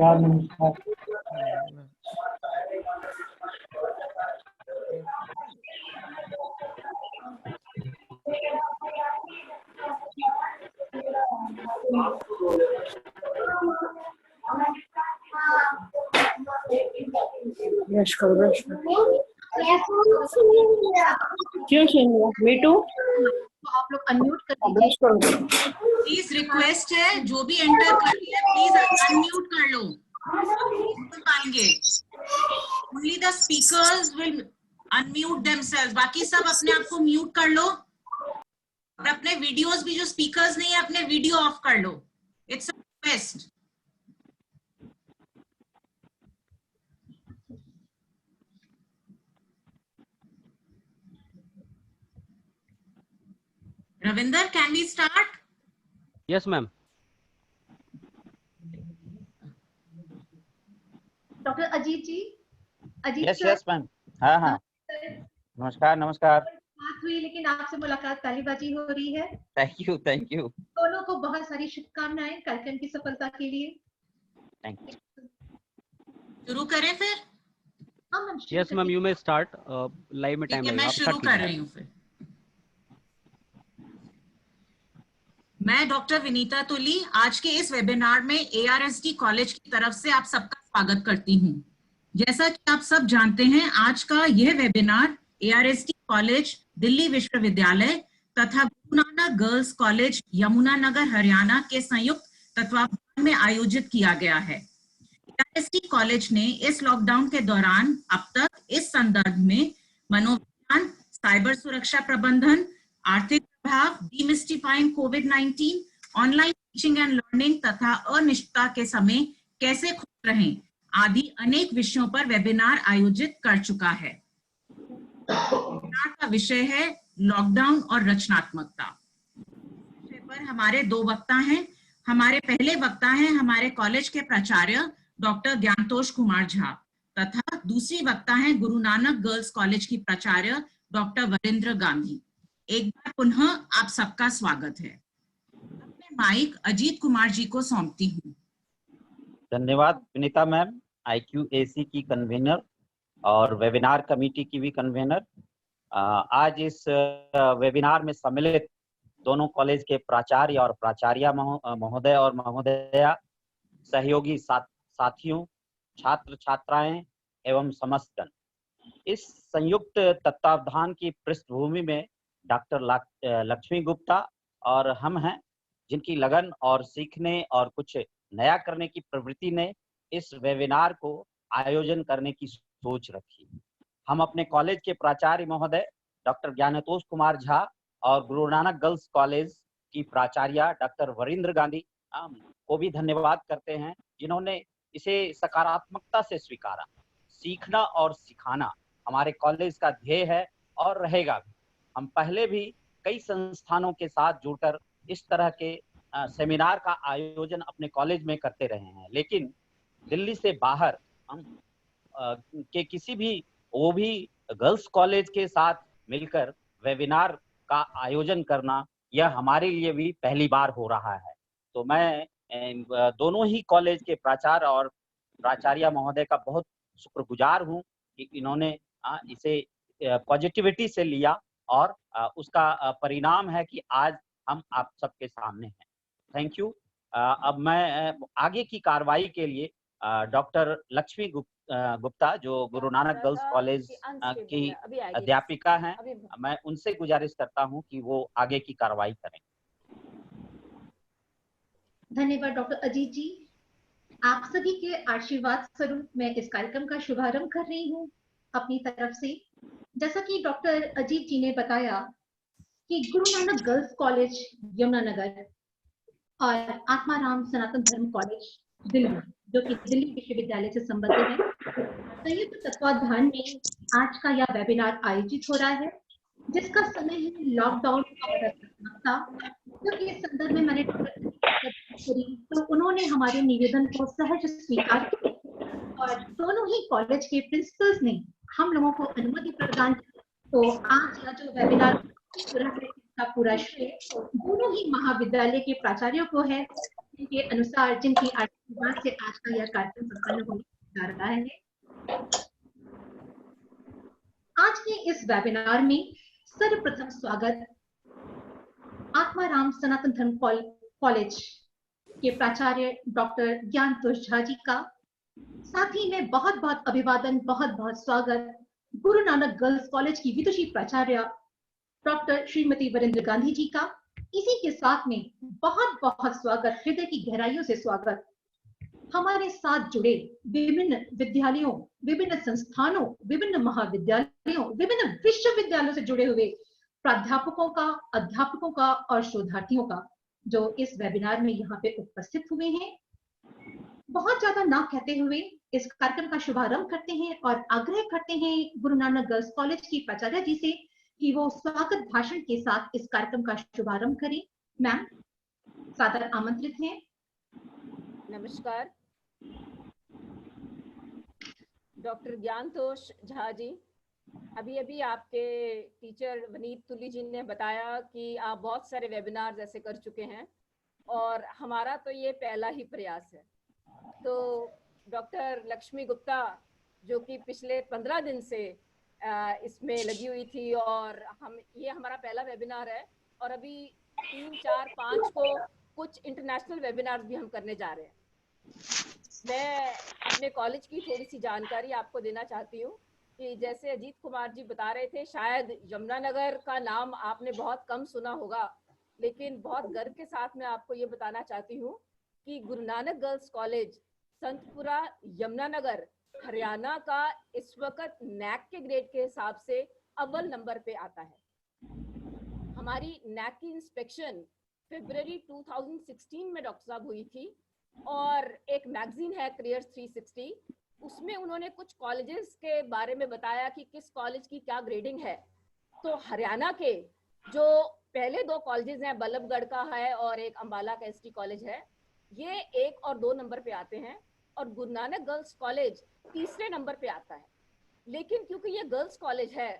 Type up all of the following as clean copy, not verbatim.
नमस्कार नमस्कार। ब्रश करो ब्रश करो। क्यों चाहिए? मीटू तो आप लोग अनम्यूट कर दीजिए। ब्रश करो। प्लीज रिक्वेस्ट है, जो भी एंटर कर रही है प्लीज अनम्यूट कर लो, सुन पाएंगे। Only the speakers will unmute themselves, बाकी सब अपने आप को म्यूट कर लो और अपने वीडियोस भी, जो स्पीकर्स नहीं है अपने वीडियो ऑफ कर लो। It's a request. Ravinder, can we start? Yes, ma'am. Doctor Ajit ji, Ajit yes sir. Yes ma'am. हाँ हाँ, नमस्कार नमस्कार। बात हुई लेकिन आपसे मुलाकात तालीबाजी हो रही है। Thank you thank you. दोनों को बहुत सारी शुभकामनाएं कार्यक्रम की सफलता के लिए। Thank you. शुरू करें फिर? हाँ ma'am. Yes, ma'am. You may start. Live में ठीक टाइम है, लगेगा। मैं शुरू कर रही हूँ फिर। मैं डॉक्टर विनीता तुली आज के इस वेबिनार में ARSD कॉलेज की तरफ से आप सबका स्वागत करती हूँ। जैसा कि आप सब जानते हैं, आज का यह वेबिनार ARSD कॉलेज दिल्ली विश्वविद्यालय तथा गुरु नानक गर्ल्स कॉलेज यमुनानगर हरियाणा के संयुक्त तत्वावधान में आयोजित किया गया है। ARSD कॉलेज ने इस लॉकडाउन के दौरान अब तक इस संदर्भ में मनोविज्ञान, साइबर सुरक्षा प्रबंधन, आर्थिक प्रभाव, डीमिस्टिफाइंग कोविड-19, ऑनलाइन टीचिंग एंड लर्निंग तथा अनिश्चितता के समय कैसे खुश रहें आदि अनेक विषयों पर वेबिनार आयोजित कर चुका है। वेबिनार का विषय है लॉकडाउन और रचनात्मकता। विषय पर हमारे दो वक्ता हैं। हमारे पहले वक्ता हैं हमारे कॉलेज के प्राचार्य डॉक्टर ज्ञानतोष कुमार झा तथा दूसरी वक्ता हैं गुरु नानक गर्ल्स कॉलेज की प्राचार्य डॉक्टर वरिंद्र गांधी। एक बार पुनः आप सबका स्वागत है। अब मैं माइक अजीत कुमार जी को सौंपती हूँ। धन्यवाद विनीता मैम, IQAC की कन्वीनर और वेबिनार कमेटी की भी कन्वीनर। आज इस वेबिनार में सम्मिलित दोनों कॉलेज के प्राचार्य और प्राचार्य महोदय और महोदया, सहयोगी साथियों, छात्र छात्राएं एवं समस्त गण, इस संयुक्त तत्वावधान की पृष्ठभूमि में डॉक्टर लक्ष्मी गुप्ता और हम हैं, जिनकी लगन और सीखने और कुछ नया करने की प्रवृत्ति ने इस वेबिनार को आयोजन करने की सोच रखी। हम अपने कॉलेज के प्राचार्य महोदय डॉक्टर ज्ञानतोष कुमार झा और गुरु नानक गर्ल्स कॉलेज की प्राचार्य डॉक्टर वरिंद्र गांधी को भी धन्यवाद करते हैं, जिन्होंने इसे सकारात्मकता से स्वीकारा। सीखना और सिखाना हमारे कॉलेज का ध्येय है और रहेगा भी। हम पहले भी कई संस्थानों के साथ जुड़कर इस तरह के सेमिनार का आयोजन अपने कॉलेज में करते रहे हैं, लेकिन दिल्ली से बाहर हम के किसी भी, वो भी गर्ल्स कॉलेज के साथ मिलकर वेबिनार का आयोजन करना, यह हमारे लिए भी पहली बार हो रहा है। तो मैं दोनों ही कॉलेज के प्राचार्य और प्राचार्य महोदय का बहुत शुक्रगुजार हूँ कि इन्होंने इसे पॉजिटिविटी से लिया और उसका परिणाम है कि आज हम आप सबके सामने हैं। Thank you. अब मैं आगे की कार्रवाई के लिए डॉक्टर लक्ष्मी गुप्ता, जो गुरु नानक गर्ल्स कॉलेज की अध्यापिका हैं, मैं उनसे गुजारिश करता हूं कि वो आगे की कार्रवाई करें। धन्यवाद डॉक्टर अजीत जी। आप सभी के आशीर्वाद स्वरूप मैं इस कार्यक्रम का शुभारंभ कर रही हूँ अपनी तरफ से। जैसा कि डॉक्टर अजीत जी ने बताया कि गुरु नानक गर्ल्स कॉलेज यमुनानगर और आत्माराम सनातन धर्म कॉलेज दिल्ली, जो कि दिल्ली विश्वविद्यालय से संबद्ध है, संयुक्त तत्वावधान में आज का यह वेबिनार आयोजित हो रहा है, जिसका समय है लॉकडाउन और रचनात्मकता। क्योंकि इस संदर्भ में मैंने तो उन्होंने हमारे निवेदन को सहज स्वीकार किया और दोनों ही कॉलेज के प्रिंसिपल्स ने हम लोगों को अनुमति प्रदान की। तो आज का जो वेबिनार का पूरा श्रेय दोनों ही महाविद्यालय के प्राचार्यों को है, जिनके अनुसार, जिनकी आर्थिक आशीर्वाद से आज का यह कार्यक्रम संपन्न होने जा रहा है। आज के इस वेबिनार में सर्वप्रथम स्वागत आत्माराम सनातन धर्म कॉलेज के प्राचार्य डॉक्टर ज्ञानतोष झा जी का, साथ ही में बहुत बहुत अभिवादन, बहुत बहुत स्वागत गुरु नानक गर्ल्स कॉलेज की विदुषी प्राचार्य डॉक्टर श्रीमती वरिंद्र गांधी जी का। इसी के साथ में बहुत बहुत स्वागत, हृदय की गहराइयों से स्वागत हमारे साथ जुड़े विभिन्न विद्यालयों, विभिन्न संस्थानों, विभिन्न महाविद्यालयों, विभिन्न विश्वविद्यालयों से जुड़े हुए प्राध्यापकों का, अध्यापकों का और शोधार्थियों का, जो इस वेबिनार में यहाँ पे उपस्थित हुए हैं। बहुत ज्यादा ना कहते हुए इस कार्यक्रम का शुभारंभ करते हैं और आग्रह करते हैं गुरु नानक गर्ल्स कॉलेज की प्राचार्य जी से कि वो स्वागत भाषण के साथ इस कार्यक्रम का शुभारंभ करें। मैम सादर आमंत्रित हैं। नमस्कार। डॉक्टर ज्ञानतोष झा जी, अभी आपके टीचर वनीत तुली जी ने बताया कि आप बहुत सारे वेबिनार ऐसे कर चुके हैं और हमारा तो ये पहला ही प्रयास है। तो डॉक्टर लक्ष्मी गुप्ता जो कि पिछले 15 दिन से इसमें लगी हुई थी और ये हमारा पहला वेबिनार है और अभी 3, 4, 5 को कुछ इंटरनेशनल वेबिनार भी हम करने जा रहे हैं। मैं अपने कॉलेज की थोड़ी सी जानकारी आपको देना चाहती हूँ कि जैसे अजीत कुमार जी बता रहे थे, शायद यमुनानगर का नाम आपने बहुत कम सुना होगा, लेकिन बहुत गर्व के साथ मैं आपको ये बताना चाहती हूँ कि गुरु नानक गर्ल्स कॉलेज संतपुरा यमुनानगर हरियाणा का इस वक्त नैक के ग्रेड के हिसाब से अव्वल नंबर पे आता है। हमारी नैक की इंस्पेक्शन फरवरी 2016 में डॉक्टर साहब हुई थी और एक मैगजीन है करियर 360, उसमें उन्होंने कुछ कॉलेजेस के बारे में बताया कि किस कॉलेज की क्या ग्रेडिंग है। तो हरियाणा के जो पहले 2 कॉलेजेस हैं, बल्लभगढ़ का है और एक अंबाला का एसटी कॉलेज है, ये 1 और 2 नंबर पे आते हैं और गुरु नानक गर्ल्स कॉलेज तीसरे नंबर पे आता है। लेकिन क्योंकि ये गर्ल्स कॉलेज है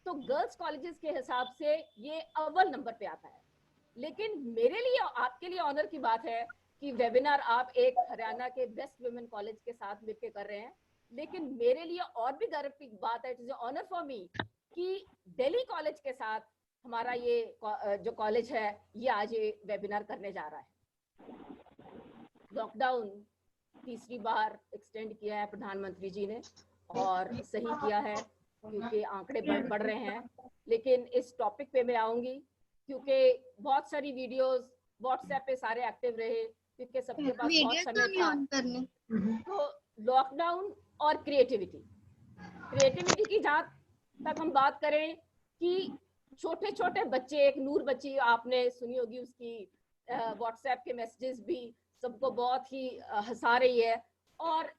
तो गर्ल्स कॉलेजेस के हिसाब से ये अव्वल नंबर पे आता है। लेकिन मेरे लिए, आपके लिए ऑनर की बात है कि वेबिनार आप एक हरियाणा के बेस्ट वुमेन कॉलेज के साथ मिलकर कर रहे हैं। लेकिन मेरे लिए और भी गर्व की बात है, it is honour for me कि दिल्ली कॉलेज के साथ हमारा ये जो कॉलेज है ये आज ये वेबिनार करने जा रहा है। लॉकडाउन तीसरी बार एक्सटेंड किया है प्रधानमंत्री जी ने और सही किया है क्योंकि आंकड़े बढ़ रहे हैं। लेकिन इस टॉपिक पे मैं आऊंगी क्योंकि बहुत सारी वीडियोस व्हाट्सएप पे सारे एक्टिव रहे क्योंकि सबके पास बहुत समय था। तो लॉकडाउन और क्रिएटिविटी की जहाँ तक हम बात करें कि छोटे छोटे बच्चे, एक नूर बच्ची आपने सुनी होगी, उसकी व्हाट्सएप के मैसेजेस भी सबको बहुत ही हंसा रही है और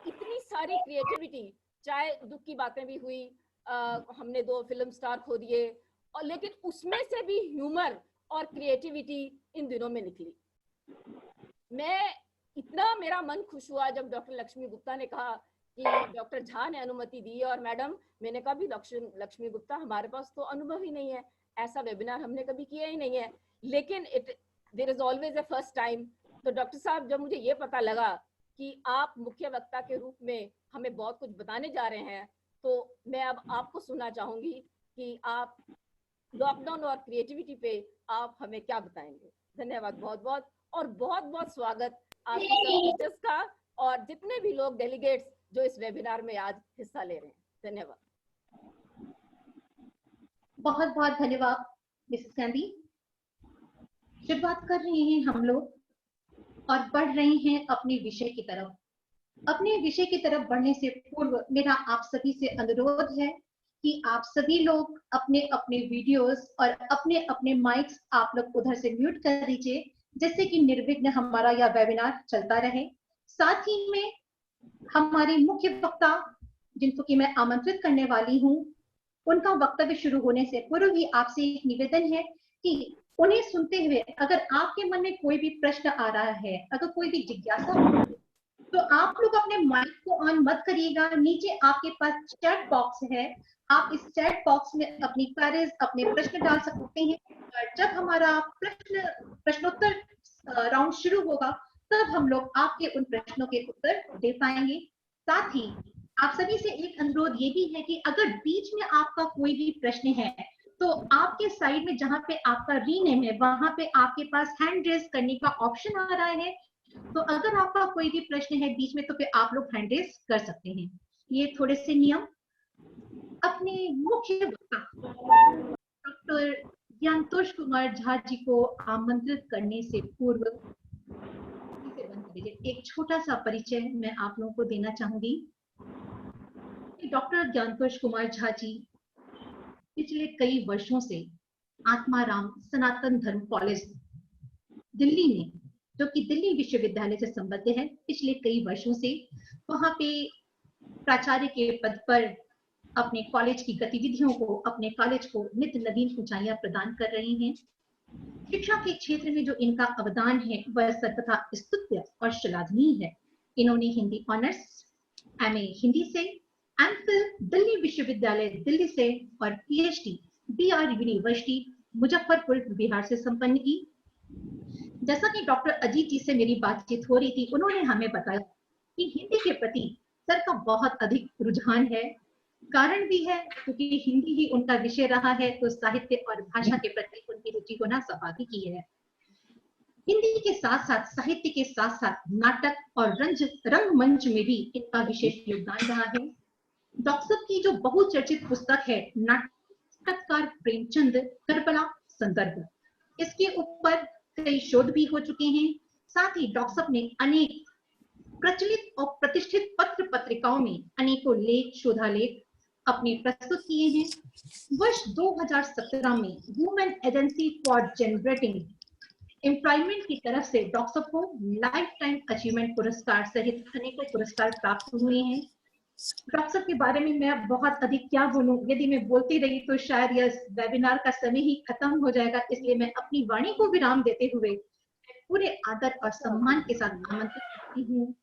इतनी सारी क्रिएटिविटी, चाहे दुख की बातें भी हुई, हमने 2 फिल्म स्टार खो दिए और लेकिन उसमें से भी ह्यूमर और क्रिएटिविटी इन दिनों में निकली। मेरा मन खुश हुआ जब डॉक्टर लक्ष्मी गुप्ता ने कहा कि डॉक्टर झा ने अनुमति दी और मैडम, मैंने कहा भी लक्ष्मी गुप्ता हमारे पास तो अनुभव ही नहीं है, ऐसा वेबिनार हमने कभी किया ही नहीं है, लेकिन there is always a first time. तो डॉक्टर साहब, जब मुझे ये पता लगा कि आप मुख्य वक्ता के रूप में हमें बहुत कुछ बताने जा रहे हैं, तो मैं अब आपको सुनना चाहूंगी कि आप लॉकडाउन और क्रिएटिविटी पे आप हमें क्या बताएंगे। धन्यवाद बहुत बहुत, और बहुत बहुत स्वागत आपके सब टीचर्स का और जितने भी लोग डेलीगेट्स जो इस वेबिनार में आज हिस्सा ले रहे हैं। धन्यवाद। बहुत बहुत धन्यवाद मिसेस गांधी। शुरुआत कर रहे हैं हम लोग और बढ़ रहे हैं अपने विषय की तरफ। अपने विषय की तरफ बढ़ने से पूर्व मेरा आप सभी से अनुरोध है कि आप सभी लोग अपने अपने वीडियोस और अपने अपने माइक्स आप लोग उधर से म्यूट कर दीजिए, जिससे कि निर्विघ्न हमारा यह वेबिनार चलता रहे। साथ ही में हमारे मुख्य वक्ता जिनको कि मैं आमंत्रित करने वाली हूँ, उनका वक्तव्य शुरू होने से पूर्व ही आपसे एक निवेदन है कि उन्हें सुनते हुए अगर आपके मन में कोई भी प्रश्न आ रहा है, अगर कोई भी जिज्ञासा हो, तो आप लोग अपने माइक को ऑन मत करिएगा। नीचे आपके पास चैट बॉक्स है, आप इस चैट बॉक्स में अपनी क्वेरीज, अपने प्रश्न डाल सकते हैं और जब हमारा प्रश्नोत्तर राउंड शुरू होगा तब हम लोग आपके उन प्रश्नों के उत्तर दे पाएंगे। साथ ही आप सभी से एक अनुरोध ये भी है कि अगर बीच में आपका कोई भी प्रश्न है तो आपके साइड में जहां पे आपका रीनेम है वहां पे आपके पास हैंड रेज करने का ऑप्शन आ रहा है। तो अगर आपका कोई भी प्रश्न है बीच में तो फिर आप लोग हैंड रेज कर सकते हैं। ये थोड़े से नियम। अपने मुख्य वक्ता डॉक्टर ज्ञानतोष कुमार झा जी को आमंत्रित करने से पूर्व एक छोटा सा परिचय मैं आप लोगों को देना चाहूंगी। डॉक्टर ज्ञानतोष कुमार झा जी पिछले कई वर्षों से आत्माराम सनातन धर्म कॉलेज दिल्ली में, जो कि दिल्ली विश्वविद्यालय से संबद्ध है, पिछले कई वर्षों से वहां पे प्राचार्य के पद पर अपने कॉलेज की गतिविधियों को, अपने कॉलेज को नित्य नवीन ऊंचाइयां प्रदान कर रहे हैं। शिक्षा के क्षेत्र में जो इनका अवदान है वह सर्वथा स्तुत्य और श्लाघनीय है। इन्होंने हिंदी ऑनर्स, एमए हिंदी से, एमफिल दिल्ली विश्वविद्यालय दिल्ली से और PhD BR university Muzaffarpur Bihar से संपन्न की। जैसा कि डॉक्टर अजीत जी से मेरी बातचीत हो रही थी, उन्होंने हमें बताया कि हिंदी के प्रति सर का बहुत अधिक रुझान है। कारण भी है क्योंकि हिंदी ही उनका विषय रहा है, तो साहित्य और भाषा के प्रति उनकी रुचि होना स्वाभाविक ही है। हिंदी के साथ साथ साहित्य के साथ साथ नाटक और रंगमंच में भी इनका विशेष योगदान रहा है। डॉक्टर की जो बहुचर्चित पुस्तक है नाटककार प्रेमचंद करबला संदर्भ, इसके ऊपर कई शोध भी हो चुके हैं। साथ ही डॉक्टर ने अनेक प्रचलित और प्रतिष्ठित पत्र पत्रिकाओं में अनेकों लेख, शोधालेख अपने प्रस्तुत किए हैं। वर्ष 2017 में women agency for generating employment की तरफ से डॉक्टर को लाइफ टाइम अचीवमेंट पुरस्कार सहित अनेकों पुरस्कार प्राप्त हुए हैं। डॉक्टर के बारे में मैं बहुत अधिक क्या बोलूं, यदि मैं बोलती रही तो शायद यह वेबिनार का समय ही खत्म हो जाएगा। इसलिए मैं अपनी वाणी को विराम देते हुए पूरे आदर और सम्मान के साथ आमंत्रित करती हूँ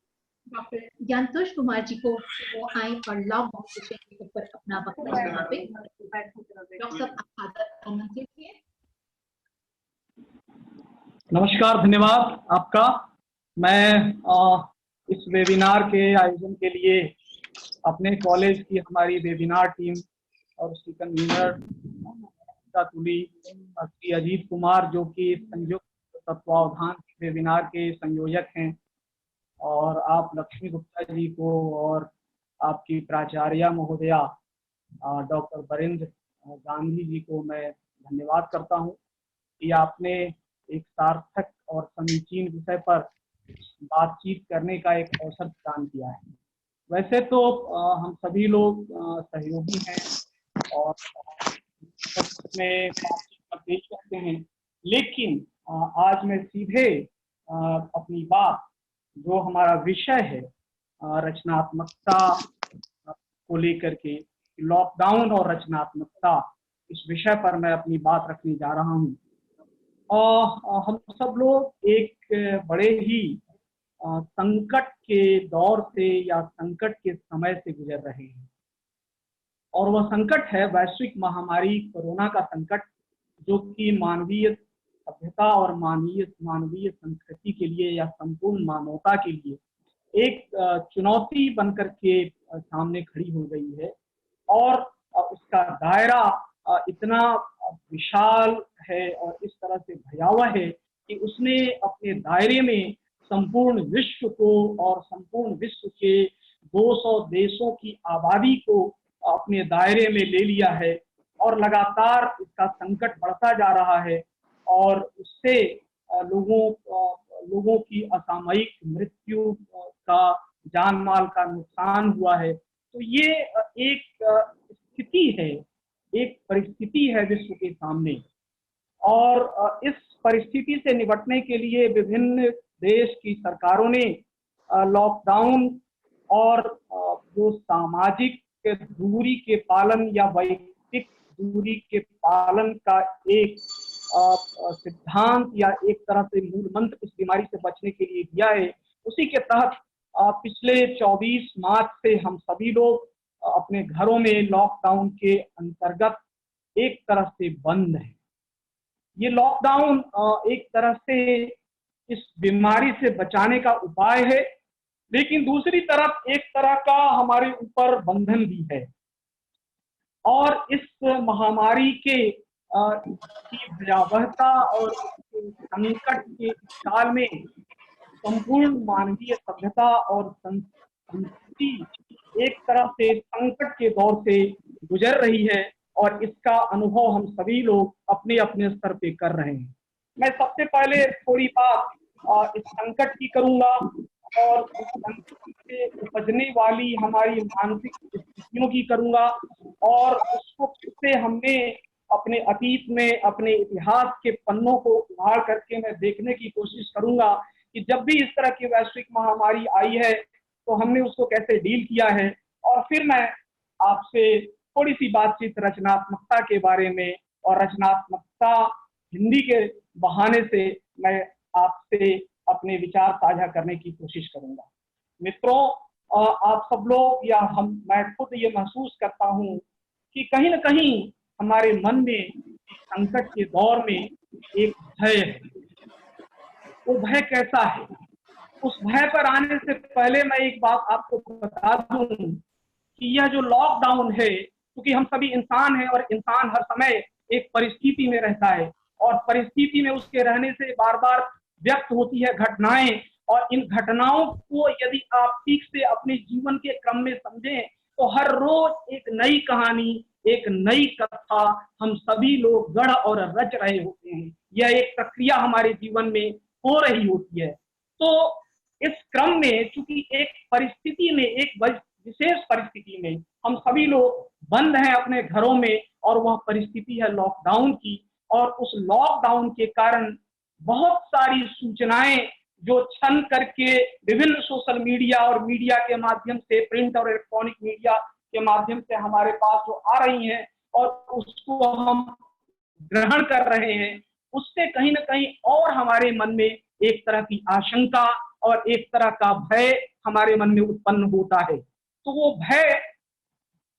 डॉक्टर ज्ञानतोष कुमार जी को वो आए और लॉकडाउन विषय के ऊपर अपना वक्तव्य यहाँ पे डॉक्टर साहब आदर आमंत्रित किए। नमस्कार, धन्यवाद आपका। मैं इस वेबिनार के आयोजन के लिए अपने कॉलेज की हमारी वेबिनार टीम और उसकी कन्वीनर तुली श्री अजीत कुमार, जो कि संयुक्त तत्वावधान वेबिनार के संयोजक हैं, और आप लक्ष्मी गुप्ता जी को और आपकी प्राचार्य महोदया डॉक्टर बरिंद्र गांधी जी को मैं धन्यवाद करता हूं कि आपने एक सार्थक और समीचीन विषय पर बातचीत करने का एक अवसर प्रदान किया है। वैसे तो हम सभी लोग सहयोगी हैं और में बातचीत करते ही रहते हैं, लेकिन आज मैं सीधे अपनी बात, जो हमारा विषय है रचनात्मकता को लेकर के, लॉकडाउन और रचनात्मकता, इस विषय पर मैं अपनी बात रखने जा रहा हूँ। हम सब लोग एक बड़े ही संकट के दौर से या संकट के समय से गुजर रहे हैं, और वह संकट है वैश्विक महामारी कोरोना का संकट, जो कि मानवीय सभ्यता और मानवीय संस्कृति के लिए या संपूर्ण मानवता के लिए एक चुनौती बनकर के सामने खड़ी हो गई है। और उसका दायरा इतना विशाल है और इस तरह से भयावह है कि उसने अपने दायरे में संपूर्ण विश्व को और संपूर्ण विश्व के 200 देशों की आबादी को अपने दायरे में ले लिया है, और लगातार इसका संकट बढ़ता जा रहा है, और उससे लोगों की असामयिक मृत्यु का, जान माल का नुकसान हुआ है। तो ये एक स्थिति है, एक परिस्थिति है विश्व के सामने, और इस परिस्थिति से निपटने के लिए विभिन्न देश की सरकारों ने लॉकडाउन और जो सामाजिक दूरी के पालन या वैयक्तिक दूरी के पालन का एक सिद्धांत या एक तरह से मूल मंत्र इस बीमारी से बचने के लिए दिया है। उसी के तहत पिछले 24 मार्च से हम सभी लोग अपने घरों में लॉकडाउन के अंतर्गत एक तरह से बंद है। ये लॉकडाउन एक तरह से इस बीमारी से बचाने का उपाय है, लेकिन दूसरी तरफ एक तरह का हमारे ऊपर बंधन भी है। और इस महामारी के की भयावहता और इसके संकट के काल में संपूर्ण मानवीय सभ्यता और संस्कृति एक तरह से संकट के दौर से गुजर रही है, और इसका अनुभव हम सभी लोग अपने अपने स्तर पे कर रहे हैं। मैं सबसे पहले थोड़ी बात इस संकट की करूंगा और उस संकट से उपजने वाली हमारी मानसिक स्थितियों की करूंगा, और उसको किससे हमने अपने अतीत में अपने इतिहास के पन्नों को उभार करके मैं देखने की कोशिश करूंगा कि जब भी इस तरह की वैश्विक महामारी आई है तो हमने उसको कैसे डील किया है। और फिर मैं आपसे थोड़ी सी बातचीत रचनात्मकता के बारे में, और रचनात्मकता हिंदी के बहाने से मैं आपसे अपने विचार साझा करने की कोशिश करूंगा। मित्रों, आप सब लोग या मैं खुद ये महसूस करता हूँ कि कहीं न कहीं हमारे मन में संकट के दौर में एक भय है। वो भय कैसा है? उस भय पर आने से पहले मैं एक बात आपको बता दूं कि यह जो लॉकडाउन है, क्योंकि हम सभी इंसान हैं और इंसान हर समय एक परिस्थिति में रहता है, और परिस्थिति में उसके रहने से बार बार व्यक्त होती है घटनाएं, और इन घटनाओं को यदि आप ठीक से अपने जीवन के क्रम में समझें तो हर रोज एक नई कहानी, एक नई कथा हम सभी लोग गढ़ और रच रहे होते हैं। यह एक प्रक्रिया हमारे जीवन में हो रही होती है। तो इस क्रम में चूंकि एक परिस्थिति में, एक विशेष परिस्थिति में हम सभी लोग बंद हैं अपने घरों में, और वह परिस्थिति है लॉकडाउन की। और उस लॉकडाउन के कारण बहुत सारी सूचनाएं जो छन करके विभिन्न सोशल मीडिया और मीडिया के माध्यम से, प्रिंट और इलेक्ट्रॉनिक मीडिया के माध्यम से हमारे पास जो आ रही हैं और उसको हम ग्रहण कर रहे हैं, उससे कहीं ना कहीं और हमारे मन में एक तरह की आशंका और एक तरह का भय हमारे मन में उत्पन्न होता है। तो वो भय,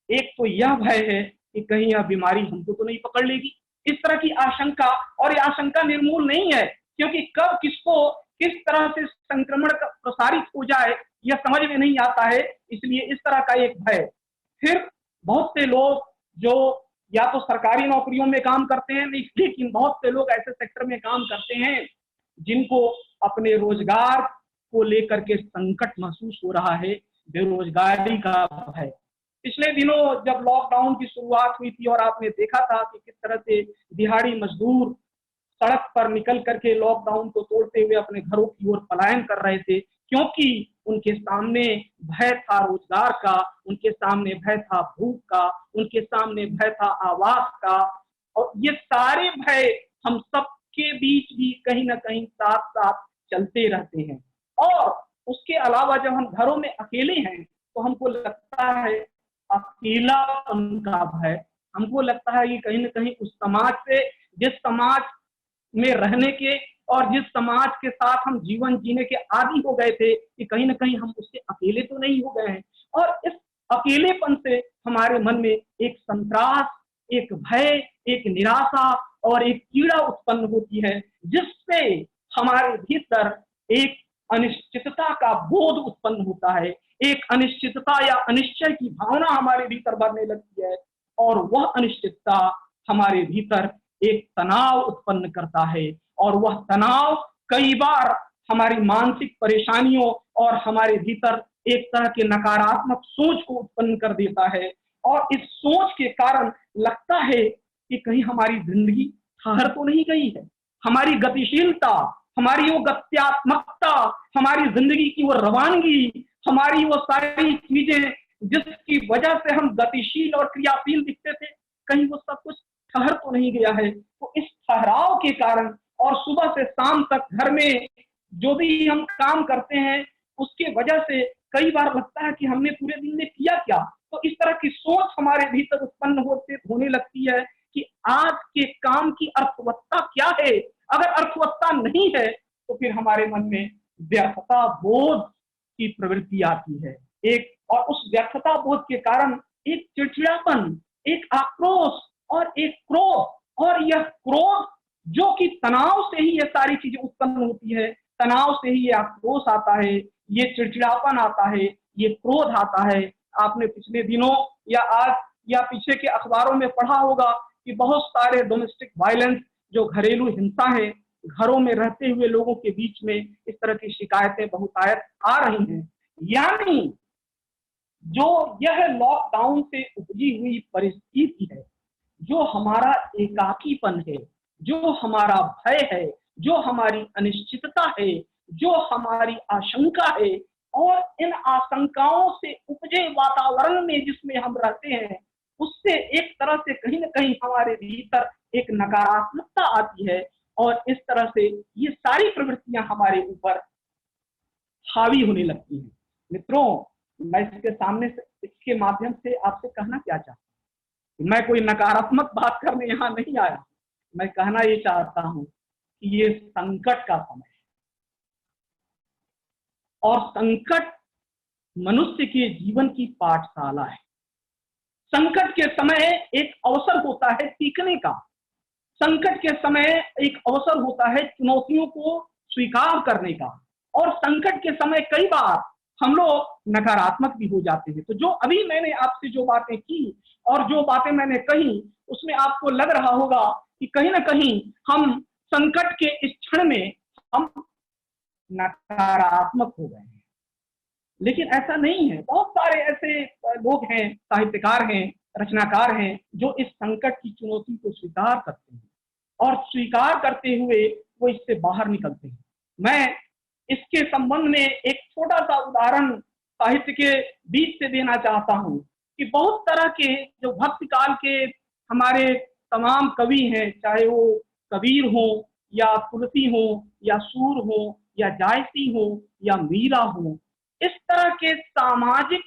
एक तो यह भय है कि कहीं यह बीमारी हमको तो नहीं पकड़ लेगी, इस तरह की आशंका। और यह आशंका निर्मूल नहीं है, क्योंकि कब किसको किस तरह से संक्रमण प्रसारित हो जाए यह समझ में नहीं आता है, इसलिए इस तरह का एक भय। फिर बहुत से लोग जो या तो सरकारी नौकरियों में काम करते हैं, लेकिन बहुत से लोग ऐसे सेक्टर में काम करते हैं जिनको अपने रोजगार को लेकर के संकट महसूस हो रहा है, बेरोजगारी का भय। पिछले दिनों जब लॉकडाउन की शुरुआत हुई थी और आपने देखा था कि किस तरह से दिहाड़ी मजदूर सड़क पर निकल करके लॉकडाउन को तोड़ते हुए अपने घरों की ओर पलायन कर रहे थे, क्योंकि उनके सामने भय था रोजगार का, उनके सामने भय था भूख का, उनके सामने भय था आवास का। और ये सारे भय हम सबके बीच भी कहीं ना कहीं साथ साथ चलते रहते हैं। और उसके अलावा जब हम घरों में अकेले हैं तो हमको लगता है अकेलापन का भय, हमको लगता है कि कहीं ना कहीं उस समाज से, जिस समाज में रहने के और जिस समाज के साथ हम जीवन जीने के आदी हो गए थे, कि कहीं ना कहीं हम उससे अकेले तो नहीं हो गए हैं। और इस अकेलेपन से हमारे मन में एक संतरास, एक भय, एक निराशा और एक कीड़ा उत्पन्न होती है, जिससे हमारे भीतर एक अनिश्चितता का बोध उत्पन्न होता है, एक अनिश्चितता या अनिश्चय की भावना हमारे भीतर बढ़ने लगती है, और वह अनिश्चितता हमारे भीतर एक तनाव उत्पन्न करता है, और वह तनाव कई बार हमारी मानसिक परेशानियों और हमारे भीतर एक तरह के नकारात्मक सोच को उत्पन्न कर देता है। और इस सोच के कारण लगता है कि कहीं हमारी जिंदगी ठहर तो नहीं गई है, हमारी गतिशीलता, हमारी वो गत्यात्मकता, हमारी जिंदगी की वो रवानगी, हमारी वो सारी चीजें जिसकी वजह से हम गतिशील और क्रियाशील दिखते थे, कहीं वो सब कुछ ठहर तो नहीं गया है। तो इस ठहराव के कारण और सुबह से शाम तक घर में जो भी हम काम करते हैं उसके वजह से कई बार लगता है कि हमने पूरे दिन में किया क्या। तो इस तरह की सोच हमारे भीतर उत्पन्न होने लगती है कि आज के काम की अर्थवत्ता क्या है। अगर अर्थवत्ता नहीं है तो फिर हमारे मन में व्यर्थता बोध की प्रवृत्ति आती है एक, और उस व्यर्थता बोध के कारण एक चिड़चिड़ापन, एक आक्रोश और एक क्रोध, और यह क्रोध जो कि तनाव से ही ये सारी चीजें उत्पन्न होती है, तनाव से ही ये आक्रोश आता है, ये चिड़चिड़ापन आता है, ये क्रोध आता है। आपने पिछले दिनों या आज या पीछे के अखबारों में पढ़ा होगा कि बहुत सारे डोमेस्टिक वायलेंस, जो घरेलू हिंसा है, घरों में रहते हुए लोगों के बीच में इस तरह की शिकायतें बहुतायत आ रही हैं। यानी जो यह लॉकडाउन से उपजी हुई परिस्थिति है, जो हमारा एकाकीपन है, जो हमारा भय है, जो हमारी अनिश्चितता है, जो हमारी आशंका है, और इन आशंकाओं से उपजे वातावरण में जिसमें हम रहते हैं, उससे एक तरह से कहीं ना कहीं हमारे भीतर एक नकारात्मकता आती है, और इस तरह से ये सारी प्रवृत्तियां हमारे ऊपर हावी होने लगती हैं। मित्रों, मैं इसके माध्यम से आपसे कहना क्या चाहता हूँ, मैं कोई नकारात्मक बात करने यहाँ नहीं आया। मैं कहना ये चाहता हूँ कि ये संकट का समय है, और संकट मनुष्य के जीवन की पाठशाला है। संकट के समय एक अवसर होता है सीखने का, संकट के समय एक अवसर होता है चुनौतियों को स्वीकार करने का, और संकट के समय कई बार हम लोग नकारात्मक भी हो जाते हैं। तो जो अभी मैंने आपसे जो बातें की और जो बातें मैंने कही, उसमें आपको लग रहा होगा कि कहीं ना कहीं हम संकट के इस क्षण में हम नकारात्मक हो गए हैं, लेकिन ऐसा नहीं है। बहुत सारे ऐसे लोग हैं, साहित्यकार हैं, रचनाकार हैं, जो इस संकट की चुनौती को स्वीकार करते हैं, और स्वीकार करते हुए वो इससे बाहर निकलते हैं। मैं इसके संबंध में एक छोटा सा उदाहरण साहित्य के बीच से देना चाहता हूँ कि बहुत तरह के जो भक्ति काल के हमारे तमाम कवि हैं, चाहे वो कबीर हो या तुलसी हो या सूर हो या जायसी हो या मीरा हो, इस तरह के सामाजिक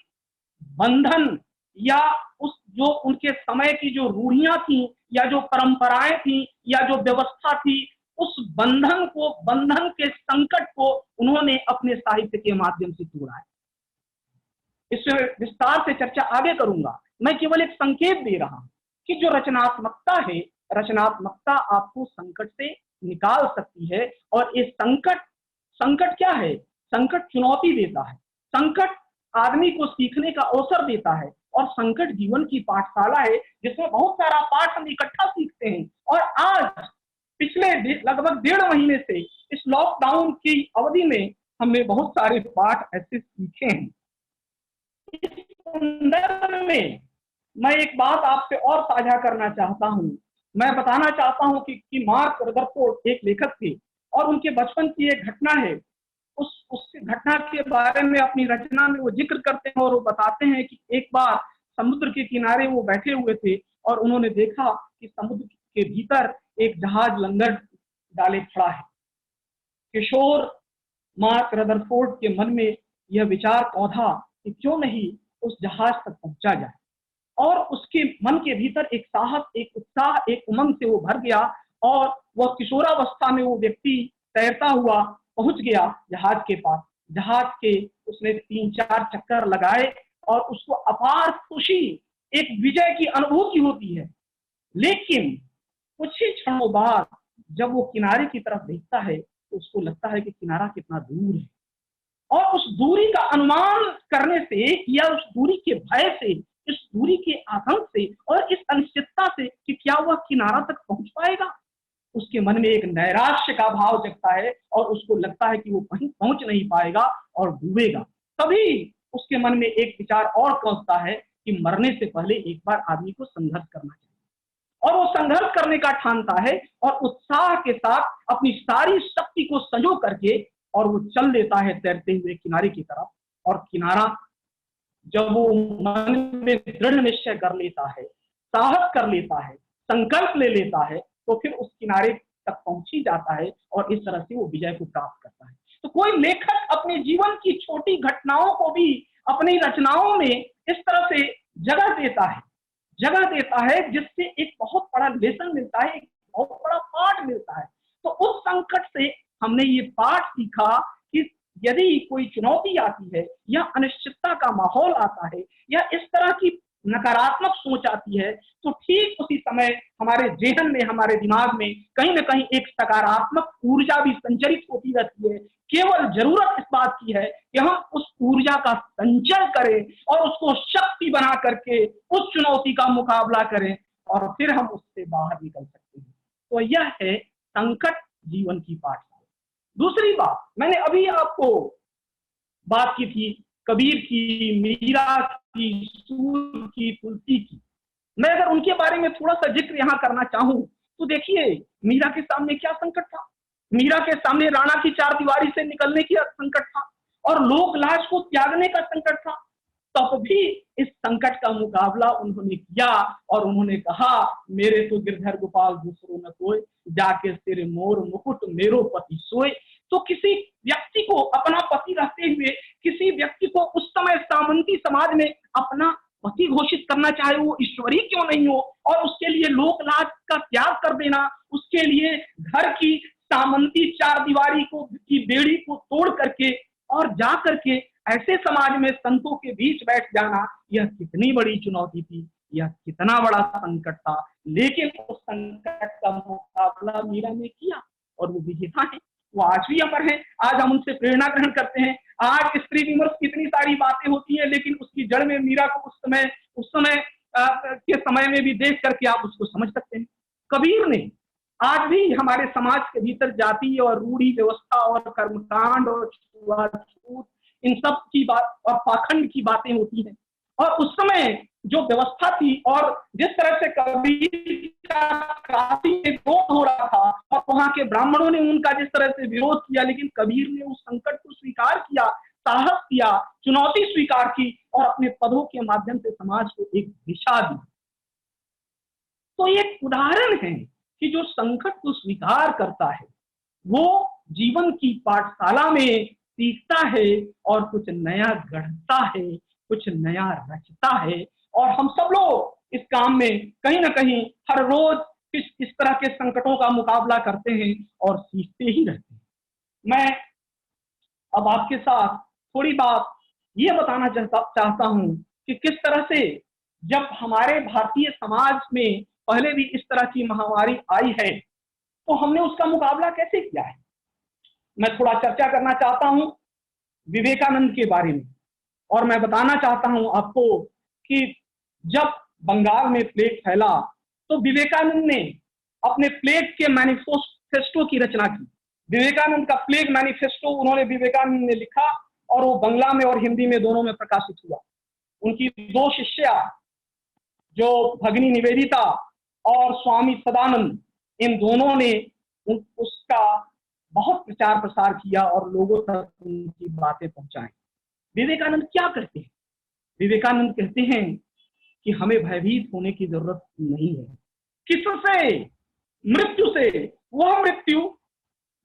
बंधन या उस जो उनके समय की जो रूढ़ियां थी या जो परंपराएं थी या जो व्यवस्था थी, उस बंधन के संकट को उन्होंने अपने साहित्य के माध्यम से तोड़ा है। इससे विस्तार से चर्चा आगे करूंगा। मैं केवल एक संकेत दे रहा हूं कि जो रचनात्मकता है, रचनात्मकता आपको संकट से निकाल सकती है। और ये संकट क्या है? संकट चुनौती देता है, संकट आदमी को सीखने का अवसर देता है, और संकट जीवन की पाठशाला है जिसमें बहुत सारा पाठ हम इकट्ठा सीखते हैं। और आज पिछले लगभग 1.5 महीने से इस लॉकडाउन की अवधि में हमने बहुत सारे पाठ ऐसे सीखे हैं। इस संदर्भ में मैं एक बात आपसे और साझा करना चाहता हूं। मैं बताना चाहता हूं कि मार्क रदरफोर्ड एक लेखक थे, और उनके बचपन की एक घटना है। उस घटना के बारे में अपनी रचना में वो जिक्र करते हैं, और वो बताते हैं कि एक बार समुद्र के किनारे वो बैठे हुए थे, और उन्होंने देखा कि समुद्र के भीतर एक जहाज लंगर डाले खड़ा है। किशोर मार्क रदरफोर्ड के मन में यह विचार पौधा कि क्यों नहीं उस जहाज तक पहुंचा जाए, और उसके मन के भीतर एक साहस, एक उत्साह, एक उमंग से वो भर गया, और वह किशोरावस्था में वो व्यक्ति तैरता हुआ पहुंच गया जहाज के पास। जहाज के उसने 3-4 चक्कर लगाए, और उसको अपार खुशी, एक विजय की अनुभूति होती है। लेकिन कुछ ही क्षणों बाद जब वो किनारे की तरफ देखता है, तो उसको लगता है कि किनारा कितना दूर है, और उस दूरी का अनुमान करने से या उस दूरी के भय से, इस दूरी के आतंक से और इस अनिश्चितता से कि क्या वह किनारा तक पहुंच पाएगा, उसके मन में एक नैराश्य का भाव जगता है, और उसको लगता है कि वो कहीं पहुंच नहीं पाएगा और डूबेगा। तभी उसके मन में एक विचार और पहुंचता है कि मरने से पहले एक बार आदमी को संघर्ष करना चाहिए, और वो संघर्ष करने का ठानता है, और उत्साह के साथ अपनी सारी शक्ति को संजो करके और वो चल देता है तैरते हुए किनारे की तरफ। और किनारा जब वो मन में दृढ़ निश्चय कर लेता है, साहस कर लेता है, संकल्प ले लेता है, तो फिर उस किनारे तक पहुंच ही जाता है, और इस तरह से वो विजय को प्राप्त करता है। तो कोई लेखक अपने जीवन की छोटी घटनाओं को भी अपनी रचनाओं में इस तरह से जगह देता है जिससे एक बहुत बड़ा लेसन मिलता है, एक बहुत बड़ा पाठ मिलता है। तो उस संकट से हमने ये पाठ सीखा कि यदि कोई चुनौती आती है या अनिश्चितता का माहौल आता है या इस तरह की नकारात्मक सोच आती है, तो ठीक उसी समय हमारे जेहन में, हमारे दिमाग में कहीं ना कहीं एक सकारात्मक ऊर्जा भी संचरित होती रहती है। केवल जरूरत इस बात की है कि हम उस ऊर्जा का संचय करें और उसको शक्ति बना करके उस चुनौती का मुकाबला करें और फिर हम उससे बाहर निकल सकते हैं। तो यह है संकट जीवन की पाठशाला। दूसरी बात, मैंने अभी आपको बात की थी कबीर की, मीरा की, सूर की, तुलसी की। मैं अगर उनके बारे में थोड़ा सा जिक्र यहाँ करना चाहूं तो देखिए, मीरा के सामने क्या संकट था। मीरा के सामने राणा की चार दीवारी से निकलने की संकट था और लोक लाज को त्यागने का संकट था। तब भी इस संकट का मुकाबला उन्होंने किया और उन्होंने कहा, मेरे तो गिरधर गोपाल दूसरों न कोई, जाके सिर मोर मुकुट मेरो पति सोए। तो किसी व्यक्ति को अपना पति रहते हुए किसी व्यक्ति को उस समय सामंती समाज में अपना पति घोषित करना, चाहे वो ईश्वरी क्यों नहीं हो, और उसके लिए लोक लाज का त्याग कर देना, उसके लिए घर की सामंती चार दीवारी को की बेड़ी को तोड़ करके और जा करके ऐसे समाज में संतों के बीच बैठ जाना, यह कितनी बड़ी चुनौती थी, यह कितना बड़ा संकट था। लेकिन उस संकट का मुकाबला मीरा ने किया और वो विजेता है, वो आज भी अमर है। आज हम उनसे प्रेरणा ग्रहण करते हैं। आज स्त्री विमर्श की इतनी सारी बातें होती है, लेकिन उसकी जड़ में मीरा को उस समय के समय में भी देख करके आप उसको समझ सकते हैं। कबीर ने आज भी हमारे समाज के भीतर जाति और रूढ़ी व्यवस्था और कर्मकांड और छुआछूत, इन सब की बात और पाखंड की बातें होती हैं। और उस समय जो व्यवस्था थी और जिस तरह से कबीर का काफी विरोध हो रहा था और वहां के ब्राह्मणों ने उनका जिस तरह से विरोध किया, लेकिन कबीर ने उस संकट को स्वीकार किया, साहस किया, चुनौती स्वीकार की और अपने पदों के माध्यम से समाज को एक दिशा दी। तो एक उदाहरण है कि जो संकट को स्वीकार करता है वो जीवन की पाठशाला में सीखता है और कुछ नया गढ़ता है, कुछ नया रचता है। और हम सब लोग इस काम में कहीं ना कहीं हर रोज इस तरह के संकटों का मुकाबला करते हैं और सीखते ही रहते हैं। मैं अब आपके साथ थोड़ी बात ये बताना चाहता हूं कि किस तरह से जब हमारे भारतीय समाज में पहले भी इस तरह की महामारी आई है तो हमने उसका मुकाबला कैसे किया है। मैं थोड़ा चर्चा करना चाहता हूं विवेकानंद के बारे में, और मैं बताना चाहता हूं आपको कि जब बंगाल में प्लेग फैला तो विवेकानंद ने अपने प्लेग के मैनिफेस्टो की रचना की। विवेकानंद का प्लेग मैनिफेस्टो उन्होंने विवेकानंद ने लिखा और वो बांग्ला में और हिंदी में दोनों में प्रकाशित हुआ। उनकी दो शिष्या जो भगिनी निवेदिता और स्वामी सदानंद, इन दोनों ने उसका बहुत प्रचार प्रसार किया और लोगों तक उनकी बातें पहुंचाई। विवेकानंद क्या कहते हैं? विवेकानंद कहते हैं कि हमें भयभीत होने की जरूरत नहीं है। किससे? मृत्यु से। वह मृत्यु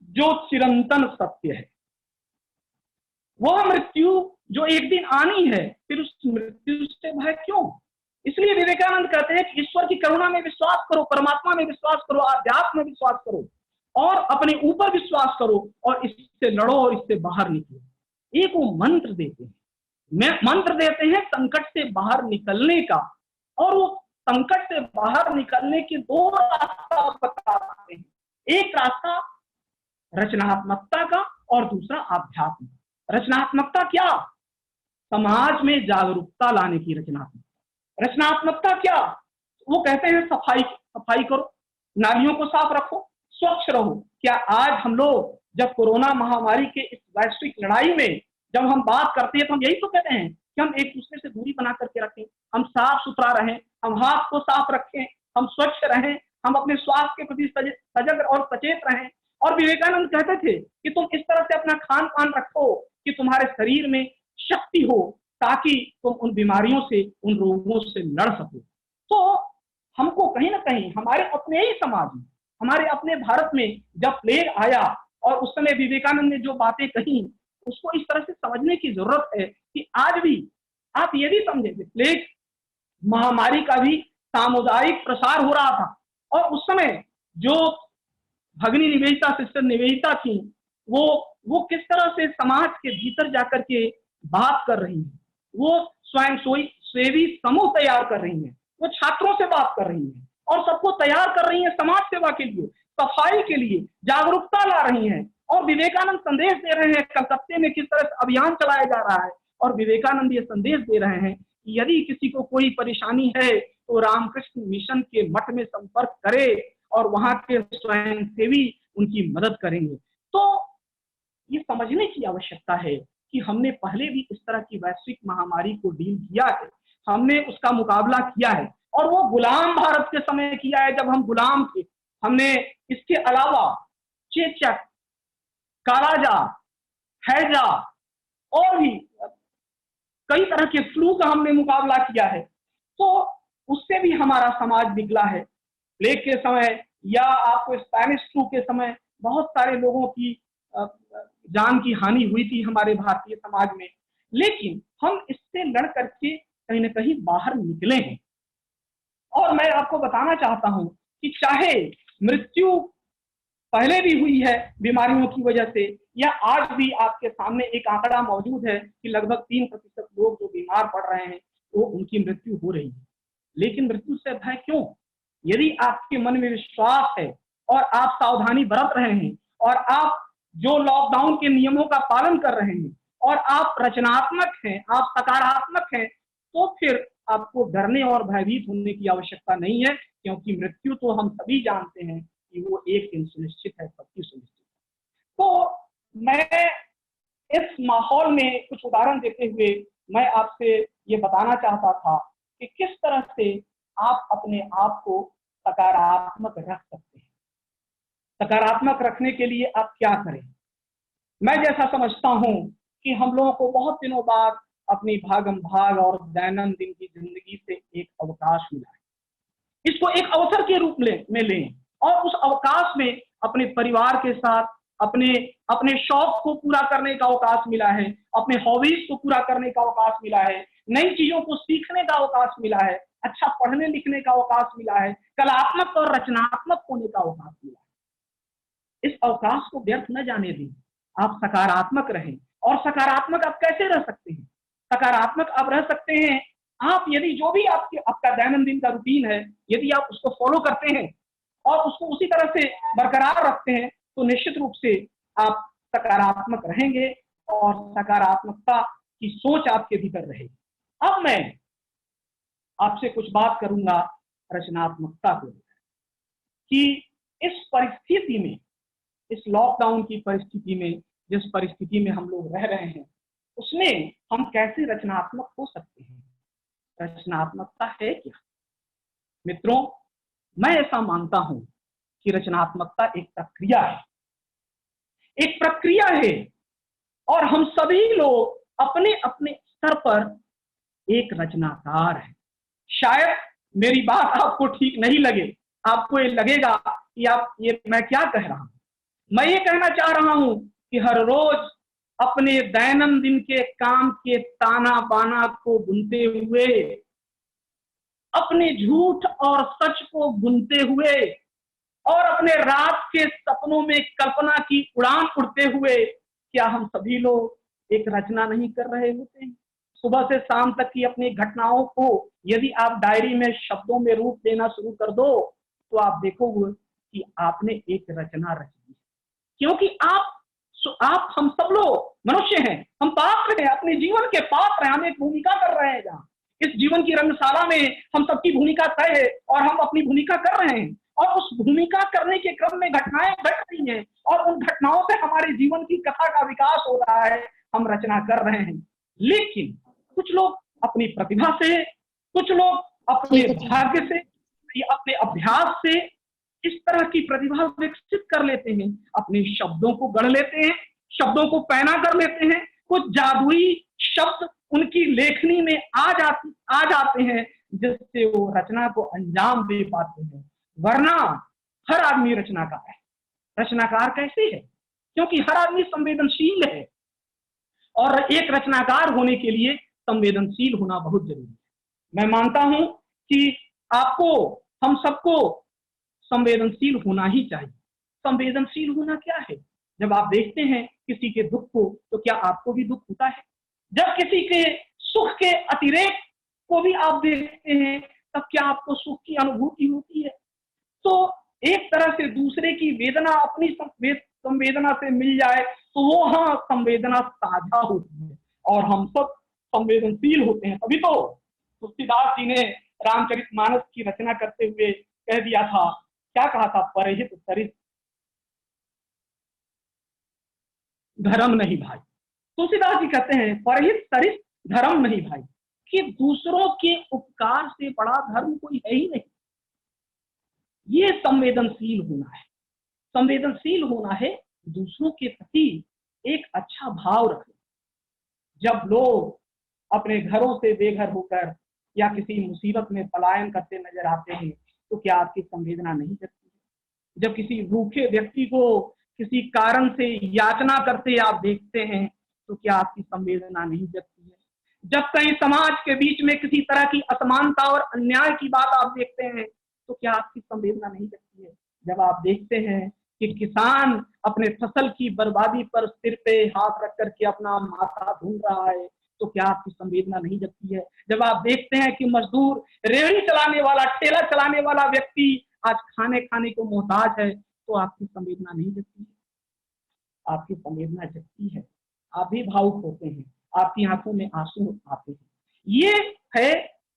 जो चिरंतन सत्य है, वह मृत्यु जो एक दिन आनी है, फिर उस मृत्यु से भय क्यों? इसलिए विवेकानंद कहते हैं कि ईश्वर की करुणा में विश्वास करो, परमात्मा में विश्वास करो, आध्यात्म में विश्वास करो और अपने ऊपर विश्वास करो और इससे लड़ो और इससे बाहर निकलो। एक वो मंत्र देते हैं, मंत्र देते हैं संकट से बाहर निकलने का, और वो संकट से बाहर निकलने के दो रास्ता बताते हैं। एक रास्ता रचनात्मकता का और दूसरा आध्यात्म। रचनात्मकता क्या? समाज में जागरूकता लाने की रचनात्मकता। रचनात्मकता क्या? वो कहते हैं सफाई करो, नालियों को साफ रखो, स्वच्छ रहो। क्या आज हम लोग जब कोरोना महामारी के इस वैश्विक लड़ाई में जब हम बात करते हैं तो हम यही तो कहते हैं कि हम एक दूसरे से दूरी बना करके रखें, हम साफ सुथरा रहें, हम हाथ को साफ रखें, हम स्वच्छ रहें, हम अपने स्वास्थ्य के प्रति सजग और सचेत रहें। और विवेकानंद कहते थे कि तुम इस तरह से अपना खान पान रखो कि तुम्हारे शरीर में शक्ति हो, ताकि तुम उन बीमारियों से, उन रोगों से लड़ सको। तो हमको कहीं ना कहीं हमारे अपने ही समाज में, हमारे अपने भारत में जब प्लेग आया और उस समय विवेकानंद ने जो बातें कही उसको इस तरह से समझने की जरूरत है कि आज भी आप ये भी समझे कि प्लेग महामारी का भी सामुदायिक प्रसार हो रहा था और उस समय जो भगिनी निवेदिता, सिस्टर निवेदिता थी, वो किस तरह से समाज के भीतर जाकर के बात कर रही है। वो सेवी समूह तैयार कर रही हैं, वो छात्रों से बात कर रही हैं और सबको तैयार कर रही हैं समाज सेवा के लिए, सफाई के लिए, जागरूकता ला रही हैं और विवेकानंद संदेश दे रहे हैं कलकत्ते में किस तरह से अभियान चलाया जा रहा है। और विवेकानंद ये संदेश दे रहे हैं कि यदि किसी को कोई परेशानी है तो रामकृष्ण मिशन के मठ में संपर्क करे और वहां के स्वयंसेवी उनकी मदद करेंगे। तो ये समझने की आवश्यकता है कि हमने पहले भी इस तरह की वैश्विक महामारी को डील किया है, हमने उसका मुकाबला किया है और वो गुलाम भारत के समय किया है जब हम गुलाम थे। हमने इसके अलावा चेचक, कालाजार, हैजा और भी कई तरह के फ्लू का हमने मुकाबला किया है, तो उससे भी हमारा समाज निकला है। प्लेग के समय या आपको स्पेनिश फ्लू के समय बहुत सारे लोगों की जान की हानि हुई थी हमारे भारतीय समाज में, लेकिन हम इससे लड़ करके कहीं ना कहीं बाहर निकले हैं। और मैं आपको बताना चाहता हूं कि चाहे मृत्यु पहले भी हुई है बीमारियों की वजह से, या आज भी आपके सामने एक आंकड़ा मौजूद है कि लगभग 3% लोग जो बीमार पड़ रहे हैं वो उनकी मृत्यु हो रही है, लेकिन मृत्यु से भय क्यों? यदि आपके मन में विश्वास है और आप सावधानी बरत रहे हैं और आप जो लॉकडाउन के नियमों का पालन कर रहे हैं और आप रचनात्मक हैं, आप सकारात्मक हैं, तो फिर आपको डरने और भयभीत होने की आवश्यकता नहीं है, क्योंकि मृत्यु तो हम सभी जानते हैं कि वो एक दिन सुनिश्चित है, सबकी सुनिश्चित है। तो मैं इस माहौल में कुछ उदाहरण देते हुए मैं आपसे ये बताना चाहता था कि किस तरह से आप अपने आप को सकारात्मक रख सकते हैं। सकारात्मक रखने के लिए आप क्या करें? मैं जैसा समझता हूं कि हम लोगों को बहुत दिनों बाद अपनी भागम भाग और दैनंदिन की जिंदगी से एक अवकाश मिला है। इसको एक अवसर के रूप में लें और उस अवकाश में अपने परिवार के साथ अपने शौक को पूरा करने का अवकाश मिला है, अपने हॉबीज को पूरा करने का अवकाश मिला है, नई चीजों को सीखने का अवकाश मिला है, अच्छा पढ़ने लिखने का अवकाश मिला है, कलात्मक और रचनात्मक होने का अवकाश मिला है। इस अवकाश को व्यर्थ न जाने दें, आप सकारात्मक रहें। और सकारात्मक आप कैसे रह सकते हैं? सकारात्मक आप रह सकते हैं आप यदि जो भी आपका दैनंदिन का रूटीन है, यदि आप उसको फॉलो करते हैं और उसको उसी तरह से बरकरार रखते हैं, तो निश्चित रूप से आप सकारात्मक रहेंगे और सकारात्मकता की सोच आपके भीतर रहेगी। अब मैं आपसे कुछ बात करूंगा रचनात्मकता को लेकर कि इस परिस्थिति में, इस लॉकडाउन की परिस्थिति में, जिस परिस्थिति में हम लोग रह रहे हैं, उसमें हम कैसे रचनात्मक हो सकते हैं। रचनात्मकता है क्या? मित्रों, मैं ऐसा मानता हूं कि रचनात्मकता एक प्रक्रिया है, एक प्रक्रिया है और हम सभी लोग अपने अपने स्तर पर एक रचनाकार है। शायद मेरी बात आपको ठीक नहीं लगे, आपको ये लगेगा कि ये मैं क्या कह रहा हूं। मैं ये कहना चाह रहा हूं कि हर रोज अपने दैनंदिन के काम के ताना बाना को बुनते हुए, अपने झूठ और सच को बुनते हुए और अपने रात के सपनों में कल्पना की उड़ान उड़ते हुए, क्या हम सभी लोग एक रचना नहीं कर रहे होते हैं? सुबह से शाम तक की अपनी घटनाओं को यदि आप डायरी में शब्दों में रूप देना शुरू कर दो, तो आप देखोगे कि आपने एक रचना रची है। क्योंकि आप हम सब लोग मनुष्य हैं, हम पात्र हैं, अपने जीवन के पात्र हैं, हम एक भूमिका कर रहे हैं। जहाँ इस जीवन की रंगशाला में हम सबकी भूमिका तय है और हम अपनी भूमिका कर रहे हैं, और उस भूमिका करने के क्रम में घटनाएं घट रही हैं और उन घटनाओं से हमारे जीवन की कथा का विकास हो रहा है, हम रचना कर रहे हैं। लेकिन कुछ लोग अपनी प्रतिभा से, कुछ लोग अपने भाग्य से या अपने अभ्यास से इस तरह की प्रतिभा विकसित कर लेते हैं, अपने शब्दों को गढ़ लेते हैं, शब्दों को पैना कर लेते हैं, कुछ जादुई शब्द उनकी लेखनी में आ जाते हैं, जिससे वो रचना को अंजाम दे पाते हैं। वरना हर आदमी रचनाकार है। रचनाकार कैसे है? क्योंकि हर आदमी संवेदनशील है और एक रचनाकार होने के लिए संवेदनशील होना बहुत जरूरी है। मैं मानता हूं कि आपको, हम सबको संवेदनशील होना ही चाहिए। संवेदनशील होना क्या है? जब आप देखते हैं किसी के दुख को, तो क्या आपको भी दुख होता है? जब किसी के सुख के अतिरेक को भी आप देखते हैं, तब क्या आपको सुख की अनुभूति होती है? तो एक तरह से दूसरे की वेदना अपनी संवेदना से मिल जाए तो वो हाँ संवेदना साझा होती है और हम सब संवेदनशील होते हैं। तभी तो तुलसीदास जी ने रामचरितमानस की रचना करते हुए कह दिया था, क्या कहा था? परहित सरित धर्म नहीं भाई। तुलसीदास जी कहते हैं परहित सरित धर्म नहीं भाई, कि दूसरों के उपकार से बड़ा धर्म कोई है ही नहीं। ये संवेदनशील होना है। संवेदनशील होना है दूसरों के प्रति एक अच्छा भाव रखना। जब लोग अपने घरों से बेघर होकर या किसी मुसीबत में पलायन करते नजर आते हैं तो क्या आपकी संवेदना नहीं जगती है? जब किसी भूखे व्यक्ति को किसी कारण से याचना करते आप देखते हैं तो क्या आपकी संवेदना नहीं जगती है? जब कहीं समाज के बीच में किसी तरह की असमानता और अन्याय की बात आप देखते हैं तो क्या आपकी संवेदना नहीं जगती है? जब आप देखते हैं कि किसान अपने फसल की बर्बादी पर सिर पे हाथ रख करके अपना माथा ढूंढ रहा है तो क्या आपकी संवेदना नहीं जगती है? जब आप देखते हैं कि मजदूर, रेहड़ी चलाने वाला, ठेला चलाने वाला व्यक्ति आज खाने को मोहताज है तो आपकी संवेदना नहीं जगती है? आपकी संवेदना जगती है। आप भी भावुक होते हैं, आपकी आंखों में आंसू आते हैं। ये है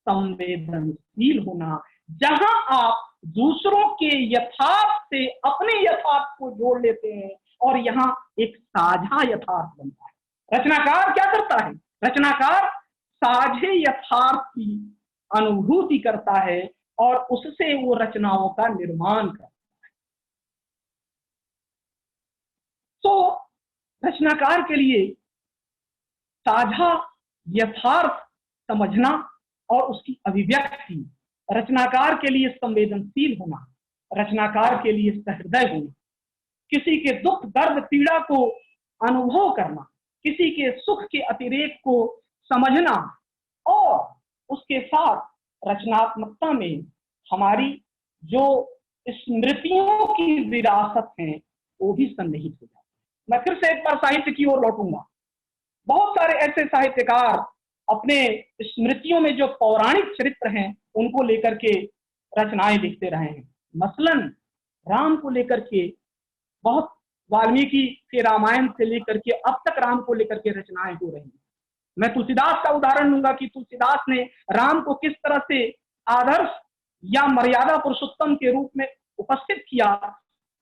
संवेदनशील होना, जहां आप दूसरों के यथार्थ से अपने यथार्थ को जोड़ लेते हैं और यहाँ एक साझा यथार्थ बनता है। रचनाकार क्या करता है? रचनाकार साझे यथार्थ की अनुभूति करता है और उससे वो रचनाओं का निर्माण करता है। तो रचनाकार के लिए साझा यथार्थ समझना और उसकी अभिव्यक्ति, रचनाकार के लिए संवेदनशील होना, रचनाकार के लिए सहृदय होना, किसी के दुख दर्द पीड़ा को अनुभव करना, किसी के सुख के अतिरेक को समझना और उसके साथ रचनात्मकता में हमारी जो स्मृतियों की विरासत है वो भी सन्निहित हो जाती है। मैं फिर से एक बार साहित्य की ओर लौटूंगा। बहुत सारे ऐसे साहित्यकार अपने स्मृतियों में जो पौराणिक चरित्र हैं उनको लेकर के रचनाएं लिखते रहे हैं। मसलन राम को लेकर के बहुत वाल्मीकि के रामायण से लेकर के अब तक राम को लेकर के रचनाएं हो रही हैं। मैं तुलसीदास का उदाहरण लूंगा कि तुलसीदास ने राम को किस तरह से आदर्श या मर्यादा पुरुषोत्तम के रूप में उपस्थित किया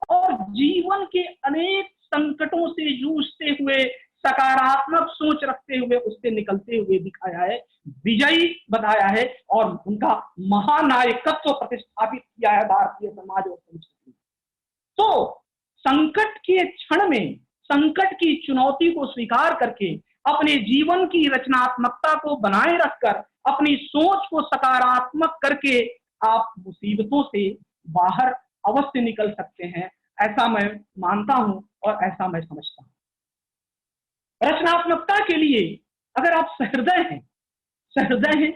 और जीवन के अनेक संकटों से जूझते हुए सकारात्मक सोच रखते हुए उससे निकलते हुए दिखाया है, विजयी बताया है और उनका महानायकत्व प्रतिष्ठापित किया है भारतीय समाज और संस्कृति। तो संकट के क्षण में संकट की चुनौती को स्वीकार करके अपने जीवन की रचनात्मकता को बनाए रखकर अपनी सोच को सकारात्मक करके आप मुसीबतों से बाहर अवश्य निकल सकते हैं, ऐसा मैं मानता हूं और ऐसा मैं समझता हूं। रचनात्मकता के लिए अगर आप सहृदय हैं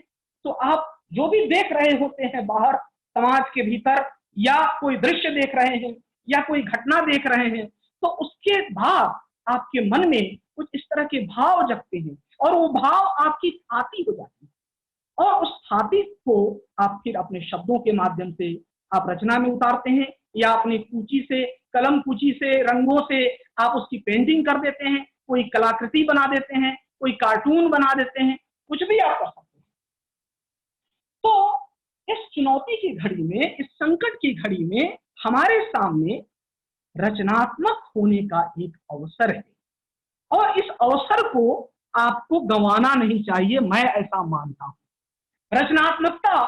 तो आप जो भी देख रहे होते हैं बाहर समाज के भीतर या कोई दृश्य देख रहे हैं या कोई घटना देख रहे हैं तो उसके भाव आपके मन में कुछ इस तरह के भाव जगते हैं और वो भाव आपकी छाती हो जाती है और उस छाती को आप फिर अपने शब्दों के माध्यम से आप रचना में उतारते हैं या अपनी कुची से, कलम कुची से, रंगों से आप उसकी पेंटिंग कर देते हैं, कोई कलाकृति बना देते हैं, कोई कार्टून बना देते हैं, कुछ भी आप कर सकते हैं। तो इस चुनौती की घड़ी में, इस संकट की घड़ी में हमारे सामने रचनात्मक होने का एक अवसर है और इस अवसर को आपको गंवाना नहीं चाहिए, मैं ऐसा मानता हूं। रचनात्मकता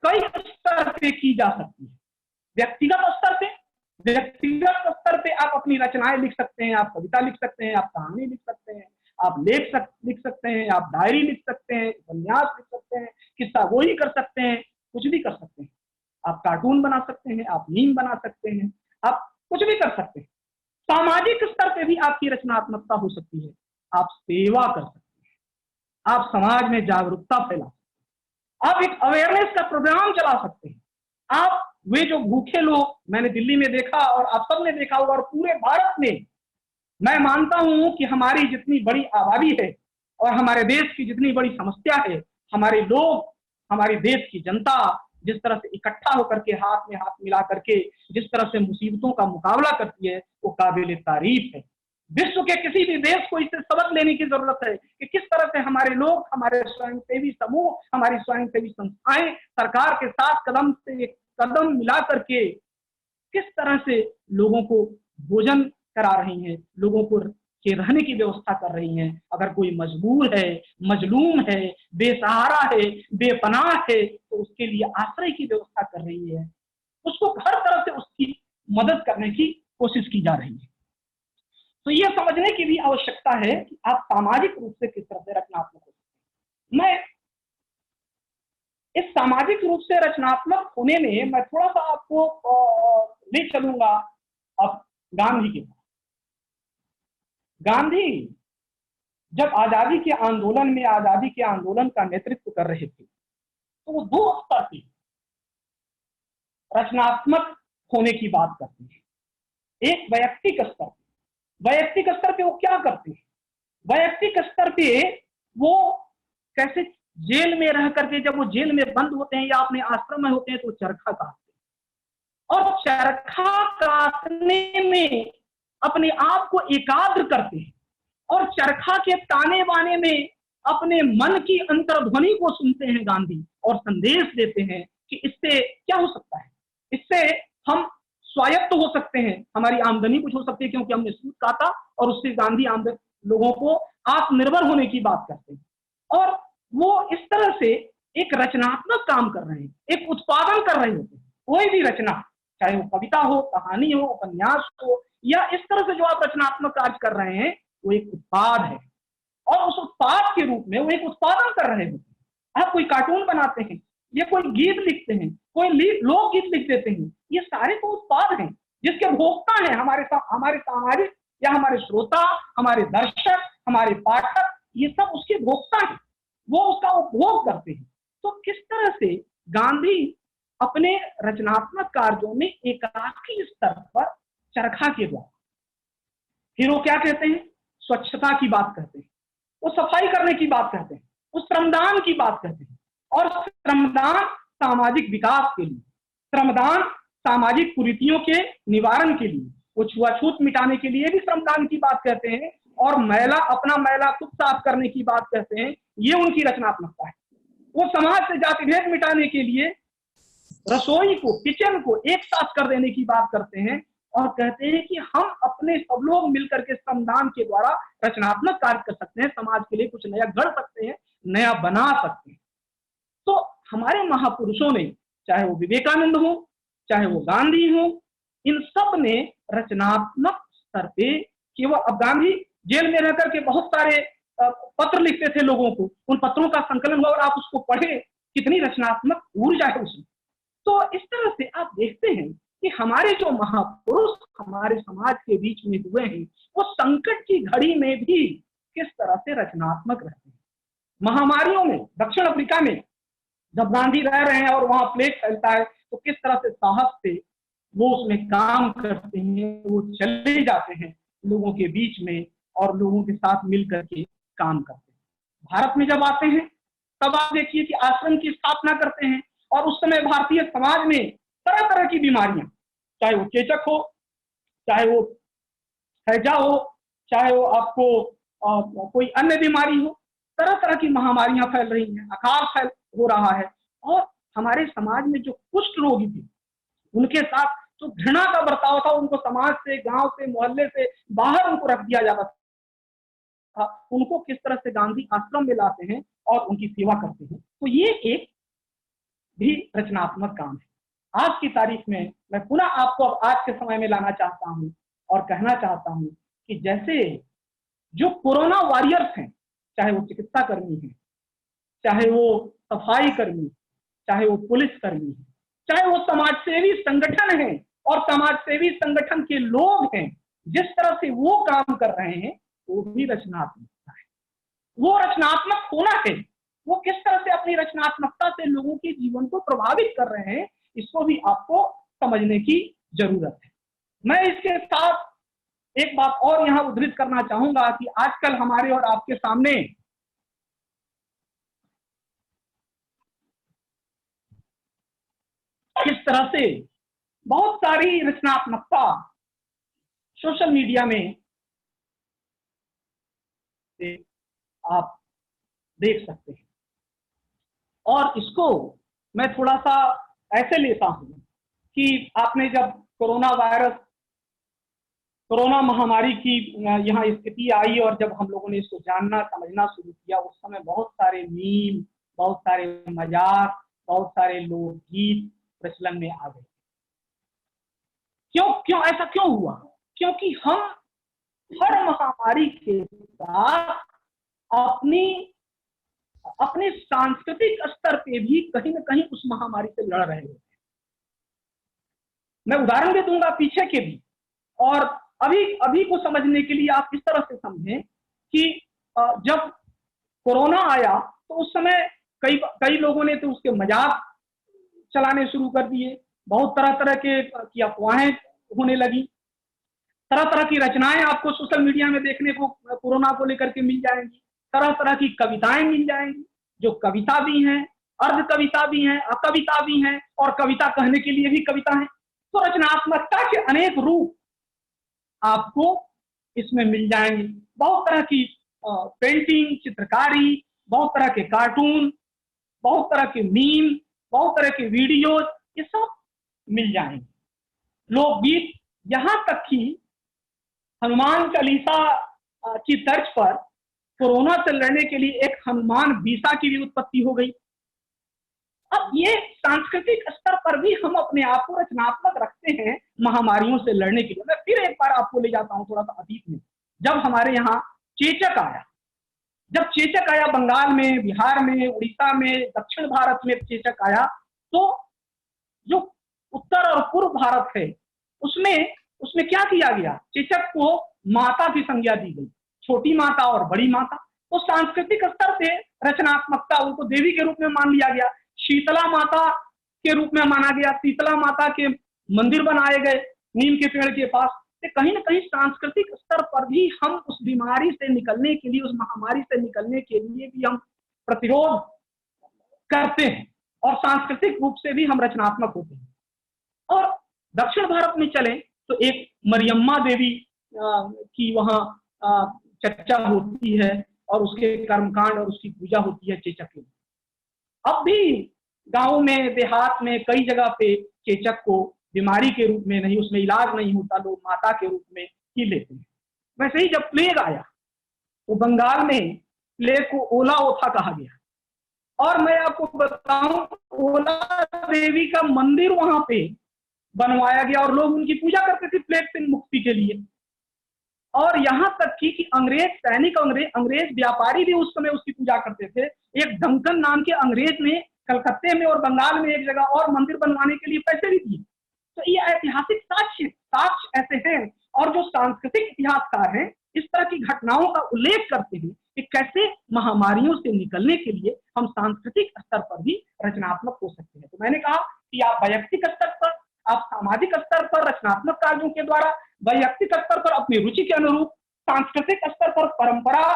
कई स्तर पे की जा सकती है। व्यक्तिगत स्तर पे आप अपनी रचनाएं लिख सकते हैं, आप कविता लिख सकते हैं, आप कहानी लिख सकते हैं, आप लेख लिख सकते हैं, आप डायरी लिख सकते हैं, उपन्यास लिख सकते हैं, किस्सा गोई कर सकते हैं, कुछ भी कर सकते हैं। आप कार्टून बना सकते हैं, आप मीम बना सकते हैं, आप कुछ भी कर सकते हैं। सामाजिक स्तर पे भी आपकी रचनात्मकता हो सकती है। आप सेवा कर सकते हैं, आप समाज में जागरूकता फैला सकते हैं, आप एक अवेयरनेस का प्रोग्राम चला सकते हैं। आप वे जो भूखे लोग मैंने दिल्ली में देखा और आप सब ने देखा होगा और पूरे भारत में मैं मानता हूं कि हमारी जितनी बड़ी आबादी है और हमारे देश की जितनी बड़ी समस्या है, हमारे लोग, हमारे देश की जनता जिस तरह से इकट्ठा होकर के हाथ में हाथ मिला करके जिस तरह से मुसीबतों का मुकाबला करती है, वो काबिल तारीफ है। विश्व के किसी भी देश को इससे सबक लेने की जरूरत है कि किस तरह से हमारे लोग, हमारे स्वयंसेवी समूह, हमारी स्वयंसेवी संस्थाएं सरकार के साथ कदम से कदम मिला करके किस तरह से लोगों को भोजन करा रही हैं, लोगों को के रहने की व्यवस्था कर रही हैं। अगर कोई मजबूर है, मजलूम है, बेसहारा है, बेपनाह है, तो उसके लिए आश्रय की व्यवस्था कर रही है, उसको हर तरह से उसकी मदद करने की कोशिश की जा रही है। तो यह समझने की भी आवश्यकता है कि आप सामाजिक रूप से किस तरह से रचनात्मक हो सकते हैं। मैं इस सामाजिक रूप से रचनात्मक होने में मैं थोड़ा सा आपको ले चलूंगा अब गांधी के पास। गांधी जब आजादी के आंदोलन का नेतृत्व कर रहे थे, तो वो दो स्तर पे रचनात्मक होने की बात करते हैं। एक वैयक्तिक स्तर पे वो क्या करते हैं? वैयक्तिक स्तर पे वो कैसे जेल में रह करके, जब वो जेल में बंद होते हैं या अपने आश्रम में होते हैं, तो चरखा काटते हैं और चरखा काटने में अपने आप को एकाग्र करते हैं और चरखा के ताने बाने में अपने मन की अंतर्ध्वनि को सुनते हैं गांधी, और संदेश देते हैं कि इससे क्या हो सकता है, इससे हम स्वायत्त हो सकते हैं, हमारी आमदनी कुछ हो सकती है, क्योंकि हमने सूत काटा और उससे गांधी लोगों को आत्मनिर्भर होने की बात करते हैं। और वो इस तरह से एक रचनात्मक काम कर रहे हैं, एक उत्पादन कर रहे होते हैं। कोई भी रचना, चाहे वो कविता हो, कहानी हो, उपन्यास हो, या इस तरह से जो आप रचनात्मक कार्य कर रहे हैं, वो एक उत्पाद है और उस उत्पाद के रूप में वो एक उत्पादन कर रहे होते हैं। आप कोई कार्टून बनाते हैं, ये कोई गीत लिखते हैं, कोई लोकगीत लिख देते हैं, ये सारे तो उत्पाद हैं जिसके भोक्ता हैं हमारे सामाजिक या हमारे श्रोता, हमारे दर्शक, हमारे पाठक, ये सब उसके भोक्ता हैं, वो उसका उपभोग करते हैं। तो किस तरह से गांधी अपने रचनात्मक कार्यों में एकाकी स्तर पर चरखा के द्वारा, फिर वो क्या कहते हैं, स्वच्छता की बात करते हैं, वो सफाई करने की बात करते हैं, उस श्रमदान की बात करते हैं। और श्रमदान सामाजिक विकास के लिए, श्रमदान सामाजिक कुरीतियों के निवारण के लिए, वो छुआछूत मिटाने के लिए भी श्रमदान की बात कहते हैं, और अपना मैला खुद साफ करने की बात कहते हैं। ये उनकी रचनात्मकता है। वो समाज से जाति भेद मिटाने के लिए रसोई को, किचन को एक साथ कर देने की बात करते हैं और कहते हैं कि हम अपने सब लोग मिलकर के श्रमदान के द्वारा रचनात्मक कार्य कर सकते हैं, समाज के लिए कुछ नया गढ़ सकते हैं, नया बना सकते हैं। तो हमारे महापुरुषों ने, चाहे वो विवेकानंद हो, चाहे वो गांधी हो, इन सब ने रचनात्मक स्तर पे केवल, अब गांधी जेल में रहकर के बहुत सारे पत्र लिखते थे लोगों को, उन पत्रों का संकलन हुआ और आप उसको पढ़े, कितनी रचनात्मक ऊर्जा है उसमें। तो इस तरह से आप देखते हैं कि हमारे जो महापुरुष हमारे समाज के बीच में हुए हैं, वो संकट की घड़ी में भी किस तरह से रचनात्मक रहते हैं। महामारियों में, दक्षिण अफ्रीका में जब गांधी रह रहे हैं और वहां प्लेग फैलता है, तो किस तरह से साहस से वो उसमें काम करते हैं, वो चले जाते हैं लोगों के बीच में और लोगों के साथ मिल करके काम करते हैं। भारत में जब आते हैं तब आप देखिए कि आश्रम की स्थापना करते हैं, और उस समय भारतीय समाज में तरह तरह की बीमारियां, चाहे वो चेचक हो, चाहे वो हैजा हो, चाहे वो आपको कोई अन्य बीमारी हो, तरह तरह की महामारियां फैल रही हैं, अकाल फैल हो रहा है। और हमारे समाज में जो कुष्ठ रोगी थे, उनके साथ जो घृणा का बर्ताव था, उनको समाज से, गांव से, मोहल्ले से बाहर उनको रख दिया जाता था, उनको किस तरह से गांधी आश्रम में लाते हैं और उनकी सेवा करते हैं। तो ये एक भी रचनात्मक काम है। आज की तारीख में मैं पुनः आपको अब आज के समय में लाना चाहता हूं और कहना चाहता हूं कि जैसे जो कोरोना वॉरियर्स हैं, चाहे वो चिकित्सा कर्मी हैं, चाहे वो सफाई कर्मी, चाहे वो पुलिस कर्मी है, चाहे वो समाजसेवी संगठन है और समाजसेवी संगठन के लोग हैं, जिस तरह से वो काम कर रहे हैं, वो भी रचनात्मकता है। वो रचनात्मक होना है। वो किस तरह से अपनी रचनात्मकता से लोगों के जीवन को प्रभावित कर रहे हैं, इसको भी आपको समझने की जरूरत है। मैं इसके साथ एक बात और यहां उद्धृत करना चाहूंगा कि आजकल हमारे और आपके सामने तरह से बहुत सारी रचनात्मकता सोशल मीडिया में आप देख सकते हैं। और इसको मैं थोड़ा सा ऐसे लेता हूं कि आपने जब कोरोना महामारी की यहाँ स्थिति आई और जब हम लोगों ने इसको जानना समझना शुरू किया, उस समय बहुत सारे मीम, बहुत सारे मजाक, बहुत सारे लोकगीत प्रचलन में आ गए। क्यों ऐसा क्यों हुआ? क्योंकि हम हर महामारी के साथ अपने सांस्कृतिक स्तर पे भी कहीं न कहीं उस महामारी से लड़ रहे होते हैं। मैं उदाहरण भी दूंगा पीछे के भी, और अभी को समझने के लिए आप इस तरह से समझें कि जब कोरोना आया तो उस समय कई लोगों ने तो उसके मजाक चलाने शुरू कर दिए, बहुत तरह की अफवाहें होने लगी, तरह तरह की रचनाएं आपको सोशल मीडिया में देखने को कोरोना को लेकर के मिल जाएंगी, तरह तरह की कविताएं मिल जाएंगी, जो कविता भी हैं, अर्ध कविता भी हैं, अकविता भी हैं, और कविता कहने के लिए भी कविता है। तो रचनात्मकता के अनेक रूप आपको इसमें मिल जाएंगे। बहुत तरह की पेंटिंग, चित्रकारी, बहुत तरह के कार्टून, बहुत तरह के मीम, बहुत तरह के वीडियोज, ये सब मिल जाएंगे। लोकगीत, यहाँ तक कि हनुमान चालीसा की तर्ज पर कोरोना से लड़ने के लिए एक हनुमान बीसा की भी उत्पत्ति हो गई। अब ये सांस्कृतिक स्तर पर भी हम अपने आप को रचनात्मक रखते हैं महामारियों से लड़ने के लिए। मैं फिर एक बार आपको ले जाता हूं थोड़ा सा अतीत में। जब हमारे यहाँ चेचक आया बंगाल में, बिहार में, उड़ीसा में, दक्षिण भारत में चेचक आया, तो जो उत्तर और पूर्व भारत है उसमें क्या किया गया? चेचक को माता की संज्ञा दी गई, छोटी माता और बड़ी माता। तो सांस्कृतिक स्तर से रचनात्मकता, उनको देवी के रूप में मान लिया गया, शीतला माता के रूप में माना गया, शीतला माता के मंदिर बनाए गए नीम के पेड़ के पास। तो कहीं ना कहीं सांस्कृतिक स्तर पर भी हम उस बीमारी से निकलने के लिए, उस महामारी से निकलने के लिए भी हम प्रतिरोध करते हैं, और सांस्कृतिक रूप से भी हम रचनात्मक होते हैं। और दक्षिण भारत में चलें तो एक मरियम्मा देवी की वहाँ चर्चा होती है, और उसके कर्मकांड और उसकी पूजा होती है चेचक के। अब भी गांव में, देहात में कई जगह पे चेचक को बीमारी के रूप में नहीं, उसमें इलाज नहीं होता, लोग माता के रूप में ही लेते हैं। वैसे ही जब प्लेग आया तो बंगाल में प्लेग को ओला ओथा कहा गया, और मैं आपको बताऊं ओला देवी का मंदिर वहां पे बनवाया गया और लोग उनकी पूजा करते थे प्लेग से मुक्ति के लिए। और यहाँ तक कि अंग्रेज सैनिक, अंग्रेज व्यापारी भी उस समय उसकी पूजा करते थे। एक डंकन नाम के अंग्रेज ने कलकत्ते में और बंगाल में एक जगह और मंदिर बनवाने के लिए पैसे भी दिए। तो ये ऐतिहासिक साक्ष्य ऐसे हैं, और जो सांस्कृतिक इतिहासकार हैं इस तरह की घटनाओं का उल्लेख करते हैं कि कैसे महामारियों से निकलने के लिए हम सांस्कृतिक स्तर पर भी रचनात्मक हो सकते हैं। तो मैंने कहा कि आप वैयक्तिक स्तर पर, आप सामाजिक स्तर पर रचनात्मक कार्यों के द्वारा, वैयक्तिक स्तर पर अपनी रुचि के अनुरूप, सांस्कृतिक स्तर पर परंपरा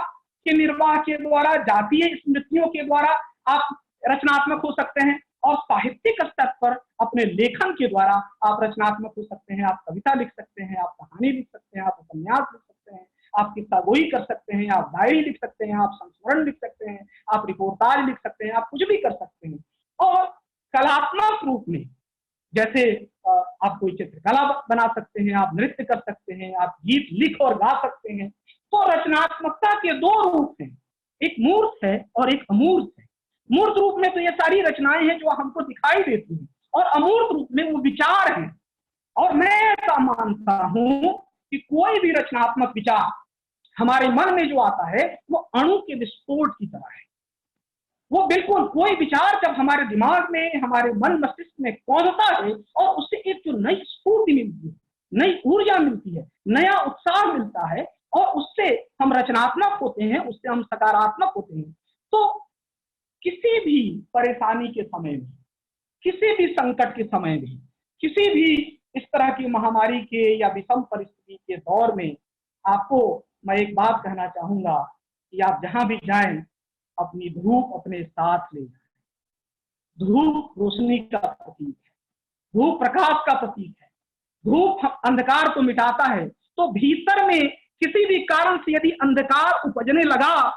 के निर्वाह के द्वारा, जातीय स्मृतियों के द्वारा आप रचनात्मक हो सकते हैं, और साहित्यिक स्तर पर अपने लेखन के द्वारा आप रचनात्मक हो सकते हैं। आप कविता लिख सकते हैं, आप कहानी लिख सकते हैं, आप उपन्यास लिख सकते हैं, आप किस्सागोई कर सकते हैं, आप डायरी लिख सकते हैं, आप संस्मरण लिख सकते हैं, आप रिपोर्टाज लिख सकते हैं, आप कुछ भी कर सकते हैं। और कलात्मक रूप में जैसे आप कोई चित्रकला बना सकते हैं, आप नृत्य कर सकते हैं, आप गीत लिख और गा सकते हैं। तो रचनात्मकता के दो रूप हैं, एक मूर्त है और एक अमूर्त है। मूर्त रूप में तो ये सारी रचनाएं हैं जो हमको दिखाई देती हैं, और अमूर्त रूप में वो विचार हैं। और मैं ऐसा मानता हूं कि कोई भी रचनात्मक विचार हमारे मन में जो आता है वो अणु के विस्फोट की तरह है। वो बिल्कुल, कोई विचार जब हमारे दिमाग में, हमारे मन मस्तिष्क में पहुंचता है और उससे एक जो नई स्फूर्ति मिलती है, नई ऊर्जा मिलती है, नया उत्साह मिलता है, और उससे हम रचनात्मक होते हैं, उससे हम सकारात्मक होते हैं। तो किसी भी परेशानी के समय में, किसी भी संकट के समय में, किसी भी इस तरह की महामारी के या विषम परिस्थिति के दौर में, आपको मैं एक बात कहना चाहूंगा कि आप जहां भी जाएं अपनी धूप अपने साथ ले जाएं। धूप रोशनी का प्रतीक है, धूप प्रकाश का प्रतीक है, धूप अंधकार को मिटाता है। तो भीतर में किसी भी कारण से यदि अंधकार उपजने लगा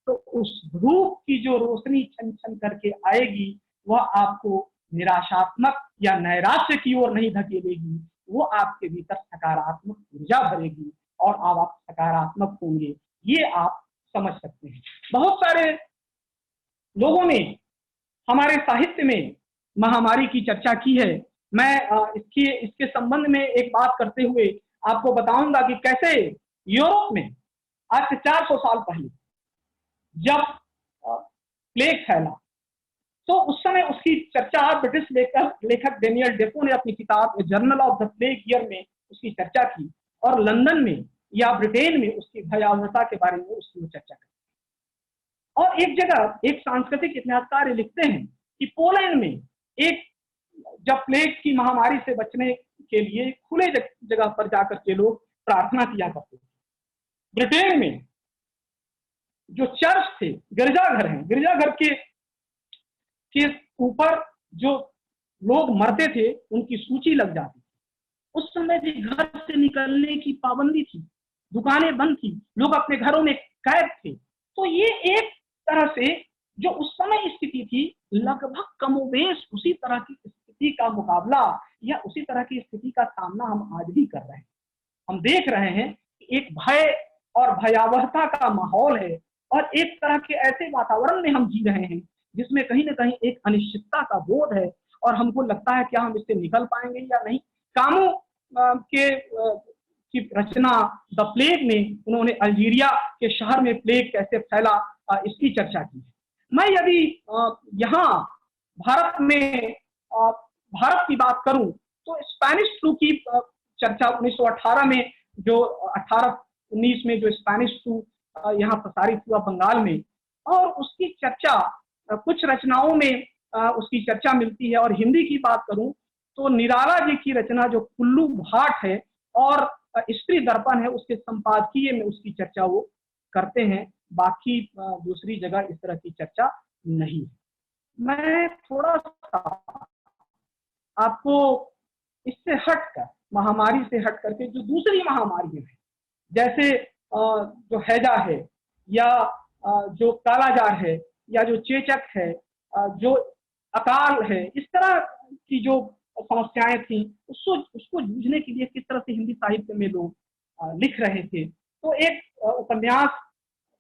तो उस धूप की जो रोशनी छन छन करके आएगी वह आपको निराशात्मक या नैराश्य की ओर नहीं धकेलेगी, वो आपके भीतर सकारात्मक ऊर्जा भरेगी और आप सकारात्मक होंगे। ये आप समझ सकते हैं। बहुत सारे लोगों ने हमारे साहित्य में महामारी की चर्चा की है। मैं इसके संबंध में एक बात करते हुए आपको बताऊंगा कि कैसे यूरोप में आज से 400 साल पहले जब प्लेग फैला तो उस समय उसकी चर्चा ब्रिटिश लेखक डेनियल डेफो ने अपनी किताब journal of the plague year में उसकी चर्चा की, और लंदन में या ब्रिटेन में उसकी भयावहता के बारे में उसकी चर्चा की। और एक जगह एक सांस्कृतिक इतिहासकार लिखते हैं कि पोलैंड में एक जब प्लेग की महामारी से बचने के लिए खुले जगह पर जाकर के लोग प्रार्थना किया करते थे। ब्रिटेन में जो चर्च थे, गिरजाघर हैं, गिरजाघर के ऊपर जो लोग मरते थे उनकी सूची लग जाती थी। उस समय भी घर से निकलने की पाबंदी थी, दुकानें बंद थी, लोग अपने घरों में कैद थे। तो ये एक तरह से जो उस समय स्थिति थी लगभग कमोबेश उसी तरह की स्थिति का मुकाबला या उसी तरह की स्थिति का सामना हम आज भी कर रहे हैं। हम देख रहे हैं कि एक भय और भयावहता का माहौल है और एक तरह के ऐसे वातावरण में हम जी रहे हैं जिसमें कहीं ना कहीं एक अनिश्चितता का बोध है और हमको लगता है क्या हम इससे निकल पाएंगे या नहीं। कामू की रचना द प्लेग में उन्होंने अल्जीरिया के शहर में प्लेग कैसे फैला इसकी चर्चा की है। मैं यदि यहाँ भारत में भारत की बात करूं तो स्पेनिश फ्लू की चर्चा 1918 में जो 1819 में जो स्पेनिश फ्लू यहाँ प्रसारित हुआ बंगाल में, और उसकी चर्चा कुछ रचनाओं में उसकी चर्चा मिलती है। और हिंदी की बात करूं तो निराला जी की रचना जो कुल्लू भाट है और स्त्री दर्पण है उसके संपादकीय में उसकी चर्चा वो करते हैं। बाकी दूसरी जगह इस तरह की चर्चा नहीं है। मैं थोड़ा सा आपको इससे हटकर, महामारी से हट करके जो दूसरी महामारी है जैसे जो हैजा है या जो कालाजार है या जो चेचक है, जो अकाल है, इस तरह की जो समस्याएं थी उसको जूझने के लिए किस तरह से हिंदी साहित्य में लोग लिख रहे थे। तो एक उपन्यास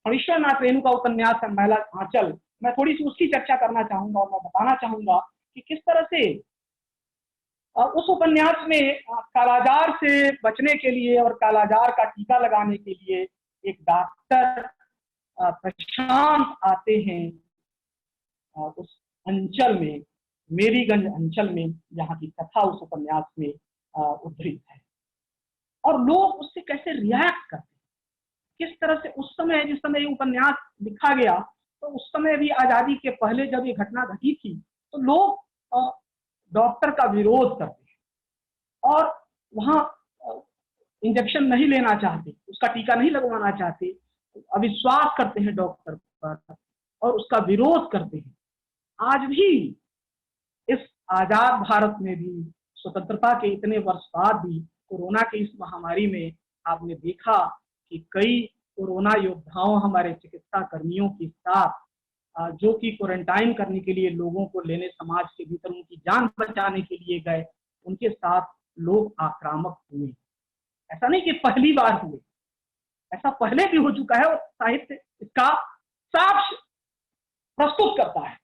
फणीश्वर नाथ रेणु का उपन्यास है महिला आंचल, मैं थोड़ी सी उसकी चर्चा करना चाहूंगा और मैं बताना चाहूंगा कि किस तरह से उस उपन्यास में कालाजार से बचने के लिए और कालाजार का टीका लगाने के लिए एक डॉक्टर प्रशांत आते हैं उस अंचल में, मेरीगंज अंचल में, जहाँ की कथा उस उपन्यास में उद्धृत है। और लोग उससे कैसे रिएक्ट करते हैं, किस तरह से उस समय जिस समय ये उपन्यास लिखा गया तो उस समय भी आजादी के पहले जब ये घटना घटी थी तो लोग डॉक्टर का विरोध करते हैं और वहां इंजेक्शन नहीं लेना चाहते, उसका टीका नहीं लगवाना चाहते, अविश्वास करते हैं डॉक्टर पर और उसका विरोध करते हैं। आज भी इस आजाद भारत में भी स्वतंत्रता के इतने वर्ष बाद भी कोरोना की इस महामारी में आपने देखा कि कई कोरोना योद्धाओं, हमारे चिकित्सा कर्मियों के साथ जो कि क्वारंटाइन करने के लिए लोगों को लेने समाज के भीतर उनकी जान बचाने के लिए गए, उनके साथ लोग आक्रामक हुए। ऐसा नहीं कि पहली बार हुए, ऐसा पहले भी हो चुका है और साहित्य इसका साफ प्रस्तुत करता है।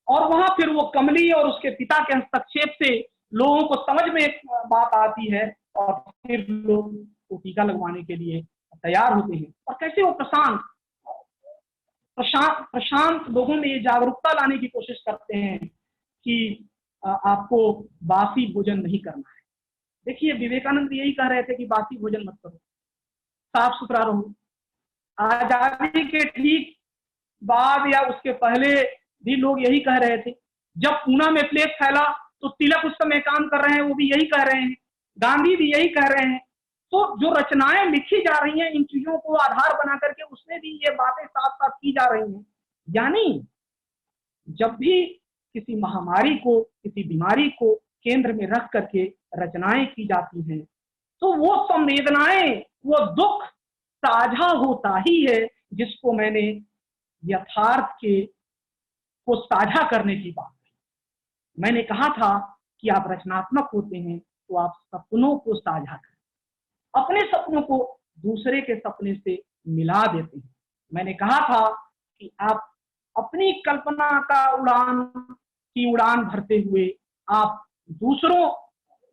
और वहां फिर वो कमली और उसके पिता के हस्तक्षेप से लोगों को समझ में एक बात आती है और फिर लोग को टीका लगवाने के लिए तैयार होते हैं। और कैसे वो प्रशांत लोगों में ये जागरूकता लाने की कोशिश करते हैं कि आपको बासी भोजन नहीं करना है। देखिए विवेकानंद यही कह रहे थे कि बासी भोजन मत करो, साफ सुथरा रहो। आजादी के ठीक बाद या उसके पहले भी लोग यही कह रहे थे। जब पूना में प्लेग फैला तो तिलक उस समय काम कर रहे हैं, वो भी यही कह रहे हैं, गांधी भी यही कह रहे हैं। तो जो रचनाएं लिखी जा रही हैं इन चीजों को आधार बना करके उसमें भी ये बातें साफ साफ की जा रही हैं। यानी जब भी किसी महामारी को, किसी बीमारी को केंद्र में रख करके रचनाएं की जाती हैं, तो वो संवेदनाएं, वो दुख साझा होता ही है जिसको मैंने यथार्थ के को साझा करने की बात की। मैंने कहा था कि आप रचनात्मक होते हैं तो आप सपनों को साझा करें, अपने सपनों को दूसरे के सपने से मिला देते हैं। मैंने कहा था कि आप अपनी कल्पना का उड़ान भरते हुए आप दूसरों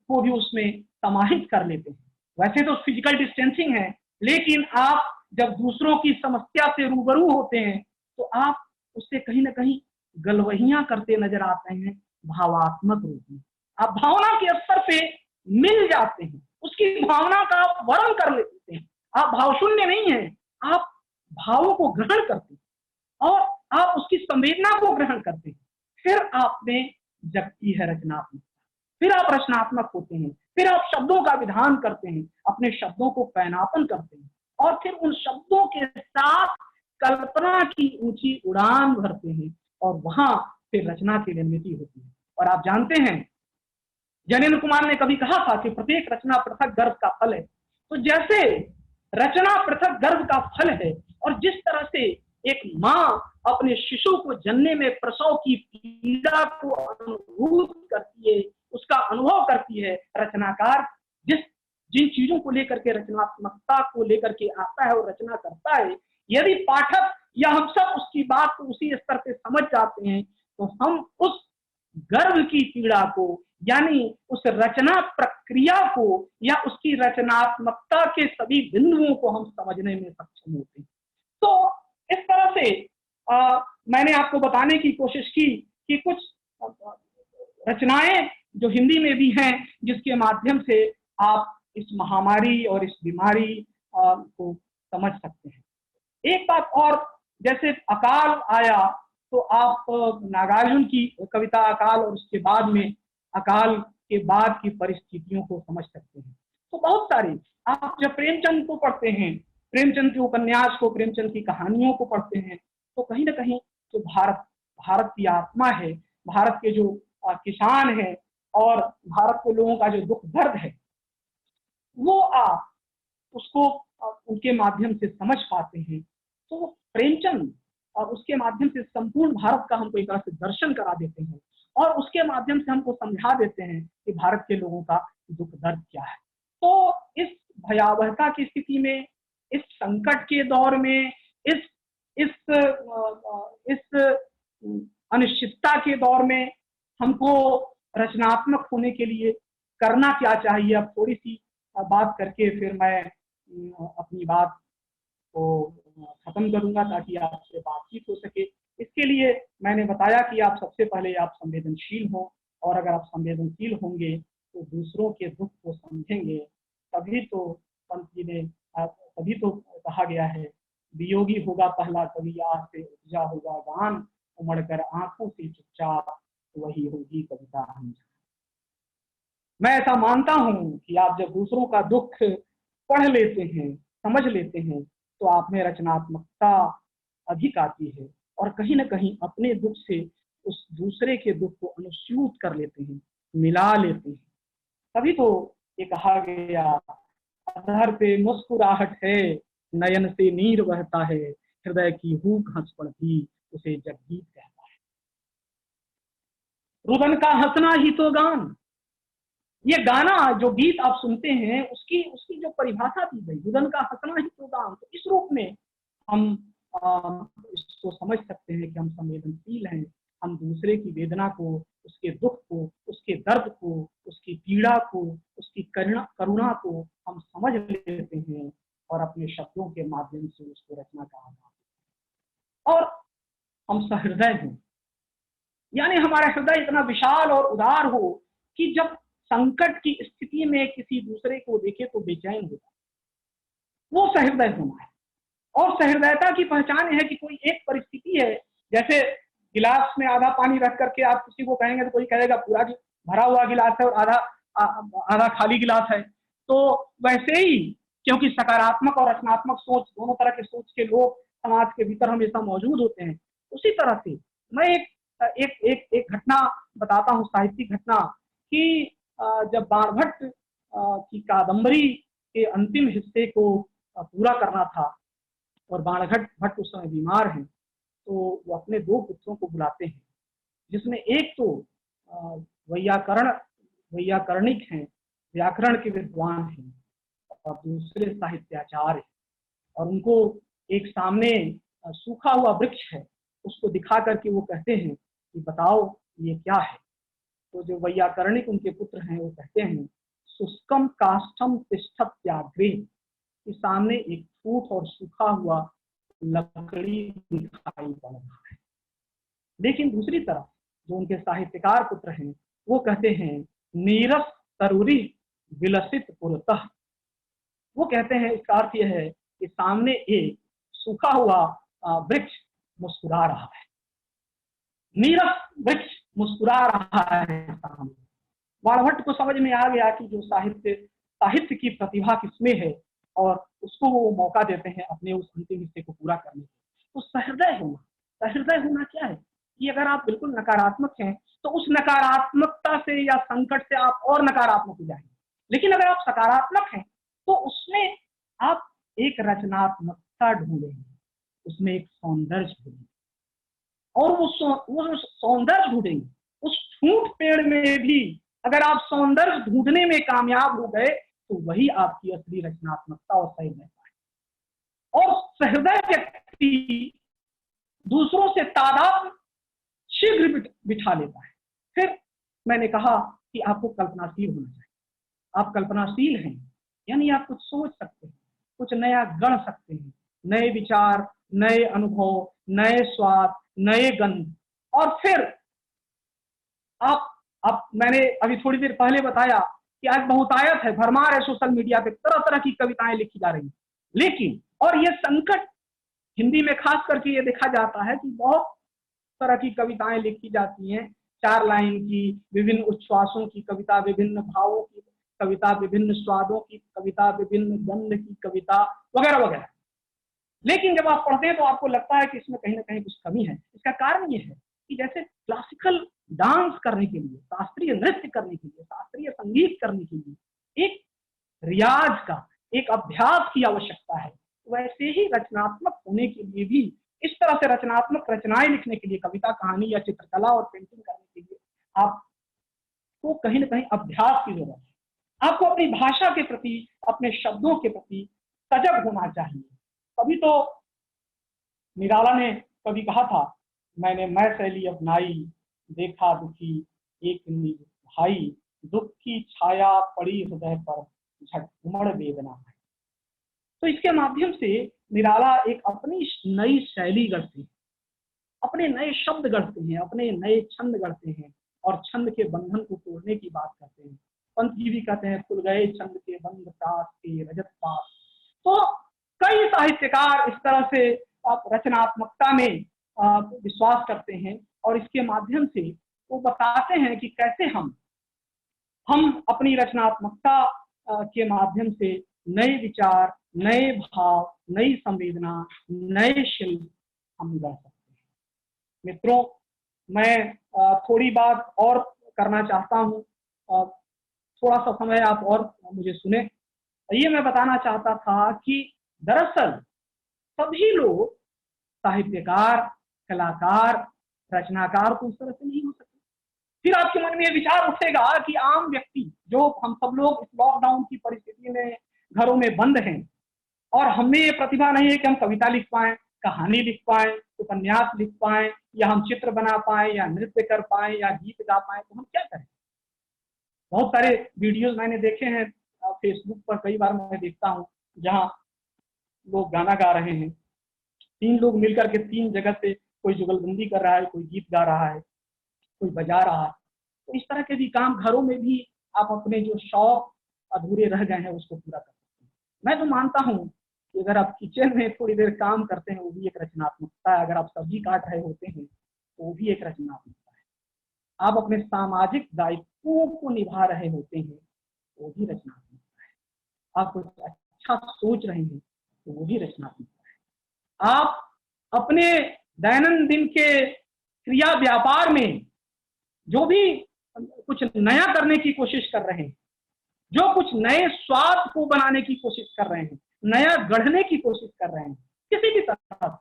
को भी उसमें समाहित कर लेते हैं। वैसे तो फिजिकल डिस्टेंसिंग है, लेकिन आप जब दूसरों की समस्या से रूबरू होते हैं तो आप उससे कहीं ना कहीं गलवहियां करते नजर आते हैं। भावात्मक रूप में आप भावना के स्तर पे मिल जाते हैं, उसकी भावना का आप वर्ण कर लेते हैं। आप भाव शून्य नहीं है, आप भावों को ग्रहण करते हैं और आप उसकी संवेदना को ग्रहण करते हैं। फिर आप में जगती है रचनात्मकता, फिर आप रचनात्मक होते हैं, फिर आप शब्दों का विधान करते हैं, अपने शब्दों को पैनापन करते हैं और फिर उन शब्दों के साथ कल्पना की ऊंची उड़ान भरते हैं और वहां फिर रचना की निर्मित होती है। और आप जानते हैं, जनेन्द्र कुमार ने कभी कहा था कि प्रत्येक रचना पृथक गर्भ का फल है। तो जैसे रचना पृथक गर्भ का फल है और जिस तरह से एक माँ अपने शिशु को जन्ने में प्रसव की पीड़ा को अनुभूत करती है, उसका अनुभव करती है, रचनाकार जिन चीजों को लेकर के रचनात्मकता को लेकर के आता है और रचना करता है, यदि पाठक या हम सब उसकी बात को उसी स्तर पे समझ जाते हैं तो हम उस गर्भ की पीड़ा को, यानी उस रचना प्रक्रिया को या उसकी रचनात्मकता के सभी बिंदुओं को हम समझने में सक्षम होते हैं। तो इस तरह से मैंने आपको बताने की कोशिश की कि कुछ रचनाएं जो हिंदी में भी हैं जिसके माध्यम से आप इस महामारी और इस बीमारी को समझ सकते हैं। एक बात और, जैसे अकाल आया तो आप नागार्जुन की कविता अकाल और उसके बाद में अकाल के बाद की परिस्थितियों को समझ सकते हैं। तो बहुत सारी, आप जब प्रेमचंद को पढ़ते हैं, प्रेमचंद के उपन्यास को, प्रेमचंद की कहानियों को पढ़ते हैं तो कहीं ना कहीं जो भारत की आत्मा है, भारत के जो किसान है और भारत के लोगों का जो दुख दर्द है, वो आप उसको उनके माध्यम से समझ पाते हैं। तो प्रेमचंद और उसके माध्यम से संपूर्ण भारत का हमको एक तरह से दर्शन करा देते हैं और उसके माध्यम से हमको समझा देते हैं कि भारत के लोगों का दुख दर्द क्या है। तो इस भयावहता की स्थिति में, इस संकट के दौर में, इस अनिश्चितता के दौर में हमको रचनात्मक होने के लिए करना क्या चाहिए, अब थोड़ी सी बात करके फिर मैं अपनी बात को खत्म करूंगा ताकि आपसे बातचीत हो सके। इसके लिए मैंने बताया कि आप सबसे पहले आप संवेदनशील हो, और अगर आप संवेदनशील होंगे तो दूसरों के दुख को समझेंगे। तभी तो पंत जी ने, तभी तो कहा गया है, वियोगी होगा पहला कवि आज से उपजा होगा गान, उमड़कर आंखों से चुपचाप वही होगी कविता हम। मैं ऐसा मानता हूं कि आप जब दूसरों का दुख पढ़ लेते हैं, समझ लेते हैं, तो आप में रचनात्मकता अधिक आती है और कहीं ना कहीं अपने दुख से उस दूसरे के दुख को अनुस्यूत कर लेते हैं, मिला लेते हैं। तभी तो ये कहा गया, अधर पे मुस्कुराहट है, नयन से नीर बहता है, हृदय की हूक हंस पड़ती उसे जगजीत कहता है। रुदन का हंसना ही तो गान, ये गाना जो गीत आप सुनते हैं उसकी जो परिभाषा दी गई, रुदन का हंसना ही तो गान, तो इस रूप में हम इसको समझ सकते हैं कि हम संवेदनशील हैं, हम दूसरे की वेदना को, उसके दुख को, उसके दर्द को, उसकी पीड़ा को, उसकी करुणा को हम समझ लेते हैं और अपने शब्दों के माध्यम से उसको रचना का आधार, और हम सहृदय हों, यानी हमारा हृदय इतना विशाल और उदार हो कि जब संकट की स्थिति में किसी दूसरे को देखे तो बेचैन होगा, वो सहृदय होना है। और सहृदयता की पहचान है कि कोई एक परिस्थिति है, जैसे गिलास में आधा पानी रख करके आप किसी को कहेंगे तो कोई कहेगा पूरा भरा हुआ गिलास है और आधा खाली गिलास है। तो वैसे ही, क्योंकि सकारात्मक और रचनात्मक सोच, दोनों तरह के सोच के लोग समाज के भीतर हमेशा मौजूद होते हैं। उसी तरह से मैं एक घटना बताता हूँ, साहित्यिक घटना, कि जब बाणभट्ट की कादंबरी के अंतिम हिस्से को पूरा करना था और बाणभट्ट उस समय बीमार हैं, तो वो अपने 2 पुत्रों को बुलाते हैं, जिसमें एक तो वैयाकरणिक हैं, व्याकरण के विद्वान हैं, और दूसरे साहित्याचार्य हैं। और उनको एक सामने सूखा हुआ वृक्ष है, उसको दिखा करके वो कहते हैं कि बताओ ये क्या है। तो जो वैयाकरणिक उनके पुत्र हैं वो कहते हैं शुष्कम काष्ठम तिष्ठत व्याघ्रे, कि सामने एक फूट और सूखा हुआ लकड़ी दिखाई पड़ रहा है। लेकिन दूसरी तरफ जो उनके साहित्यकार पुत्र हैं वो कहते हैं नीरस तरुरी विलसित पुरतः। वो कहते हैं इसका अर्थ यह है कि सामने एक सूखा हुआ वृक्ष मुस्कुरा रहा है, नीरस वृक्ष मुस्कुरा रहा है सामने। बाणभट्ट को समझ में आ गया कि जो साहित्य की प्रतिभा किसमें है, और उसको वो मौका देते हैं अपने उस अंतिम हिस्से को पूरा करने के। तो सहृदय होना क्या है कि अगर आप बिल्कुल नकारात्मक हैं तो उस नकारात्मकता से या संकट से आप और नकारात्मक हो जाएंगे, लेकिन अगर आप सकारात्मक हैं तो उसमें आप एक रचनात्मकता ढूंढेंगे, उसमें एक सौंदर्य ढूंढेंगे, और वो सौंदर्य ढूंढेंगे। उस ठूंठ पेड़ में भी अगर आप सौंदर्य ढूंढने में कामयाब हो गए तो वही आपकी असली रचनात्मकता और सहृदयता है। और सहृदय व्यक्ति दूसरों से तादाद शीघ्र बिठा लेता है। फिर मैंने कहा कि आपको कल्पनाशील होना चाहिए। आप कल्पनाशील हैं यानी आप कुछ सोच सकते हैं, कुछ नया गढ़ सकते हैं, नए विचार, नए अनुभव, नए स्वाद, नए गंध। और फिर आप मैंने अभी थोड़ी देर पहले बताया कि आज बहुतायत है, भरमार है सोशल मीडिया पे, तरह तरह की कविताएं लिखी जा रही हैं। लेकिन और ये संकट हिंदी में खास करके ये देखा जाता है कि बहुत तरह की कविताएं लिखी जाती हैं, 4 लाइन की, विभिन्न उच्छ्वासों की कविता, विभिन्न भावों की कविता, विभिन्न स्वादों की कविता, विभिन्न गंध की कविता वगैरह वगैरह। लेकिन जब आप पढ़ते हैं तो आपको लगता है कि इसमें कहीं ना कहीं कुछ कमी है। इसका कारण ये है कि जैसे क्लासिकल डांस करने के लिए, शास्त्रीय नृत्य करने के लिए, शास्त्रीय संगीत करने के लिए एक रियाज का, एक अभ्यास की आवश्यकता है, वैसे ही रचनात्मक होने के लिए भी, इस तरह से रचनात्मक रचनाएं लिखने के लिए, कविता, कहानी या चित्रकला और पेंटिंग करने के लिए आपको कहीं ना कहीं अभ्यास की जरूरत है। आपको अपनी भाषा के प्रति, अपने शब्दों के प्रति सजग होना चाहिए। तभी तो निराला ने कभी कहा था, मैंने मैं शैली अपनाई, देखा दुखी एक भाई, दुख की छाया पड़ी हृदय पर, झट उमड़ वेदना है। तो इसके माध्यम से निराला एक अपनी नई शैली गढ़ते हैं, अपने नए शब्द गढ़ते हैं, अपने नए छंद गढ़ते हैं, और छंद के बंधन को तोड़ने की बात करते हैं। पंत जी भी कहते हैं, खुल गए छंद के बंध प्रास के रजत पास। तो कई साहित्यकार इस तरह से रचनात्मकता में विश्वास करते हैं, और इसके माध्यम से वो बताते हैं कि कैसे हम अपनी रचनात्मकता के माध्यम से नए विचार, नए भाव, नई संवेदना, नए शिल्प हम गढ़ सकते हैं। मित्रों, मैं थोड़ी बात और करना चाहता हूँ, थोड़ा सा समय आप और मुझे सुने। ये मैं बताना चाहता था कि दरअसल सभी लोग साहित्यकार, कलाकार, रचनाकार तो उस तरह से नहीं हो सकते। फिर आपके मन में ये विचार उठेगा कि आम व्यक्ति, जो हम सब लोग इस लॉकडाउन की परिस्थिति में घरों में बंद हैं, और हमें ये प्रतिभा नहीं है कि हम कविता लिख पाएं, कहानी लिख पाएं, उपन्यास लिख पाएं, या हम चित्र बना पाएं, या नृत्य कर पाएं, या गीत गा पाएं, तो हम क्या करें। बहुत सारे वीडियोस मैंने देखे हैं फेसबुक पर, कई बार मैं देखता हूँ जहाँ लोग गाना गा रहे हैं, 3 लोग मिलकर के 3 जगह से, कोई जुगलबंदी कर रहा है, कोई गीत गा रहा है, कोई बजा रहा है। तो इस तरह के भी काम घरों में भी आप अपने जो शौक अधूरे रह गए हैं उसको पूरा कर सकते हैं। मैं तो मानता हूँ कि अगर आप किचन में थोड़ी देर काम करते हैं वो भी एक रचनात्मकता है। अगर आप सब्जी काट रहे होते हैं तो वो भी एक रचनात्मकता है। आप अपने सामाजिक दायित्वों को निभा रहे होते हैं वो भी रचनात्मकता है। आप कुछ अच्छा सोच रहे हैं तो वो भी रचनात्मकता है। आप अपने दैनंदिन के क्रिया व्यापार में जो भी कुछ नया करने की कोशिश कर रहे हैं, जो कुछ नए स्वाद को बनाने की कोशिश कर रहे हैं, नया गढ़ने की कोशिश कर रहे हैं, किसी भी तरह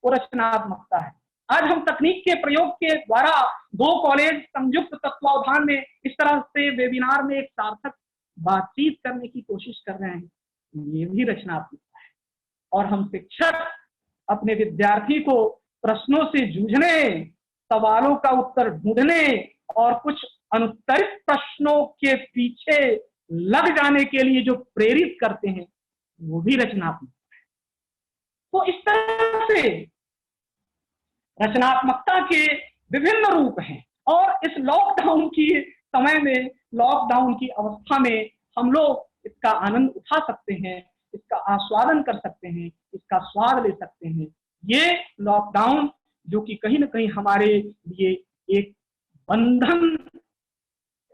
वो रचनात्मकता है। आज हम तकनीक के प्रयोग के द्वारा 2 कॉलेज संयुक्त तत्वावधान में इस तरह से वेबिनार में एक सार्थक बातचीत करने की कोशिश कर रहे हैं, ये भी रचनात्मकता है। और हम शिक्षक अपने विद्यार्थी को प्रश्नों से जूझने, सवालों का उत्तर ढूंढने और कुछ अनुत्तरित प्रश्नों के पीछे लग जाने के लिए जो प्रेरित करते हैं, वो भी रचनात्मकता है। तो इस तरह से रचनात्मकता के विभिन्न रूप हैं और इस लॉकडाउन की समय में, लॉकडाउन की अवस्था में हम लोग इसका आनंद उठा सकते हैं, इसका आस्वादन कर सकते हैं, इसका स्वाद ले सकते हैं। ये लॉकडाउन जो कि कहीं ना कहीं हमारे लिए एक बंधन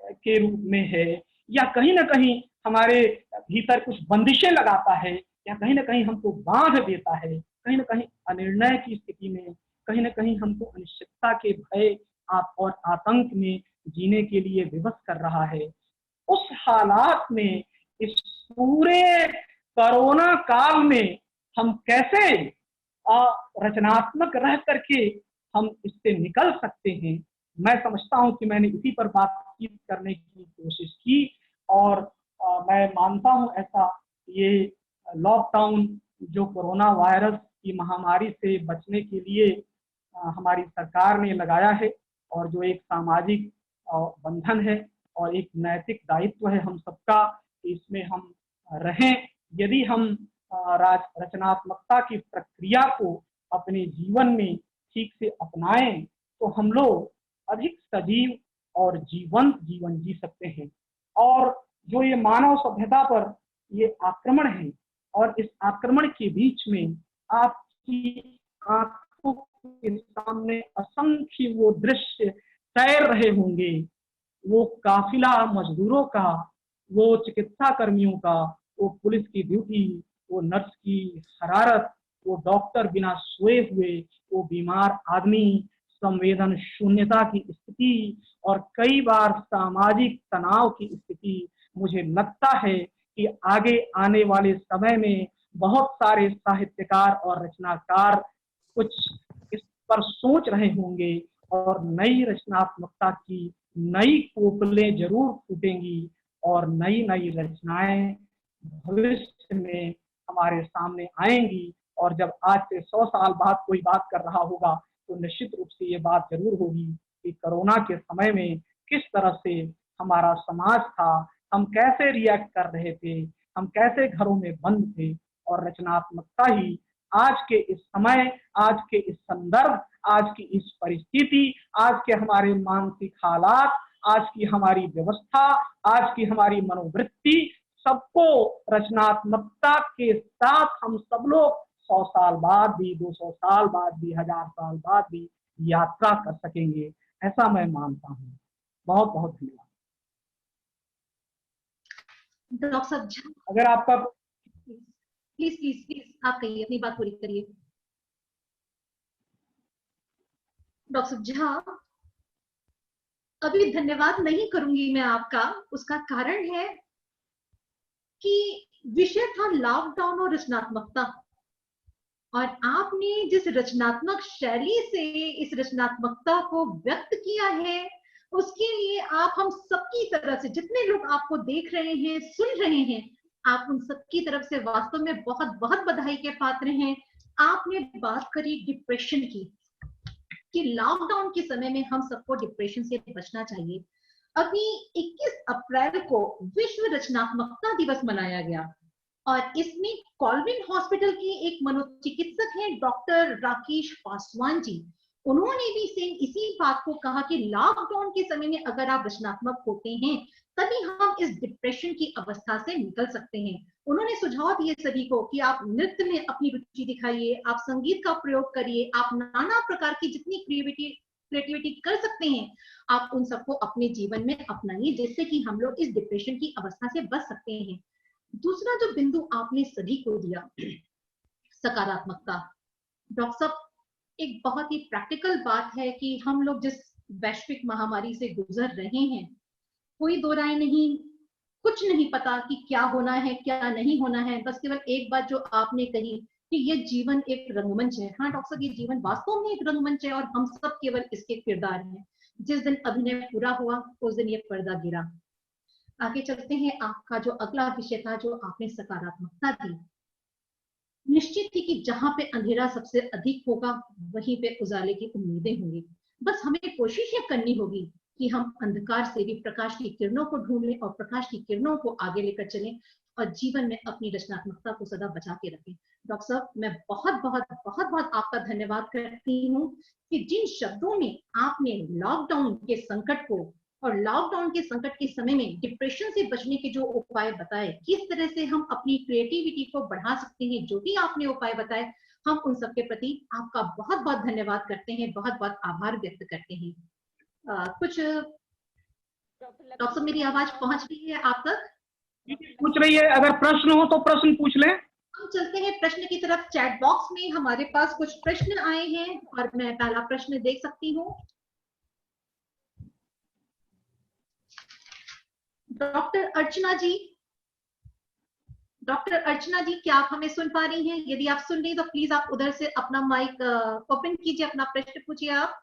के रूप में है, या कहीं ना कहीं हमारे भीतर कुछ बंदिशें लगाता है, या कहीं ना कहीं हमको बांध देता है, कहीं ना कहीं अनिर्णय की स्थिति में, कहीं ना कहीं हमको अनिश्चितता के भय और आतंक में जीने के लिए विवश कर रहा है। उस हालात में, इस पूरे कोरोना काल में हम कैसे रचनात्मक रह करके हम इससे निकल सकते हैं, मैं समझता हूं कि मैंने इसी पर बातचीत करने की कोशिश की। और मैं मानता हूं ऐसा, ये लॉकडाउन जो कोरोना वायरस की महामारी से बचने के लिए हमारी सरकार ने लगाया है, और जो एक सामाजिक बंधन है और एक नैतिक दायित्व है हम सबका, इसमें हम रहें। यदि हम रचनात्मकता की प्रक्रिया को अपने जीवन में ठीक से अपनाएं, तो हम लोग अधिक सजीव और जीवंत जीवन जी सकते हैं। और जो ये मानव सभ्यता पर ये आक्रमण है, और इस आक्रमण के बीच में आपकी आंखों के सामने असंख्य वो दृश्य तैर रहे होंगे, वो काफिला मजदूरों का, वो चिकित्सा कर्मियों का, वो पुलिस की ड्यूटी, वो नर्स की हरारत, वो डॉक्टर बिना सोए हुए, वो बीमार आदमी, संवेदन शून्यता की स्थिति, और कई बार सामाजिक तनाव की स्थिति। मुझे लगता है कि आगे आने वाले समय में बहुत सारे साहित्यकार और रचनाकार कुछ इस पर सोच रहे होंगे, और नई रचनात्मकता की नई कोपलें जरूर फूटेंगी, और नई नई रचनाएं भविष्य में हमारे सामने आएंगी। और जब आज से 100 साल बाद कोई बात कर रहा होगा, तो निश्चित रूप से ये बात जरूर होगी कि कोरोना के समय में किस तरह से हमारा समाज था, हम कैसे रिएक्ट कर रहे थे, हम कैसे घरों में बंद थे। और रचनात्मकता ही आज के इस समय, आज के इस संदर्भ, आज की इस परिस्थिति, आज के हमारे मानसिक हालात, आज की हमारी व्यवस्था, आज की हमारी मनोवृत्ति, सबको रचनात्मकता के साथ हम सब लोग 100 साल बाद भी, 200 साल बाद भी, 1000 साल बाद भी यात्रा कर सकेंगे, ऐसा मैं मानता हूँ। बहुत बहुत धन्यवाद। डॉक्टर साहब झा, अगर आपका प्लीज प्लीज प्लीज आप कहिए, अपनी बात पूरी करिए। डॉक्टर झा, अभी धन्यवाद नहीं करूंगी मैं आपका, उसका कारण है कि विषय था लॉकडाउन और रचनात्मकता, और आपने जिस रचनात्मक शैली से इस रचनात्मकता को व्यक्त किया है, उसके लिए आप हम सबकी तरफ से, जितने लोग आपको देख रहे हैं, सुन रहे हैं, आप उन सबकी तरफ से वास्तव में बहुत बहुत बधाई के पात्र हैं। आपने बात करी डिप्रेशन की, कि लॉकडाउन के समय में हम सबको डिप्रेशन से बचना चाहिए। अभी 21 अप्रैल को विश्व रचनात्मकता दिवस मनाया गया, और इसमें कॉल्विन हॉस्पिटल के एक मनोचिकित्सक हैं डॉक्टर राकेश पासवान जी, उन्होंने भी सेम इसी बात को कहा कि लॉकडाउन के समय में अगर आप रचनात्मक होते हैं, तभी हम इस डिप्रेशन की अवस्था से निकल सकते हैं। उन्होंने सुझाव दिए सभी को कि आप नृत्य में अपनी रुचि दिखाइए, आप संगीत का प्रयोग करिए, आप नाना प्रकार की जितनी क्रिएटिविटी कर सकते हैं, आप उन सबको अपने जीवन में अपनाइए, जिससे कि हम लोग इस डिप्रेशन की अवस्था से बच सकते हैं। दूसरा जो बिंदु आपने सभी को दिया, सकारात्मकता, डॉक्टर साहब, एक बहुत ही प्रैक्टिकल बात है कि हम लोग जिस वैश्विक महामारी से गुजर रहे हैं, कोई दो राय नहीं, कुछ नहीं पता कि क्या होना है क्या नहीं होना है। बस केवल एक बात जो आपने कही कि ये जीवन एक रंगमंच है। हाँ डॉक्टर साहब, ये जीवन वास्तव में एक रंगमंच है और हम सब केवल इसके किरदार हैं। जिस दिन अभिनय पूरा हुआ उस दिन ये पर्दा गिरा। आगे चलते हैं, आपका जो अगला विषय था, जो आपने सकारात्मकता दी। निश्चित थी कि जहां पे अंधेरा सबसे अधिक होगा वहीं पे उजाले की उम्मीदें होंगी। बस हमें कोशिश ये करनी होगी कि हम अंधकार से भी प्रकाश की किरणों को ढूंढ लें और प्रकाश की किरणों को आगे लेकर चलें और जीवन में अपनी रचनात्मकता को सदा बचा के रखें। डॉक्टर साहब, मैं बहुत बहुत बहुत बहुत आपका धन्यवाद करती हूँ कि जिन शब्दों में आपने लॉकडाउन के संकट को और लॉकडाउन के संकट के समय में डिप्रेशन से बचने के जो उपाय बताए, किस तरह से हम अपनी क्रिएटिविटी को बढ़ा सकते हैं, जो भी आपने उपाय बताए, हम उन सबके प्रति आपका बहुत बहुत धन्यवाद करते हैं, बहुत बहुत आभार व्यक्त करते हैं। कुछ डॉक्टर साहब, मेरी आवाज पहुंच रही है आप तक? पूछ रही है, अगर प्रश्न हो तो प्रश्न पूछ लें। हम चलते हैं प्रश्न की तरफ। चैट बॉक्स में हमारे पास कुछ प्रश्न आए हैं और मैं पहला प्रश्न देख सकती हूँ। डॉक्टर अर्चना जी, क्या आप हमें सुन पा रही हैं? यदि आप सुन रही हैं तो प्लीज आप उधर से अपना माइक ओपन कीजिए, अपना प्रश्न पूछिए आप।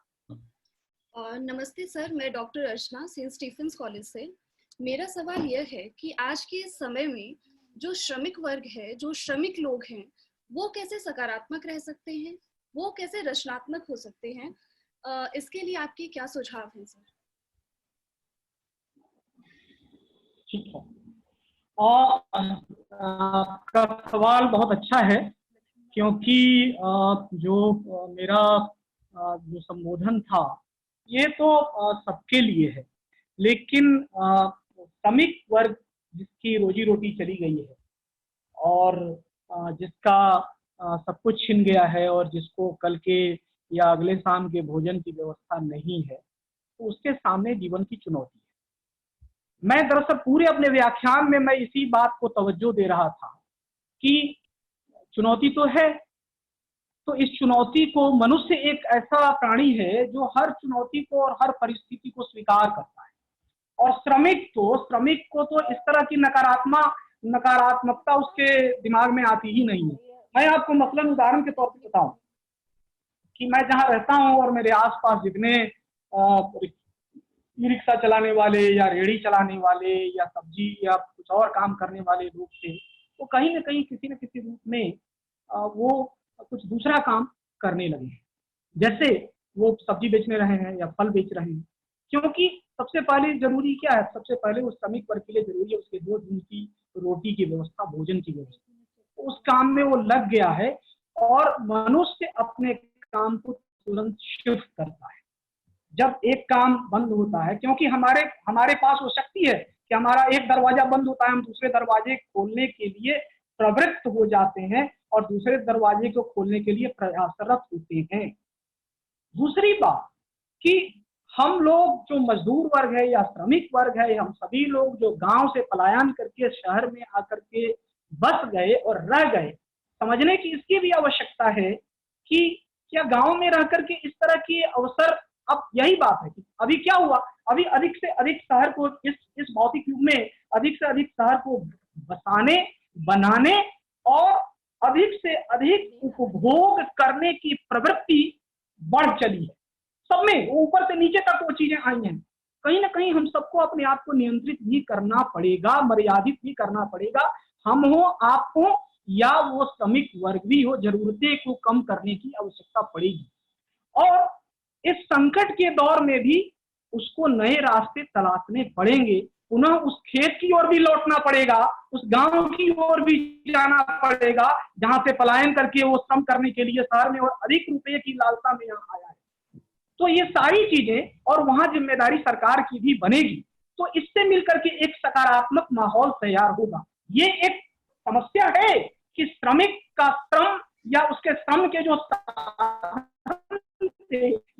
नमस्ते सर, मैं डॉक्टर अर्चना सेंट स्टीफेंस कॉलेज से। मेरा सवाल यह है कि आज के समय में जो श्रमिक वर्ग है, जो श्रमिक लोग हैं, वो कैसे सकारात्मक रह सकते हैं, वो कैसे रचनात्मक हो सकते हैं, इसके लिए आपके क्या सुझाव हैं सर? ठीक है, और आपका सवाल बहुत अच्छा है, क्योंकि जो मेरा जो संबोधन था ये तो सबके लिए है, लेकिन श्रमिक वर्ग जिसकी रोजी रोटी चली गई है और जिसका सब कुछ छिन गया है और जिसको कल के या अगले शाम के भोजन की व्यवस्था नहीं है, तो उसके सामने जीवन की चुनौती है। मैं दरअसल पूरे अपने व्याख्यान में मैं इसी बात को तवज्जो दे रहा था कि चुनौती तो है, तो इस चुनौती को, मनुष्य एक ऐसा प्राणी है जो हर चुनौती को और हर परिस्थिति को स्वीकार करता है, और श्रमिक को तो इस तरह की नकारात्मकता उसके दिमाग में आती ही नहीं है। मैं आपको मसलन उदाहरण के तौर पर बताऊं कि मैं जहां रहता हूं और मेरे आसपास जितने ई रिक्शा चलाने वाले या रेहड़ी चलाने वाले या सब्जी या कुछ और काम करने वाले लोग थे, वो कहीं ना कहीं किसी न किसी रूप में वो कुछ दूसरा काम करने लगे हैं। जैसे वो सब्जी बेचने रहे हैं या फल बेच रहे हैं, क्योंकि सबसे पहले जरूरी क्या है, सबसे पहले उस श्रमिक वर्ग के लिए जरूरी है उसके 2 दिन की रोटी की व्यवस्था, भोजन की व्यवस्था। तो उस काम में वो लग गया है और मनुष्य अपने काम को तुरंत शिफ्ट करता है जब एक काम बंद होता है, क्योंकि हमारे पास वो शक्ति है कि हमारा एक दरवाजा बंद होता है, हम दूसरे दरवाजे खोलने के लिए प्रवृत्त हो जाते हैं और दूसरे दरवाजे को खोलने के लिए प्रयासरत होते हैं। दूसरी बात कि हम लोग जो मजदूर वर्ग है या श्रमिक वर्ग है, हम सभी लोग जो गांव से पलायन करके शहर में आकर के बस गए और रह गए, समझने की इसकी भी आवश्यकता है कि क्या गांव में रह करके इस तरह की अवसर, अब यही बात है कि अभी क्या हुआ, अभी अधिक से अधिक शहर को इस भौतिक युग में अधिक से अधिक शहर को बसाने, बनाने और अधिक से अधिक उपभोग करने की प्रवृत्ति बढ़ चली है सब में, ऊपर से नीचे तक वो चीजें आई हैं। कहीं ना कहीं हम सबको अपने आप को नियंत्रित भी करना पड़ेगा, मर्यादित भी करना पड़ेगा। हम हो, आप हो या वो श्रमिक वर्ग भी हो, जरूरतें को कम करने की आवश्यकता पड़ेगी। और इस संकट के दौर में भी उसको नए रास्ते तलाशने पड़ेंगे, पुनः उस खेत की ओर भी लौटना पड़ेगा, उस गांव की ओर भी जाना पड़ेगा जहां से पलायन करके वो श्रम करने के लिए शहर में और अधिक रुपए की लालसा में यहाँ आया है। तो ये सारी चीजें, और वहां जिम्मेदारी सरकार की भी बनेगी, तो इससे मिलकर के एक सकारात्मक माहौल तैयार होगा। ये एक समस्या है कि श्रमिक का श्रम या उसके श्रम के जो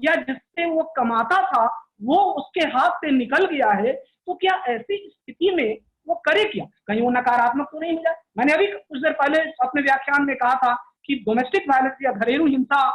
या जिससे वो कमाता था वो उसके हाथ से निकल गया है, तो क्या ऐसी स्थिति में वो करे क्या? कहीं वो नकारात्मक तो नहीं हो जाए? मैंने अभी कुछ देर पहले अपने व्याख्यान में कहा था कि डोमेस्टिक वायलेंस या घरेलू हिंसा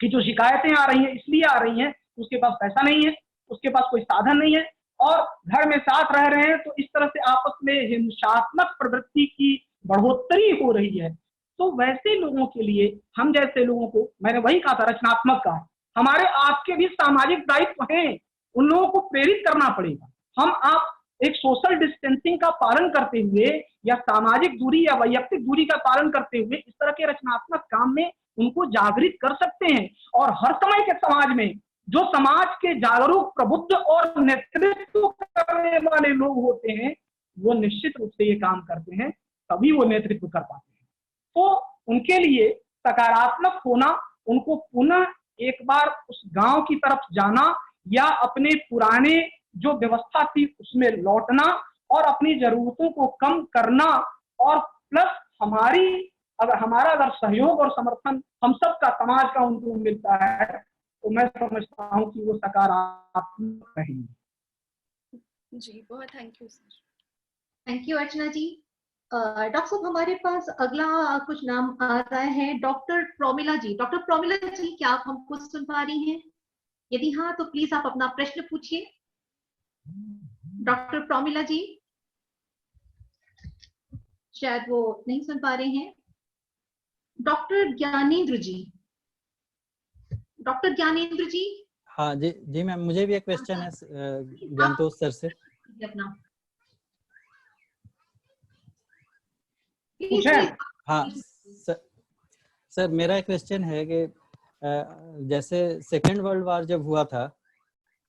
की जो शिकायतें आ रही हैं, इसलिए आ रही हैं उसके पास पैसा नहीं है, उसके पास कोई साधन नहीं है और घर में साथ रह रहे हैं, तो इस तरह से आपस में हिंसात्मक प्रवृत्ति की बढ़ोतरी हो रही है। तो वैसे लोगों के लिए, हम जैसे लोगों को, मैंने वही कहा था रचनात्मक का, हमारे आपके भी सामाजिक दायित्व हैं, उन लोगों को प्रेरित करना पड़ेगा। हम आप एक सोशल डिस्टेंसिंग का पालन करते हुए या सामाजिक दूरी या वैयक्तिक दूरी का पालन करते हुए इस तरह के रचनात्मक काम में उनको जागृत कर सकते हैं। और हर समय के समाज में जो समाज के जागरूक, प्रबुद्ध और नेतृत्व करने वाले लोग होते हैं, वो निश्चित रूप से ये काम करते हैं, तभी वो नेतृत्व कर पाते हैं। तो उनके लिए सकारात्मक होना, उनको पुनः एक बार उस गांव की तरफ जाना या अपने पुराने जो व्यवस्था थी उसमें लौटना और अपनी जरूरतों को कम करना, और प्लस हमारा अगर सहयोग और समर्थन हम सब का, समाज का उनको मिलता है, तो मैं समझता हूं कि वो सकारात्मक रहेंगे। जी बहुत thank you sir. Thank you Archana ji. Doctor साहब, हमारे पास अगला कुछ नाम आ रहा है, डॉक्टर प्रोमिला जी। डॉक्टर प्रोमिला जी, क्या आप हमको सुन पा रही हैं? यदि हाँ तो प्लीज आप अपना प्रश्न पूछिए। डॉक्टर प्रोमिला जी, शायद वो नहीं सुन पा रहे हैं। डॉक्टर ज्ञानेंद्र जी, डॉक्टर ज्ञानेंद्र जी। हाँ जी जी मैम, मुझे भी एक क्वेश्चन है ज्ञानतोष सर से। अपना हाँ सर, मेरा क्वेश्चन है कि जैसे सेकेंड वर्ल्ड वॉर जब हुआ था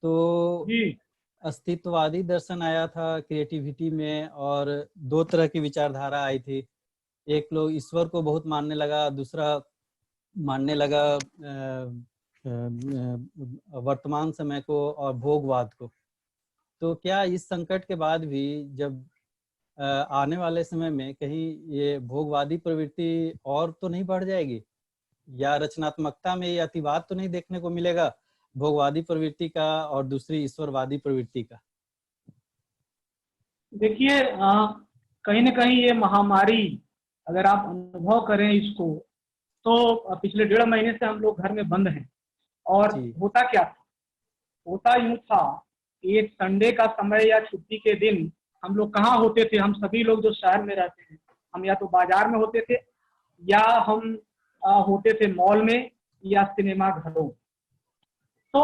तो अस्तित्ववादी दर्शन आया था क्रिएटिविटी में, और दो तरह की विचारधारा आई थी। एक लोग ईश्वर को बहुत मानने लगा, दूसरा मानने लगा वर्तमान समय को और भोगवाद को। तो क्या इस संकट के बाद भी जब आने वाले समय में कहीं ये भोगवादी प्रवृत्ति और तो नहीं बढ़ जाएगी, या रचनात्मकता में ये अतिवाद तो नहीं देखने को मिलेगा भोगवादी प्रवृत्ति का और दूसरी ईश्वरवादी प्रवृत्ति का? देखिए, कहीं ना कहीं ये महामारी अगर आप अनुभव करें इसको, तो पिछले 1.5 महीने से हम लोग घर में बंद हैं। और होता क्या था, होता यूं था, एक संडे का समय या छुट्टी के दिन हम लोग कहाँ होते थे? हम सभी लोग जो शहर में रहते हैं, हम या तो बाजार में होते थे या हम होते थे मॉल में या सिनेमा घरों। तो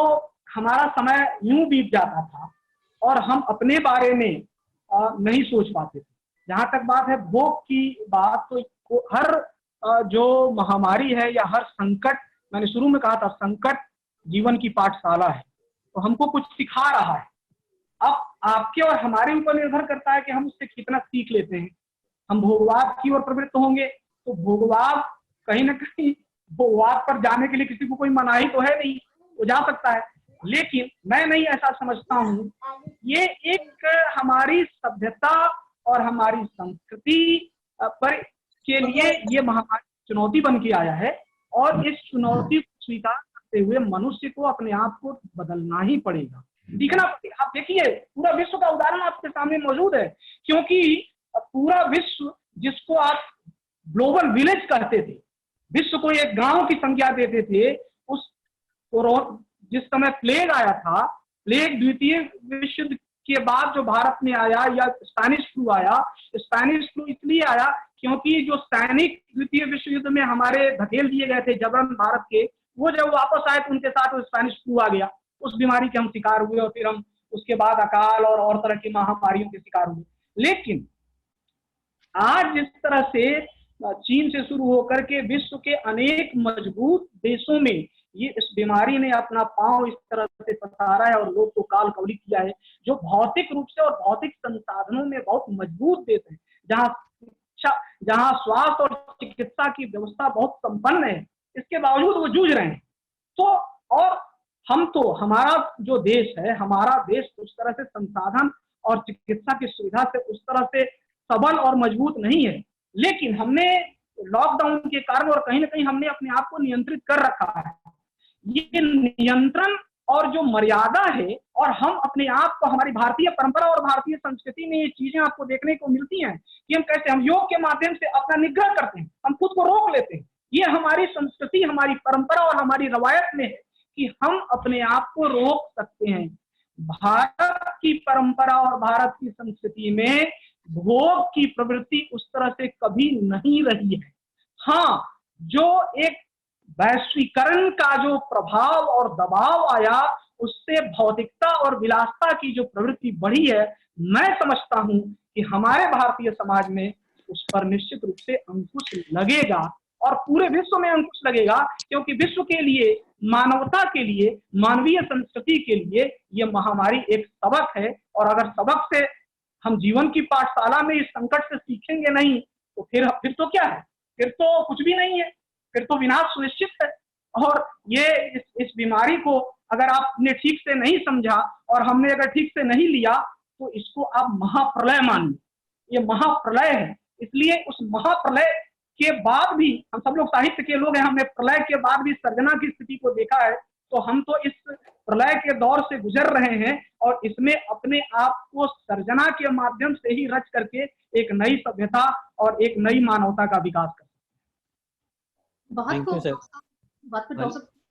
हमारा समय यूं बीत जाता था और हम अपने बारे में नहीं सोच पाते थे। जहां तक बात है भोग की बात, तो हर जो महामारी है या हर संकट, मैंने शुरू में कहा था संकट जीवन की पाठशाला है, तो हमको कुछ सिखा रहा है। अब आपके और हमारे ऊपर निर्भर करता है कि हम उससे कितना सीख लेते हैं। हम भोगवाद की ओर प्रवृत्त होंगे तो भोगवाद, कहीं ना कहीं भोगवाद पर जाने के लिए किसी को कोई मनाही तो है नहीं, वो जा सकता है, लेकिन मैं नहीं ऐसा समझता हूँ। ये एक हमारी सभ्यता और हमारी संस्कृति पर के लिए ये महामारी चुनौती बन के आया है, और इस चुनौती को स्वीकार करते हुए मनुष्य को अपने आप को बदलना ही पड़ेगा, सीखना पड़ेगा। आप देखिए, पूरा विश्व का उदाहरण आपके सामने मौजूद है, क्योंकि पूरा विश्व, जिसको आप ग्लोबल विलेज कहते थे, विश्व को एक गांव की संज्ञा देते थे, उस जिस समय प्लेग आया था, प्लेग द्वितीय विश्व युद्ध के बाद जो भारत में आया, या स्पेनिश फ्लू आया, स्पेनिश फ्लू इसलिए आया क्योंकि जो सैनिक द्वितीय विश्व युद्ध में हमारे धकेल दिए गए थे जबरन भारत के, वो जब वापस आए तो उनके साथ स्पेनिश फ्लू आ गया। उस बीमारी के हम शिकार हुए और फिर हम उसके बाद अकाल और तरह की महामारियों के शिकार हुए। लेकिन आज जिस तरह से चीन से शुरू होकर के विश्व के अनेक मजबूत देशों में ये इस बीमारी ने अपना पांव इस तरह से पसारा है और लोग को काल कवलित किया है, जो भौतिक रूप से और भौतिक संसाधनों में बहुत मजबूत देश है, जहां स्वास्थ्य और चिकित्सा की व्यवस्था बहुत संपन्न है, इसके बावजूद वो जूझ रहे हैं। तो और हम तो, हमारा जो देश है, हमारा देश उस तरह से संसाधन और चिकित्सा की सुविधा से उस तरह से सबल और मजबूत नहीं है, लेकिन हमने लॉकडाउन के कारण और कहीं ना कहीं हमने अपने आप को नियंत्रित कर रखा है। ये नियंत्रण और जो मर्यादा है, और हम अपने आप को, हमारी भारतीय परंपरा और भारतीय संस्कृति में ये चीजें आपको देखने को मिलती हैं कि हम कैसे, हम योग के माध्यम से अपना निग्रह करते हैं, हम खुद को रोक लेते हैं। ये हमारी संस्कृति, हमारी परंपरा और हमारी रवायत में है कि हम अपने आप को रोक सकते हैं। भारत की परंपरा और भारत की संस्कृति में भोग की प्रवृत्ति उस तरह से कभी नहीं रही है। हाँ, जो एक वैश्वीकरण का जो प्रभाव और दबाव आया, उससे भौतिकता और विलासता की जो प्रवृत्ति बढ़ी है, मैं समझता हूं कि हमारे भारतीय समाज में उस पर निश्चित रूप से अंकुश लगेगा और पूरे विश्व में अंकुश लगेगा, क्योंकि विश्व के लिए, मानवता के लिए, मानवीय संस्कृति के लिए ये महामारी एक सबक है। और अगर सबक से हम जीवन की पाठशाला में इस संकट से सीखेंगे नहीं तो फिर तो क्या है, फिर तो कुछ भी नहीं है, फिर तो विनाश सुनिश्चित है। और ये इस बीमारी को अगर आपने ठीक से नहीं समझा और हमने अगर ठीक से नहीं लिया तो इसको आप महाप्रलय मानिए, ये महाप्रलय है। इसलिए उस महाप्रलय के बाद भी, हम सब लोग साहित्य के लोग हैं, हमने प्रलय के बाद भी सर्जना की स्थिति को देखा है, तो हम तो इस प्रलय के दौर से गुजर रहे हैं और इसमें अपने आप को सर्जना के माध्यम से ही रच करके एक नई सभ्यता और एक नई मानवता का विकास कर बहुत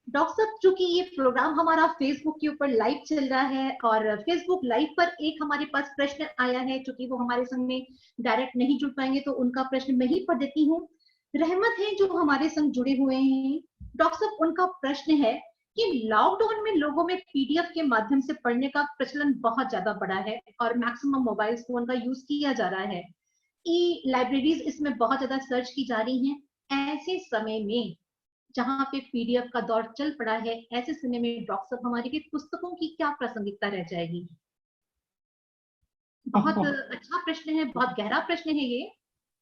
डॉक्टर साहब, चूंकि ये प्रोग्राम हमारा फेसबुक के ऊपर लाइव चल रहा है और फेसबुक लाइव पर एक हमारे पास प्रश्न आया है, चूंकि वो हमारे संग में डायरेक्ट नहीं जुड़ पाएंगे तो उनका प्रश्न मैं ही पढ़ देती हूँ। रहमत है जो हमारे संग जुड़े हुए हैं। डॉक्टर साहब, उनका प्रश्न है कि लॉकडाउन में लोगों में पीडीएफ के माध्यम से पढ़ने का प्रचलन बहुत ज्यादा बढ़ा है और मैक्सिमम मोबाइल फोन का यूज किया जा रहा है। ई लाइब्रेरीज इसमें बहुत ज्यादा सर्च की जा रही हैं। ऐसे समय में जहां पे पीडीएफ का दौर चल पड़ा है, ऐसे समय में डॉक्टर साहब हमारी पुस्तकों की क्या प्रासंगिकता रह जाएगी? बहुत अच्छा प्रश्न है, बहुत गहरा प्रश्न है ये।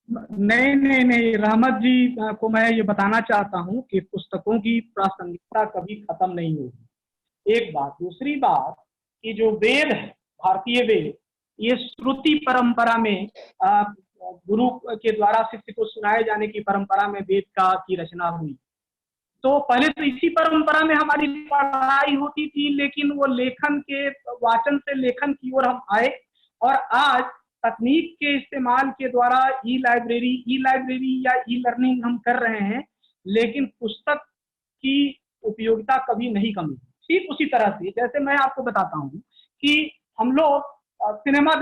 नहीं, रहमत जी को मैं ये बताना चाहता हूँ कि पुस्तकों की प्रासंगिकता कभी खत्म नहीं होगी, एक बात। दूसरी बात कि जो वेद है, भारतीय वेद, ये श्रुति परंपरा में गुरु के द्वारा शिष्य को सुनाए जाने की परंपरा में वेद की रचना हुई। तो पहले तो इसी परंपरा में हमारी पढ़ाई होती थी, लेकिन वो लेखन के, वाचन से लेखन की ओर हम आए और आज तकनीक के इस्तेमाल के द्वारा ई लाइब्रेरी या ई लर्निंग हम कर रहे हैं, लेकिन पुस्तक की उपयोगिता कभी नहीं कमी। ठीक उसी तरह से जैसे मैं आपको बताता हूँ कि हम लोग सिनेमा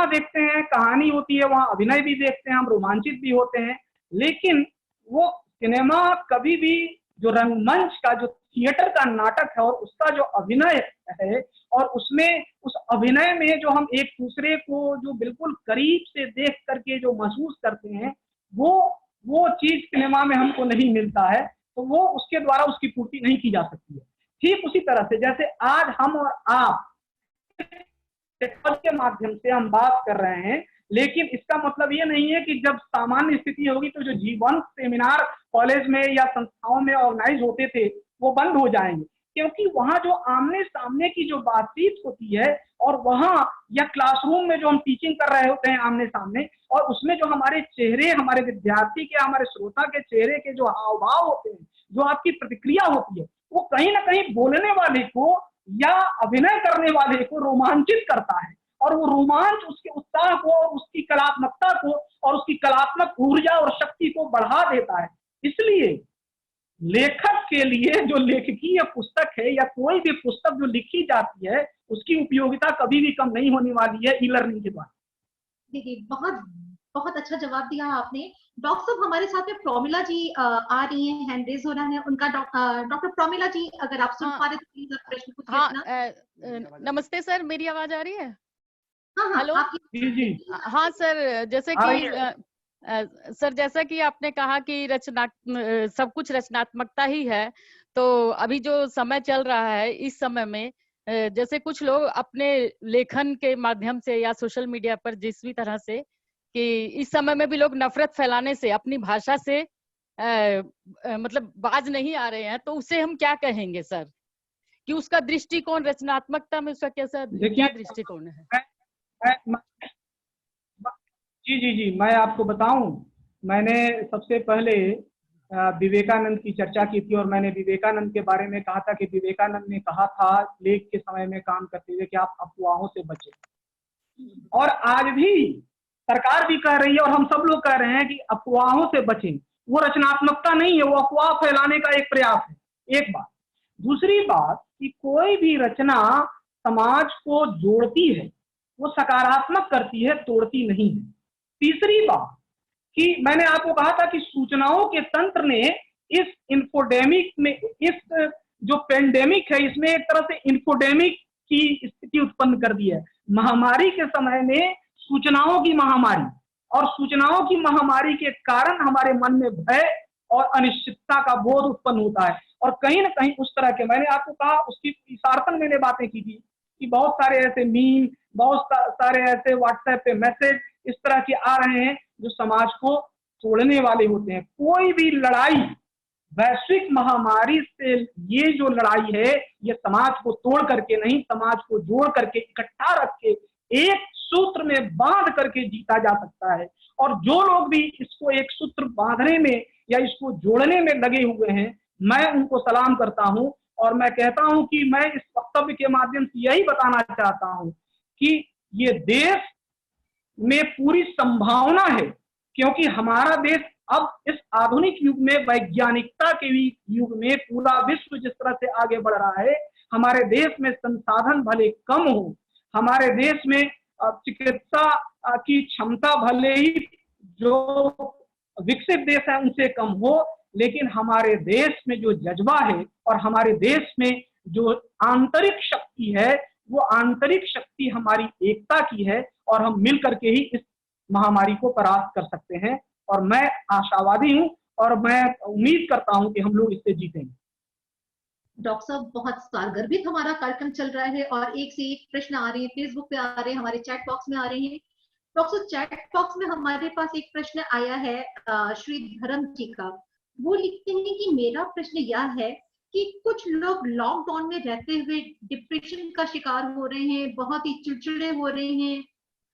देखते हैं, कहानी होती है, वहाँ अभिनय भी देखते हैं, हम रोमांचित भी होते हैं, लेकिन वो सिनेमा कभी भी जो रंगमंच का, जो थिएटर का नाटक है और उसका जो अभिनय है और उसमें उस अभिनय में जो हम एक दूसरे को जो बिल्कुल करीब से देख करके जो महसूस करते हैं, वो चीज सिनेमा में हमको नहीं मिलता है, तो वो उसके द्वारा उसकी पूर्ति नहीं की जा सकती है। ठीक उसी तरह से जैसे आज हम और आप टेक्नोलॉजी के माध्यम से हम बात कर रहे हैं, लेकिन इसका मतलब ये नहीं है कि जब सामान्य स्थिति होगी तो जो जीवंत सेमिनार कॉलेज में या संस्थाओं में ऑर्गेनाइज होते थे वो बंद हो जाएंगे, क्योंकि वहाँ जो आमने सामने की जो बातचीत होती है और वहाँ या क्लासरूम में जो हम टीचिंग कर रहे होते हैं आमने सामने, और उसमें जो हमारे चेहरे, हमारे विद्यार्थी के, हमारे श्रोता के चेहरे के जो हाव भाव होते हैं, जो आपकी प्रतिक्रिया होती है, वो कहीं ना कहीं बोलने वाले को या अभिनय करने वाले को रोमांचित करता है और वो रोमांच उसके उत्साह को, उसकी कलात्मकता को और उसकी कलात्मक ऊर्जा और शक्ति को बढ़ा देता है। इसलिए लेखक के लिए जो लेखकीय पुस्तक है या कोई भी पुस्तक जो लिखी जाती है, उसकी उपयोगिता कभी भी कम नहीं होने वाली है ई लर्निंग के द्वारा। दीदी, बहुत अच्छा जवाब दिया आपने। डॉक्टर साहब, हमारे साथ में प्रोमिला जी आ रही हैं, हैंड रेज हो रहा है उनका। डॉक्टर प्रोमिला जी, अगर आप सुन पा रहे तो प्लीज आप प्रश्न पूछिए। नमस्ते सर, मेरी आवाज आ रही है? हाँ, हेलो जी। हाँ सर, जैसे कि सर जैसा कि आपने कहा कि सब कुछ रचनात्मकता ही है, तो अभी जो समय चल रहा है, इस समय में जैसे कुछ लोग अपने लेखन के माध्यम से या सोशल मीडिया पर जिस भी तरह से, कि इस समय में भी लोग नफरत फैलाने से, अपनी भाषा से मतलब बाज नहीं आ रहे हैं, तो उसे हम क्या कहेंगे सर, कि उसका दृष्टिकोण रचनात्मकता में उसका क्या दृष्टिकोण है? जी, मैं आपको बताऊं, मैंने सबसे पहले विवेकानंद की चर्चा की थी और मैंने विवेकानंद के बारे में कहा था कि विवेकानंद ने कहा था लेख के समय में काम करते हुए कि आप अफवाहों से बचें, और आज भी सरकार भी कह रही है और हम सब लोग कह रहे हैं कि अफवाहों से बचें। वो रचनात्मकता नहीं है, वो अफवाह फैलाने का एक प्रयास है। एक बात। दूसरी बात कि कोई भी रचना समाज को जोड़ती है, वो सकारात्मक करती है, तोड़ती नहीं है। तीसरी बात कि मैंने आपको कहा था कि सूचनाओं के तंत्र ने इस इंफोडेमिक में, इस जो पेंडेमिक है, इसमें एक तरह से इंफोडेमिक की स्थिति उत्पन्न कर दी है। महामारी के समय में सूचनाओं की महामारी, और सूचनाओं की महामारी के कारण हमारे मन में भय और अनिश्चितता का बोध उत्पन्न होता है। और कहीं ना कहीं उस तरह के, मैंने आपको कहा उसकी इशारतन मैंने बातें की थी कि बहुत सारे ऐसे मीम, बहुत सारे ऐसे व्हाट्सएप पे मैसेज इस तरह के आ रहे हैं जो समाज को तोड़ने वाले होते हैं। कोई भी लड़ाई वैश्विक महामारी से, ये जो लड़ाई है, ये समाज को तोड़ करके नहीं, समाज को जोड़ करके, इकट्ठा रख के, एक सूत्र में बांध करके जीता जा सकता है। और जो लोग भी इसको एक सूत्र बांधने में या इसको जोड़ने में लगे हुए हैं, मैं उनको सलाम करता हूं। और मैं कहता हूं कि मैं इस वक्तव्य के माध्यम से यही बताना चाहता हूं कि ये देश में पूरी संभावना है, क्योंकि हमारा देश अब इस आधुनिक युग में, वैज्ञानिकता के युग में, पूरा विश्व जिस तरह से आगे बढ़ रहा है, हमारे देश में संसाधन भले कम हो, हमारे देश में चिकित्सा की क्षमता भले ही जो विकसित देश है उनसे कम हो, लेकिन हमारे देश में जो जज्बा है और हमारे देश में जो आंतरिक शक्ति है, वो आंतरिक शक्ति हमारी एकता की है, और हम मिल करके ही इस महामारी को परास्त कर सकते हैं। और मैं आशावादी हूं और मैं उम्मीद करता हूं कि हम लोग इससे जीतेंगे। डॉक्टर साहब, बहुत सारगर्भित हमारा कार्यक्रम चल रहा है और एक से एक प्रश्न आ रहे हैं, फेसबुक पे आ रहे हैं, हमारे चैट बॉक्स में आ रहे हैं। डॉक्टर साहब, चैट बॉक्स में हमारे पास एक प्रश्न आया है श्री धर्म जी का। वो लिखते हैं कि मेरा प्रश्न यह है कि कुछ लोग लॉकडाउन में रहते हुए डिप्रेशन का शिकार हो रहे हैं, बहुत ही चिड़चिड़े हो रहे हैं।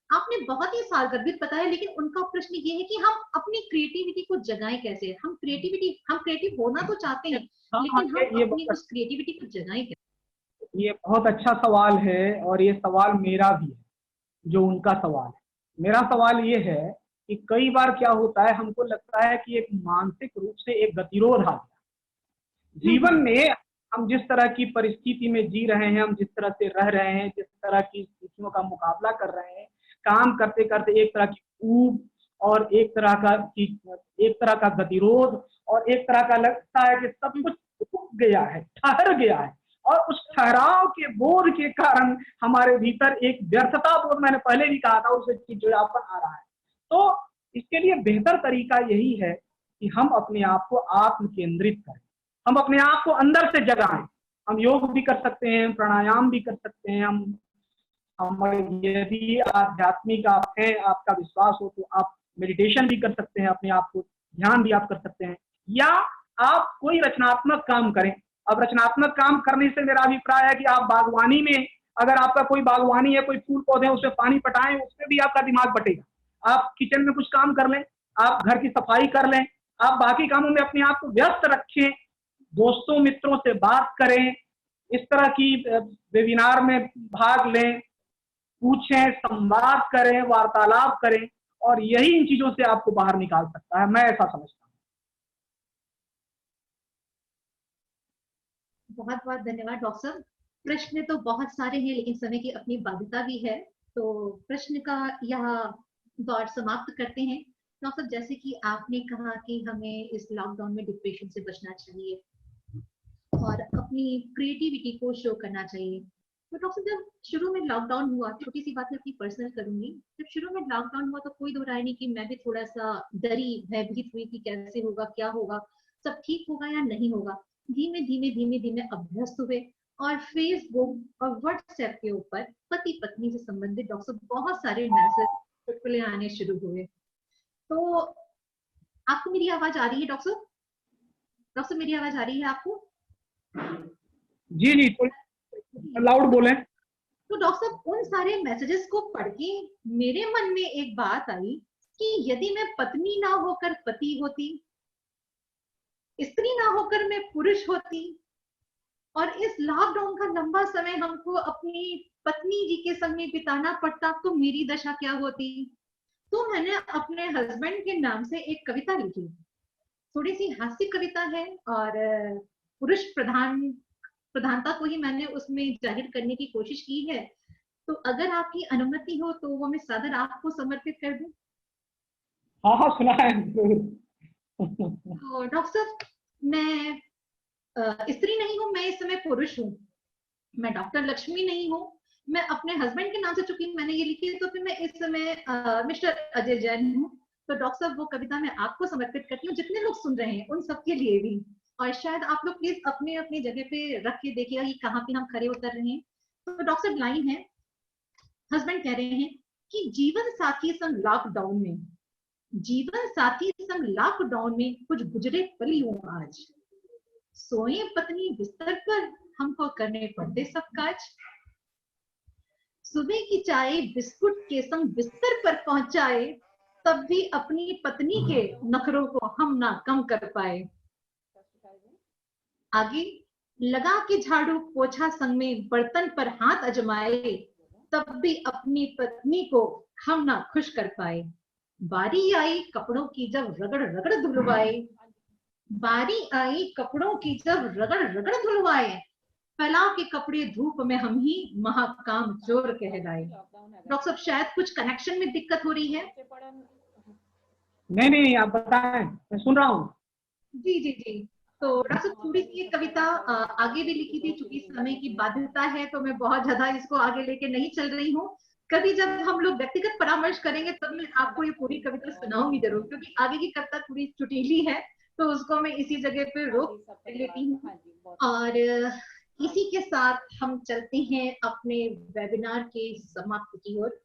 आपने बहुत ही सारगर्भित बताया, लेकिन उनका प्रश्न ये है कि हम अपनी क्रिएटिविटी को जगाएं कैसे? हम क्रिएटिव होना तो चाहते हैं, लेकिन हम अपनी उस क्रिएटिविटी को जगाएं कैसे? ये बहुत अच्छा सवाल है, और ये सवाल मेरा भी है जो उनका सवाल है। मेरा सवाल ये है कि कई बार क्या होता है, हमको लगता है कि एक मानसिक रूप से एक गतिरोध आ गया जीवन में। हम जिस तरह की परिस्थिति में जी रहे हैं, हम जिस तरह से रह रहे हैं, जिस तरह की स्थितियों का मुकाबला कर रहे हैं, काम करते करते एक तरह की ऊब और एक तरह का गतिरोध, और एक तरह का लगता है कि सब कुछ रुक गया है, ठहर गया है। और उस ठहराव के बोध के कारण हमारे भीतर एक व्यर्थता बोध, मैंने पहले भी कहा था, उससे चिड़चिड़ापन आ रहा है। तो इसके लिए बेहतर तरीका यही है कि हम अपने आप को आत्म केंद्रित करें, हम अपने आप को अंदर से जगाएं। हम योग भी कर सकते हैं, प्राणायाम भी कर सकते हैं, हम यदि आध्यात्मिक आप हैं, आपका विश्वास हो, तो आप मेडिटेशन भी कर सकते हैं, अपने आप को ध्यान भी आप कर सकते हैं, या आप कोई रचनात्मक काम करें। अब रचनात्मक काम करने से मेरा अभिप्राय है कि आप बागवानी में, अगर आपका कोई बागवानी है, कोई फूल पौधे, उसमें पानी पटाएं, उसमें भी आपका दिमाग बटेगा। आप किचन में कुछ काम कर लें, आप घर की सफाई कर लें, आप बाकी कामों में अपने आप को व्यस्त रखें, दोस्तों मित्रों से बात करें, इस तरह की वेबिनार में भाग लें, पूछें, संवाद करें, वार्तालाप करें, और यही इन चीजों से आपको बाहर निकाल सकता है। मैं ऐसा समझता हूँ। बहुत बहुत धन्यवाद डॉक्टर साहब। प्रश्न तो बहुत सारे हैं, लेकिन समय की अपनी बाध्यता भी है, तो प्रश्न का यह दौर समाप्त करते हैं। डॉक्टर साहब, जैसे कि आपने कहा कि हमें इस लॉकडाउन में डिप्रेशन से बचना चाहिए और अपनी क्रिएटिविटी को शो करना चाहिए। तो डॉक्टर, जब शुरू में लॉकडाउन हुआ, छोटी सी बात है, अपनी पर्सनल करूंगी, जब शुरू में लॉकडाउन हुआ तो कोई दो राय नहीं कि मैं भी थोड़ा सा डरी, भयभीत हुई कि कैसे होगा, क्या होगा, सब ठीक होगा या नहीं होगा। धीमे धीमे धीमे धीमे अभ्यस्त हुए और फेसबुक और व्हाट्सएप के ऊपर पति पत्नी से संबंधित डॉक्टर बहुत सारे मैसेज आने शुरू हुए। तो आपको मेरी आवाज आ रही है डॉक्टर? डॉक्टर, मेरी आवाज आ रही है आपको? जी जी, लाउड बोलें। तो डॉक्टर साहब, उन सारे मैसेजेस को पढ़ के मेरे मन में एक बात आई कि यदि मैं पत्नी ना होकर पति होती, स्त्री ना होकर मैं पुरुष होती, और इस लॉकडाउन का लंबा समय हमको अपनी पत्नी जी के संग में बिताना पड़ता, तो मेरी दशा क्या होती। तो मैंने अपने हस्बैंड के नाम से एक कविता लिखी, थोड़ी सी हास्य कविता है, और पुरुष प्रधानता को ही मैंने उसमें जाहिर करने की कोशिश की है। तो अगर आपकी अनुमति हो तो वो मैं सादर आपको समर्पित कर दूं। हाँ सुना है। तो डॉक्टर साहब, मैं स्त्री नहीं हूँ, मैं इस समय पुरुष हूँ। मैं डॉक्टर लक्ष्मी नहीं हूँ, मैं अपने हस्बैंड के नाम से, चूंकि मैंने ये लिखी है, तो फिर मैं इस समय मिस्टर अजय जैन हूँ। तो डॉक्टर साहब, वो कविता मैं आपको समर्पित करती हूँ, जितने लोग सुन रहे हैं उन सबके लिए भी। और शायद आप लोग प्लीज अपने अपनी जगह पे रख के देखिएगा कि कहाँ पे हम खड़े उतर रहे हैं। तो डॉक्टर साहब, लाइन है, हस्बैंड कह रहे हैं कि जीवन साथी संग लॉकडाउन में, जीवन साथी संग लॉकडाउन में कुछ गुजरे पलियों आज, सोए पत्नी बिस्तर पर, हमको करने पड़ते सब काज, सुबह की चाय बिस्कुट के संग बिस्तर पर पहुंचाए, तब भी अपनी पत्नी के नखरों को हम ना कम कर पाए, आगे लगा के झाड़ू पोछा संग में बर्तन पर हाथ अजमाए, तब भी अपनी पत्नी को हम ना खुश कर पाए, बारी आई कपड़ों की जब रगड़ रगड़ धुलवाए, बारी आई कपड़ों की जब रगड़ रगड़ धुलवाए, फैला के कपड़े धूप में हम ही महाकाम चोर कहलाए। डॉक्टर साहब, शायद कुछ कनेक्शन में दिक्कत हो रही है। नहीं, आप बताएं, मैं सुन रहा हूँ। जी जी जी। तो डॉक्टर साहब, थोड़ी सी ये कविता आगे भी लिखी थी, चूंकि समय की बाध्यता है तो मैं बहुत ज्यादा इसको आगे लेके नहीं चल रही हूँ। कभी जब हम लोग व्यक्तिगत परामर्श करेंगे तब मैं आपको ये पूरी कविता सुनाऊंगी जरूर, क्योंकि आगे की कविता थोड़ी चुटीली है, तो उसको मैं इसी जगह पे रोक लेती हूँ। और इसी के साथ हम चलते हैं अपने वेबिनार के समाप्ति की ओर।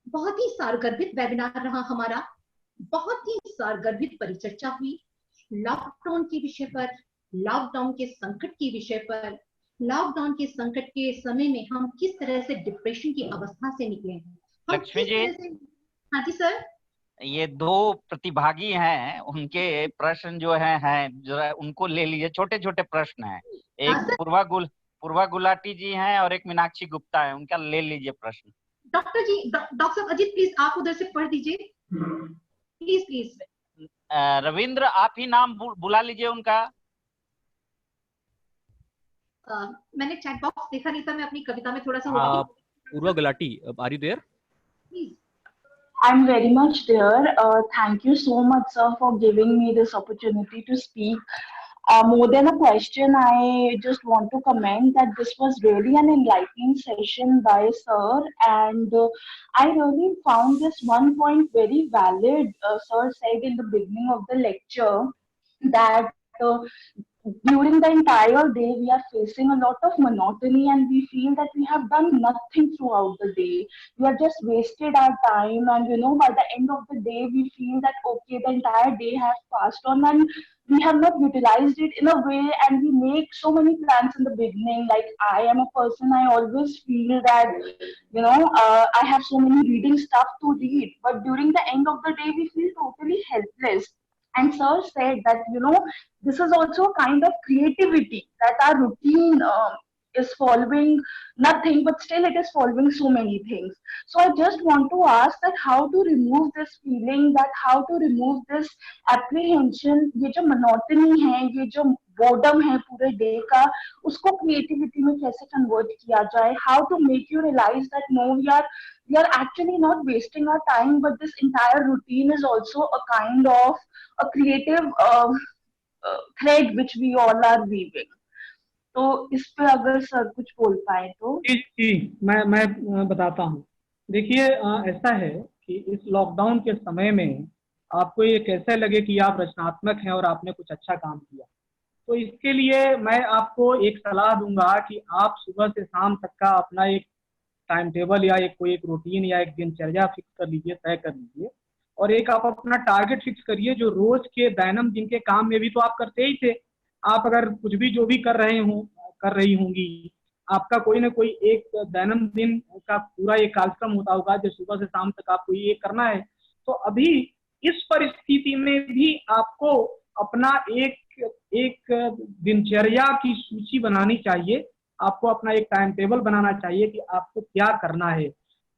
बहुत ही सारगर्भित वेबिनार रहा हमारा, बहुत ही सारगर्भित परिचर्चा हुई लॉकडाउन के विषय पर, लॉकडाउन के संकट के विषय पर, लॉकडाउन के संकट के समय में हम किस तरह से डिप्रेशन की अवस्था से निकले हैं। लक्ष्मी जी, हाँ जी सर। ये दो प्रतिभागी हैं, उनके प्रश्न जो हैं जरा उनको ले लीजिए, छोटे छोटे प्रश्न हैं। एक पूर्वा गुलाटी जी हैं और एक मीनाक्षी गुप्ता है, उनका ले लीजिए प्रश्न। डॉक्टर जी, डॉक्टर साहब अजीत प्लीज आप उधर से पढ़ दीजिए प्लीज प्लीज। रविंद्र, आप ही नाम बुला लीजिए उनका। मैंने चैट बॉक्स देखा नहीं था, मैं अपनी कविता में थोड़ा सा Purva Gulati, are you there? I'm very much there. Thank you so much, sir, for giving me this opportunity to speak. More than a question, I just want to comment that this was really an enlightening session by sir, and I really found this one point very valid. Sir said in the beginning of the lecture that during the entire day we are facing a lot of monotony and we feel that we have done nothing throughout the day. We have just wasted our time, and by the end of the day we feel that okay, the entire day has passed on and we have not utilized it in a way, and we make so many plans in the beginning. Like I am a person, I always feel that I have so many reading stuff to read, but during the end of the day we feel totally helpless. And sir said that this is also a kind of creativity, that our routine is following nothing, but still it is following so many things. So I just want to ask that how to remove this feeling, that how to remove this apprehension, ye jo monotony hai, ye jo boredom है पूरे day का, उसको creativity में कैसे convert किया जाए, how to make you realize that no, we are actually not wasting our time, but this entire routine is also a kind of a creative thread which we all are weaving. तो इस पे अगर sir कुछ बोल पाए तो। जी, मैं बताता हूँ। देखिए, ऐसा है कि इस लॉकडाउन के समय में आपको ये कैसे लगे कि आप रचनात्मक हैं और आपने कुछ अच्छा काम किया, तो इसके लिए मैं आपको एक सलाह दूंगा कि आप सुबह से शाम तक का अपना एक टाइम टेबल या कोई एक रूटीन या एक दिनचर्या फिक्स कर लीजिए, तय कर लीजिए, और एक आप अपना टारगेट फिक्स करिए जो रोज के दैनंदिन के काम में भी तो आप करते ही थे। आप अगर कुछ भी जो भी कर रही होंगी, आपका कोई ना कोई एक दैनंदिन का पूरा एक कार्यक्रम होता होगा जो सुबह से शाम तक आपको ये करना है। तो अभी इस परिस्थिति में भी आपको अपना एक दिनचर्या की सूची बनानी चाहिए, आपको अपना एक टाइम टेबल बनाना चाहिए कि आपको क्या करना है,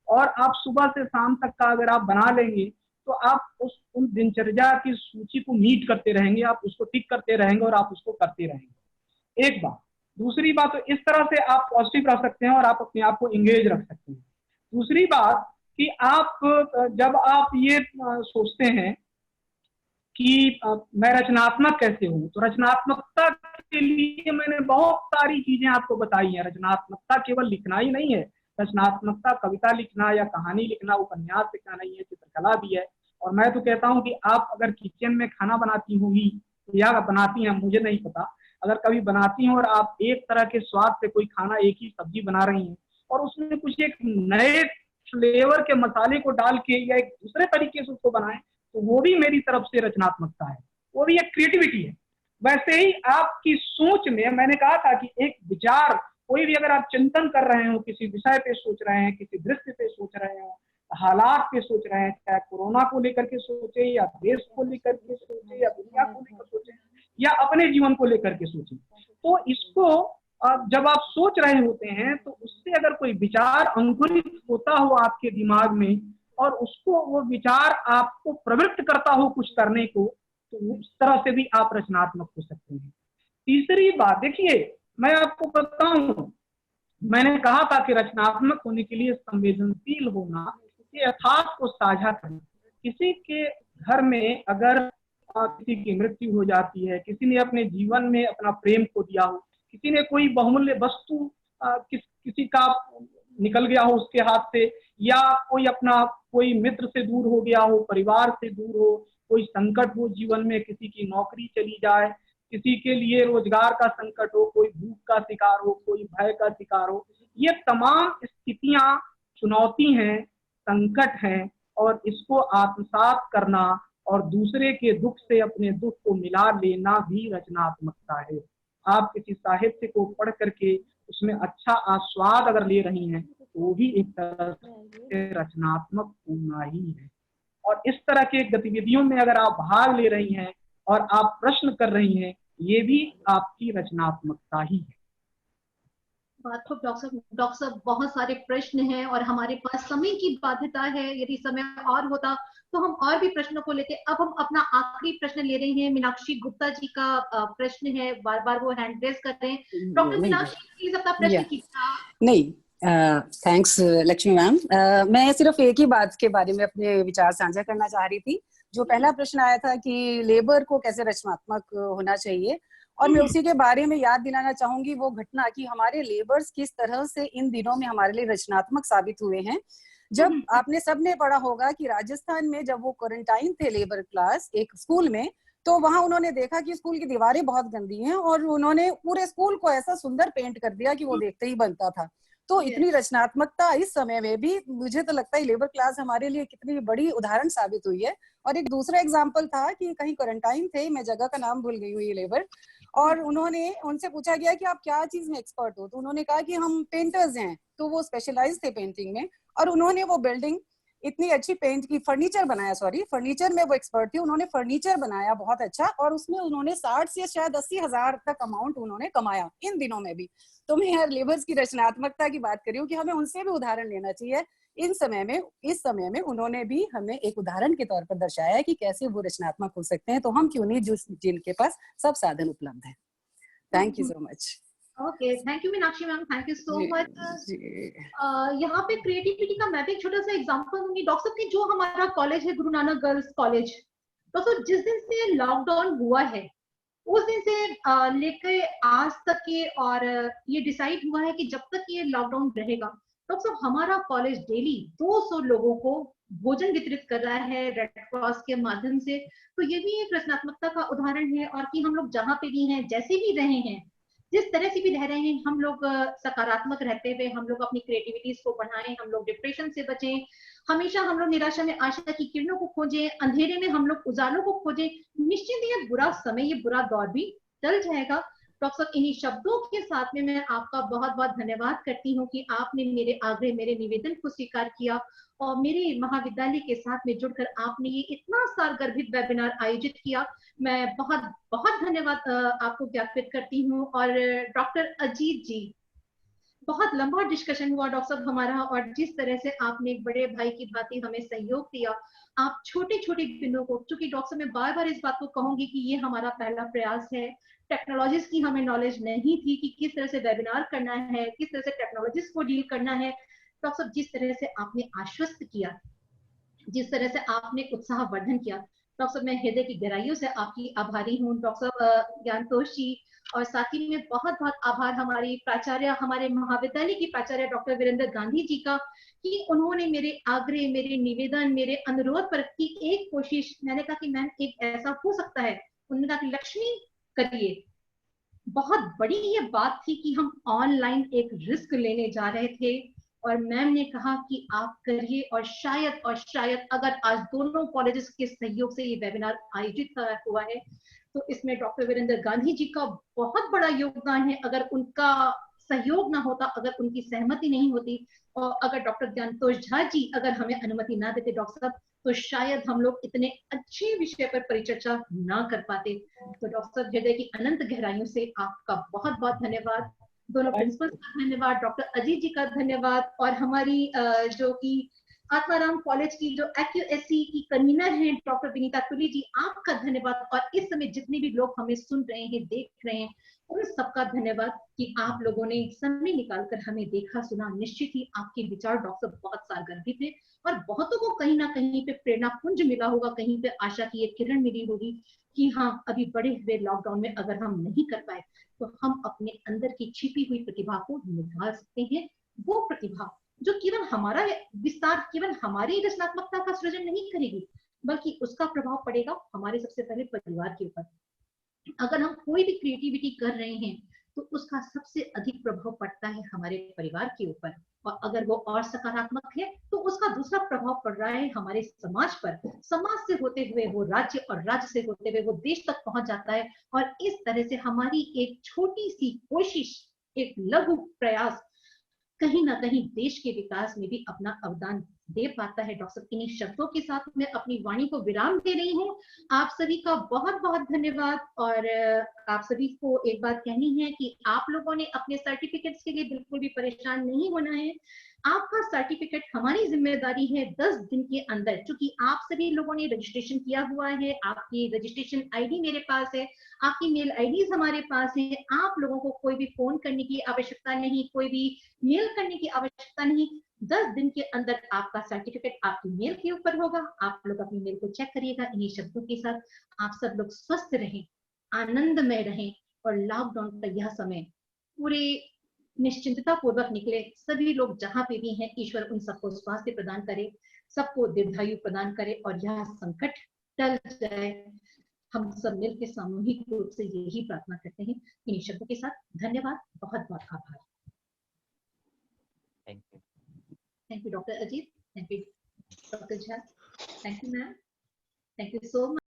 और आप सुबह से शाम तक का अगर आप बना लेंगे तो आप उन दिनचर्या की सूची को मीट करते रहेंगे, आप उसको टिक करते रहेंगे और आप उसको करते रहेंगे। एक बात। दूसरी बात, तो इस तरह से आप पॉजिटिव रह सकते हैं और आप अपने आप को इंगेज रख सकते हैं। दूसरी बात कि आप जब आप ये सोचते हैं कि मैं रचनात्मक कैसे हूँ, तो रचनात्मकता के लिए मैंने बहुत सारी चीजें आपको बताई हैं। रचनात्मकता केवल लिखना ही नहीं है, रचनात्मकता कविता लिखना या कहानी लिखना, उपन्यास लिखना नहीं है, चित्रकला भी है। और मैं तो कहता हूँ कि आप अगर किचन में खाना बनाती होंगी या बनाती हैं, मुझे नहीं पता, अगर कभी बनाती हैं और आप एक तरह के स्वाद से कोई खाना, एक ही सब्जी बना रही हैं और उसमें कुछ एक नए फ्लेवर के मसाले को डाल के या एक दूसरे तरीके से उसको बनाएं, तो वो भी मेरी तरफ से रचनात्मकता है, वो भी एक क्रिएटिविटी है। वैसे ही आपकी सोच में मैंने कहा था कि एक विचार, कोई भी अगर आप चिंतन कर रहे हो, किसी विषय पे सोच रहे हैं, किसी दृश्य पे सोच रहे हो, हालात पे सोच रहे हैं, चाहे कोरोना को लेकर के सोचे या देश को लेकर के सोचे या दुनिया को लेकर सोचे या अपने जीवन को लेकर के सोचे, तो इसको जब आप सोच रहे होते हैं तो उससे अगर कोई विचार अंकुरित होता हो आपके दिमाग में और उसको वो विचार आपको प्रवृत्त करता हो कुछ करने को, तो उस तरह से भी आप रचनात्मक हो सकते हैं। तीसरी बात देखिए, मैं आपको बताऊं, मैंने कहा था कि रचनात्मक होने के लिए संवेदनशील होना, यथार्थ को साझा करना। किसी के घर में अगर किसी की मृत्यु हो जाती है, किसी ने अपने जीवन में अपना प्रेम खो दिया हो, किसी ने कोई बहुमूल्य वस्तु किसी का निकल गया हो उसके हाथ से, या कोई अपना कोई मित्र से दूर हो गया हो, परिवार से दूर हो, कोई संकट हो जीवन में, किसी की नौकरी चली जाए, किसी के लिए रोजगार का संकट हो, कोई भूख का शिकार हो, कोई भय का शिकार हो, ये तमाम स्थितियां चुनौती हैं, संकट हैं, और इसको आत्मसात करना और दूसरे के दुख से अपने दुख को मिला लेना भी रचनात्मकता है। आप किसी साहित्य को पढ़ करके उसमें अच्छा आस्वाद अगर ले रही हैं तो वो भी एक तरह से रचनात्मक होना ही है। और इस तरह के गतिविधियों में अगर आप भाग ले रही हैं और आप प्रश्न कर रही हैं, ये भी आपकी रचनात्मकता ही है। डॉक्टर साहब, बहुत सारे प्रश्न हैं और हमारे पास समय की बाध्यता है। यदि समय और होता तो हम और भी प्रश्नों को लेते। अब हम अपना आखिरी प्रश्न ले रहे हैं। मीनाक्षी गुप्ता जी का प्रश्न है, बार बार वो हैंड रेज कर रहे हैं। डॉक्टर मीनाक्षी, प्लीज अपना प्रश्न कीजिए। नहीं, थैंक्स लक्ष्मी मैम। मैं सिर्फ एक ही बात के बारे में अपने विचार साझा करना चाह रही थी। जो पहला प्रश्न आया था कि लेबर को कैसे रचनात्मक होना चाहिए, और मैं उसी के बारे में याद दिलाना चाहूंगी वो घटना कि हमारे लेबर्स किस तरह से इन दिनों में हमारे लिए रचनात्मक साबित हुए हैं। जब आपने सबने पढ़ा होगा कि राजस्थान में जब वो क्वारंटाइन थे लेबर क्लास एक स्कूल में, तो वहां उन्होंने देखा कि स्कूल की दीवारें बहुत गंदी हैं और उन्होंने पूरे स्कूल को ऐसा सुंदर पेंट कर दिया कि वो देखते ही बनता था। तो इतनी रचनात्मकता इस समय में भी, मुझे तो लगता है लेबर क्लास हमारे लिए कितनी बड़ी उदाहरण साबित हुई है। और एक दूसरा एग्जाम्पल था कि कहीं क्वारंटाइन थे, मैं जगह का नाम भूल गई हूँ, ये लेबर, और उनसे पूछा गया कि आप क्या चीज में एक्सपर्ट हो, तो उन्होंने कहा कि हम पेंटर्स हैं। तो वो स्पेशलाइज थे पेंटिंग में, और उन्होंने वो बिल्डिंग इतनी अच्छी पेंट की, फर्नीचर में वो एक्सपर्ट थी। उन्होंने फर्नीचर बनाया बहुत अच्छा, और उसमें उन्होंने 60 से शायद 80 हजार तक अमाउंट उन्होंने कमाया इन दिनों में भी। तो मैं यार लेबर्स की रचनात्मकता की बात कर रही हूँ कि हमें उनसे भी उदाहरण लेना चाहिए। इस समय में उन्होंने भी हमें एक उदाहरण के तौर पर दर्शाया है कि कैसे वो रचनात्मक हो सकते हैं। तो हम क्यों नहीं, जिनके पास सब साधन उपलब्ध है। Thank you so much. Okay, thank you Meenakshi ma'am, thank you so much. यहाँ पे क्रिएटिविटी का मैं भी एक छोटा सा एग्जांपल दूंगी। डॉक्टर साहब की जो हमारा कॉलेज है, गुरु नानक गर्ल्स कॉलेज, तो जिस दिन से लॉकडाउन हुआ है उस दिन से लेकर आज तक के, और ये डिसाइड हुआ है कि जब तक ये लॉकडाउन रहेगा, डॉक्टर साहब हमारा कॉलेज डेली 200 लोगों को भोजन वितरित कर रहा है रेड क्रॉस के माध्यम से। तो ये भी एक रचनात्मकता का उदाहरण है, और कि हम लोग जहाँ पे भी हैं, जैसे भी रहे हैं, जिस तरह से भी रह रहे हैं, हम लोग सकारात्मक रहते हुए हम लोग अपनी क्रिएटिविटीज को बढ़ाएं, हम लोग डिप्रेशन से बचें, हमेशा हम लोग निराशा में आशा की किरणों को खोजें, अंधेरे में हम लोग उजालों को खोजें। निश्चित ये बुरा समय, ये बुरा दौर भी टल जाएगा। डॉक्टर साहब, इन्हीं शब्दों के साथ में मैं आपका बहुत बहुत धन्यवाद करती हूँ कि आपने मेरे आग्रह, मेरे निवेदन को स्वीकार किया और मेरे महाविद्यालय के साथ में जुड़कर आपने ये इतना सारगर्भित वेबिनार आयोजित किया। मैं बहुत बहुत धन्यवाद आपको ज्ञापित करती हूँ। और डॉक्टर अजीत जी, बहुत लंबा डिस्कशन हुआ डॉक्टर साहब हमारा, और जिस तरह से आपने एक बड़े भाई की भांति हमें सहयोग दिया, आप छोटे छोटे बिंदुओं को, क्योंकि डॉक्टर साहब मैं बार बार इस बात को कहूंगी कि ये हमारा पहला प्रयास है, टेक्नोलॉजीज की हमें नॉलेज नहीं थी कि किस तरह से वेबिनार करना है, किस तरह से टेक्नोलॉजीज को डील करना है। डॉक्टर साहब जिस तरह से आपने आश्वस्त किया, जिस तरह से आपने उत्साहवर्धन किया, डॉक्टर साहब मैं हृदय की गहराइयों से आपकी आभारी हूँ। डॉक्टर साहब ज्ञानतोष जी, और साथ ही में बहुत बहुत आभार हमारी प्राचार्य, हमारे महाविद्यालय की प्राचार्य डॉक्टर वीरेंद्र गांधी जी का, कि उन्होंने मेरे आग्रह, मेरे निवेदन, मेरे अनुरोध पर की एक कोशिश, मैंने कहा कि मैम एक ऐसा हो सकता है, उन्होंने कहा कि लक्ष्मी करिए। बहुत बड़ी ये बात थी कि हम ऑनलाइन एक रिस्क लेने जा रहे थे, और मैम ने कहा कि आप करिए, और शायद अगर आज दोनों कॉलेजेस के सहयोग से ये वेबिनार आयोजित हुआ है, तो इसमें डॉक्टर वीरेंद्र गांधी जी का बहुत बड़ा योगदान है। अगर उनका सहयोग ना होता, अगर उनकी सहमति नहीं होती, और अगर डॉक्टर ज्ञानतोष झा जी अगर हमें अनुमति ना देते डॉक्टर साहब, तो शायद हम लोग इतने अच्छे विषय पर परिचर्चा ना कर पाते। तो डॉक्टर साहब हृदय की अनंत गहराइयों से आपका बहुत बहुत धन्यवाद, दोनों प्रिंसिपल का धन्यवाद, डॉक्टर अजीत जी का धन्यवाद, और हमारी जो कि आत्माराम कॉलेज की जो AQSC की कन्वीनर हैं डॉक्टर विनीता तुली जी, आपका धन्यवाद। और इस समय जितने भी लोग हमें सुन रहे हैं, देख रहे हैं, उन सबका धन्यवाद कि आप लोगों ने समय निकालकर हमें देखा, सुना। निश्चित ही आपके विचार डॉक्टर बहुत सारगर्भित थे, और बहुतों को कहीं ना कहीं पे प्रेरणा पुंज मिला होगा, कहीं पे आशा की एक किरण मिली होगी कि हाँ, अभी बड़े हुए लॉकडाउन में अगर हम नहीं कर पाए, तो हम अपने अंदर की छिपी हुई प्रतिभा को निखार सकते हैं। वो प्रतिभा जो केवल हमारा विस्तार, केवल हमारी रचनात्मकता का सृजन नहीं करेगी, बल्कि उसका प्रभाव पड़ेगा हमारे सबसे पहले परिवार के ऊपर। अगर हम कोई भी क्रिएटिविटी कर रहे हैं, तो उसका सबसे अधिक प्रभाव पड़ता है हमारे परिवार के ऊपर, और अगर वो और सकारात्मक है, तो उसका दूसरा प्रभाव पड़ रहा है हमारे समाज पर। समाज से होते हुए वो राज्य, और राज्य से होते हुए वो देश तक पहुंच जाता है। और इस तरह से हमारी एक छोटी सी कोशिश, एक लघु प्रयास कहीं ना कहीं देश के विकास में भी अपना अवदान दे पाता है। डॉक्टर, इन्हीं शब्दों के साथ मैं अपनी वाणी को विराम दे रही हूँ। आप सभी का बहुत बहुत धन्यवाद, और आप सभी को एक बात कहनी है कि आप लोगों ने अपने सर्टिफिकेट्स के लिए बिल्कुल भी परेशान नहीं होना है। आपका सर्टिफिकेट हमारी जिम्मेदारी है 10 दिन के अंदर, क्योंकि आप सभी लोगों ने रजिस्ट्रेशन किया हुआ है, आपकी रजिस्ट्रेशन आईडी मेरे पास है, आपकी मेल आईडीज हमारे पास है। आप लोगों को कोई भी फोन करने की आवश्यकता नहीं, कोई भी मेल करने की आवश्यकता नहीं। 10 दिन के अंदर आपका सर्टिफिकेट आपकी मेल के ऊपर होगा। आप लोग अपनी मेल को चेक करिएगा। इन्हीं शब्दों के साथ आप सब लोग स्वस्थ रहें, आनंदमय रहें, और लॉकडाउन का यह समय पूरे निश्चिंतता पूर्वक निकले। सभी लोग जहां पे भी हैं, ईश्वर उन सबको स्वास्थ्य प्रदान करे, सबको दीर्घायु प्रदान करे, और यह संकट टल जाए। हम सब मिलकर सामूहिक रूप से यही प्रार्थना करते हैं। इन्हीं शब्दों के साथ धन्यवाद, बहुत बहुत आभार। Thank you doctor Ajit, thank you doctor Jha, thank you ma'am, thank you so much.